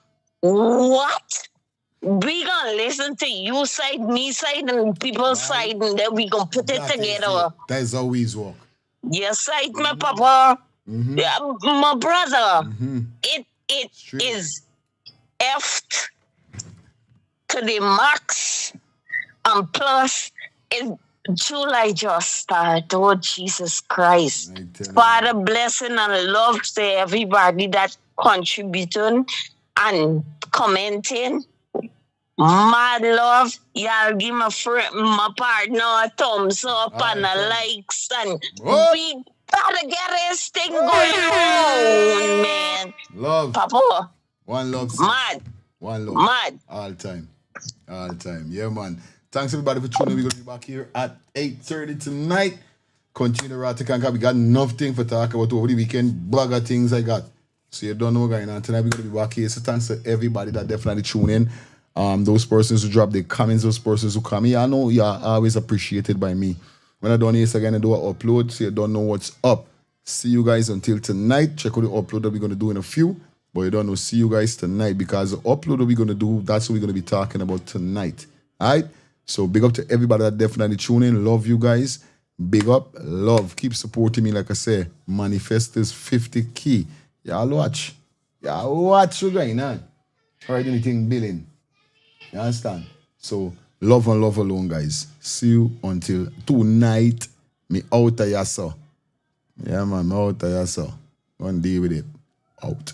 We gonna listen to you side, me side, and people's side, and then we gonna put it together. That is always work. Yes, side, my papa. Mm-hmm. Yeah, my brother. Mm-hmm. It is effed to the max, and plus July just started. Oh, Jesus Christ. Father, blessing and love to everybody that contributing and commenting. Mad love. Y'all give my friend, my partner a thumbs up and a likes. And we gotta get this thing going on, man. Love. Papa. One love. Sis. Mad. One love. Mad. All time. Yeah, man. Thanks everybody for tuning in. We're going to be back here at 8:30 tonight. Continue to Raticanka. We got nothing for talk about over the weekend. Blogger things I got. So you don't know what's going on. Tonight we're going to be back here. So thanks to everybody that definitely tune in. Those persons who drop their comments, those persons who come here, I know you're always appreciated by me. When I done this again, I do an upload, so you don't know what's up. See you guys until tonight. Check out the upload that we're going to do in a few. But you don't know, see you guys tonight because the upload that we're going to do, that's what we're going to be talking about tonight. All right? So big up to everybody that definitely tune in. Love you guys. Big up. Love. Keep supporting me, like I say. Manifest is 50 key. Y'all watch. Y'all watch what's going on. All right, anything billing. You understand? So, love and love alone, guys. See you until tonight. Me out of yassa. Yeah, man, me out of yassa. Go and deal with it. Out.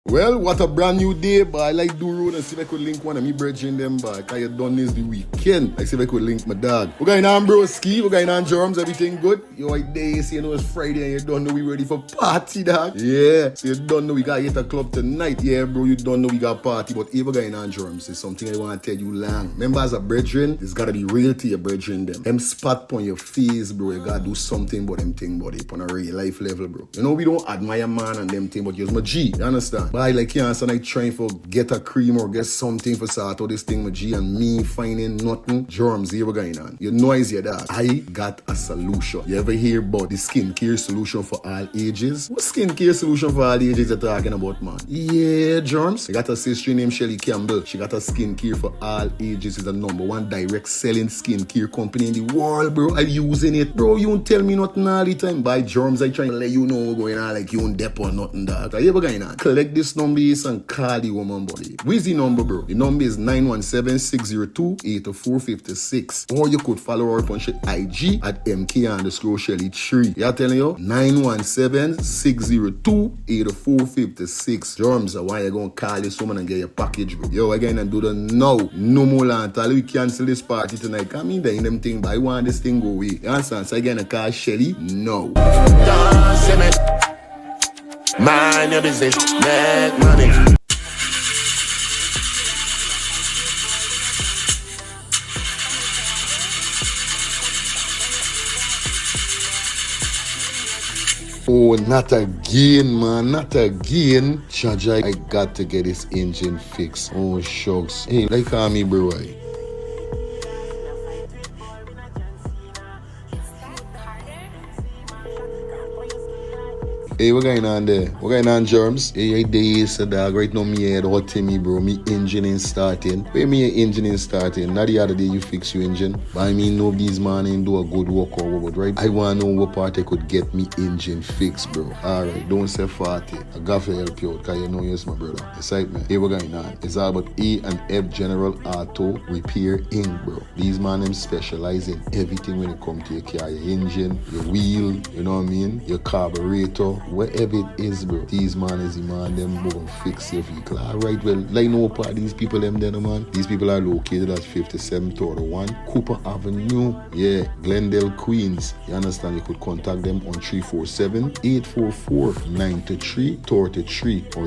Well, what a brand new day, but I like do road and see if I could link one of me brethren them back. I had done this the weekend. I see if I could link my dog. We're going on, bro, ski. We're going on, germs. Everything good? You right there, you see, you know it's Friday and you don't know we ready for party, dog. Yeah. So you don't know we got hit a club tonight. Yeah, bro, you don't know we got party. But if we're going on, germs, it's something I want to tell you long. Remember, as a brethren, it's got to be real to your brethren them. Them spot on your face, bro. You got to do something about them thing, buddy. On a real life level, bro. You know, we don't admire man and them thing, but you're my G. You understand? But I like you and I trying for get a cream or get something for sort out this thing with G and me finding nothing. Germs here going on. You know is your dad. I got a solution. You ever hear about the skincare solution for all ages? What skincare solution for all ages you're talking about, man? Yeah, germs. I got a sister named Shelly Campbell. She got a skincare for all ages. It's the #1 direct selling skincare company in the world, bro. I'm using it. Bro, you don't tell me nothing all the time. By germs, I trying to let you know what's going on like you don't dep or nothing, dog. So you ever going on? Collect this this number is and call the woman body. Where's the number, bro? The number is 917-602-8456. Or you could follow her up on IG at MK_Shelly3. Yeah, telling you? 917-602-8456. Germs, why you gonna call this woman and get your package, bro? Yo, again, and do the now. No more land. We cancel this party tonight. Come in there in them thing, but I want this thing go away. You understand? So again, I call Shelly. No. Mind your business, make money. Oh, not again, man. Not again. Jaja, I got to get this engine fixed. Oh, shucks. Hey, like call me, bro. Hey, what going on there? What going on, Germs? Hey, days, dog. Right now, me head hot to me, bro. Me engine ain't starting. Where me engine ain't starting? Not the other day you fix your engine. But I mean, no, these man ain't do a good work or what, right? I want to know what part I could get me engine fixed, bro. Alright, don't say 40. I got to help you out, because you know you're my brother. Excitement. Hey, what going on? It's all about E and F General Auto Repair Inc., bro. These man, them specialize in everything when it comes to your car, your engine, your wheel, you know what I mean? Your carburetor. Whatever it is, bro. These man is the man, them go fix your vehicle. Alright, well, like no part these people them there, man. These people are located at 5731 Cooper Avenue. Yeah, Glendale, Queens. You understand? You could contact them on 347-844-9333 or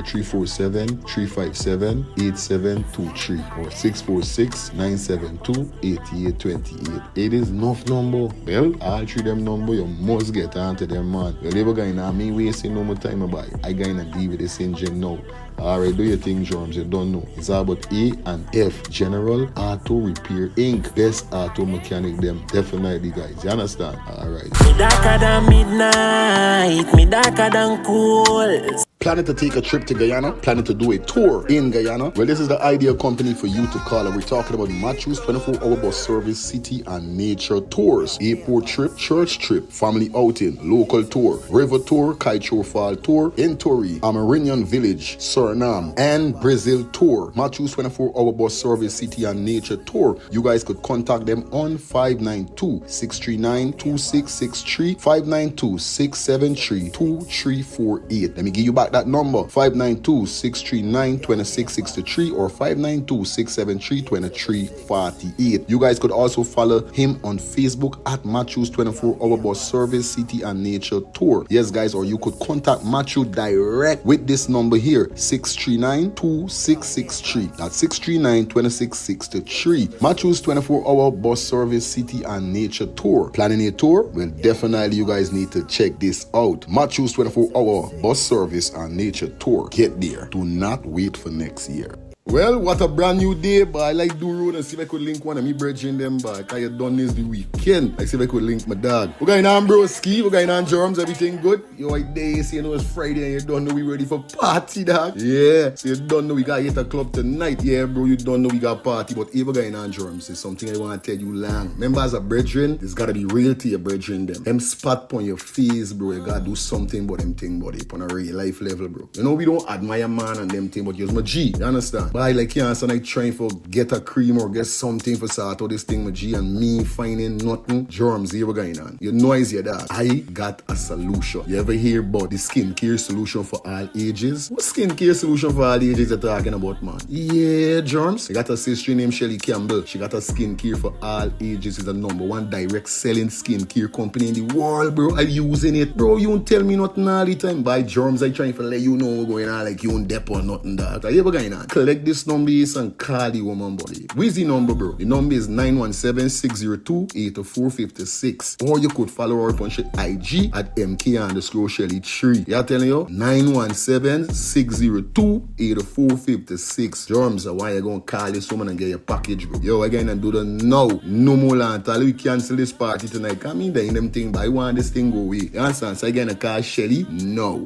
347-357-8723 or 646-972-8828. It is enough number. Well, all three them number, you must get onto them, man. Well, never going to me wasting no more time about it. I gonna deal with this engine now. Alright, do your thing, Germs. You don't know. It's all about A and F General Auto Repair Inc. Best auto mechanic them. Definitely, guys. You understand? Alright. Me darker than midnight, me darker than cool. Planning to take a trip to Guyana? Planning to do a tour in Guyana? Well, this is the ideal company for you to call. And we're talking about Matthews 24-hour bus service, city and nature tours. Airport trip, church trip, family outing, local tour, river tour, Kaichor Fall tour, Entori, Amarinian Village, Suriname, and Brazil tour. Matthews 24-hour bus service, city and nature tour. You guys could contact them on 592-639-2663, 592-673-2348. Let me give you back that number, 592-639-2663 or 592-673-2348. You guys could also follow him on Facebook at Matthews 24-hour bus service, city and nature tour. Yes, guys, or you could contact Matthew direct with this number here, 639-2663. That's 639-2663. Matthews 24-hour bus service, city and nature tour. Planning a tour? Well, definitely you guys need to check this out. Matthews 24-hour bus service and nature tour. Get there. Do not wait for next year. Well, what a brand new day, but I like do road and see if I could link one of me brethren them back. I done this the weekend. I see if I could link my dog. We're going on, bro, ski. We're going on, Germs. Everything good? Yo, like days, you know it's Friday and you don't know we ready for party, dog. Yeah. So you don't know we got hit a club tonight. Yeah, bro, you don't know we got party. But if we're going on, Germs, it's something I want to tell you long. Remember, as a brethren, it's got to be real to your brethren them. Them spot on your face, bro. You got to do something about them thing, buddy. On a real life level, bro. You know, we don't admire man and them thing, but you're my G. You understand? But I like you and I trying for get a cream or get something for sort out this thing with G and me finding nothing. Germs, here we're going on. You know it's your dog. I got a solution. You ever hear about the skincare solution for all ages? What skincare solution for all ages you're talking about, man? Yeah, Germs. I got a sister named Shelly Campbell. She got a skincare for all ages. It's the #1 direct selling skincare company in the world, bro. I'm using it. Bro, you don't tell me nothing all the time. By Germs, I trying to let you know what's going on like you don't dep or nothing, dog. So here we're going on. Collect this number and call the woman body. Where's the number, bro? The number is 917-602-8456. Or you could follow her up on IG at MK_Shelly3. Yeah, telling you? 917-602-8456. Germs, why you gonna call this woman and get your package, bro? Yo, again and do the now. No more land. We cancel this party tonight. Come in there in them thing, but I want this thing go away. You understand? So again, I call Shelly. No.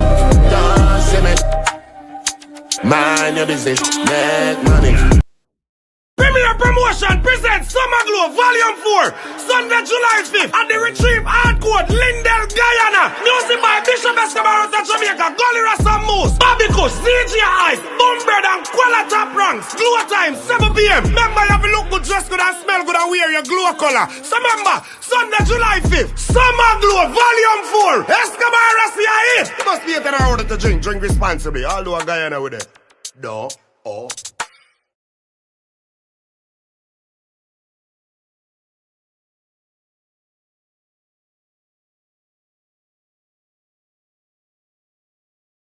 Mind your business, make money. Bring me a Promotion presents Summer Glow Volume 4, Sunday, July 5th, at the Retrieve Hardcore, Lindell, Guyana. Music by Bishop Escobar of Jamaica, Gully Rasta Moose, Bobby Kush, CG Ice, Boombird, and Kuala Top Ranks. Glow time, 7 p.m. Remember, you have to look good, dress good, and smell good, and wear your glow color. So remember, Sunday, July 5th, Summer Glow Volume 4, Escobar Rasta Hit. You must be in order to drink responsibly, although a Guyana with it. No. Oh.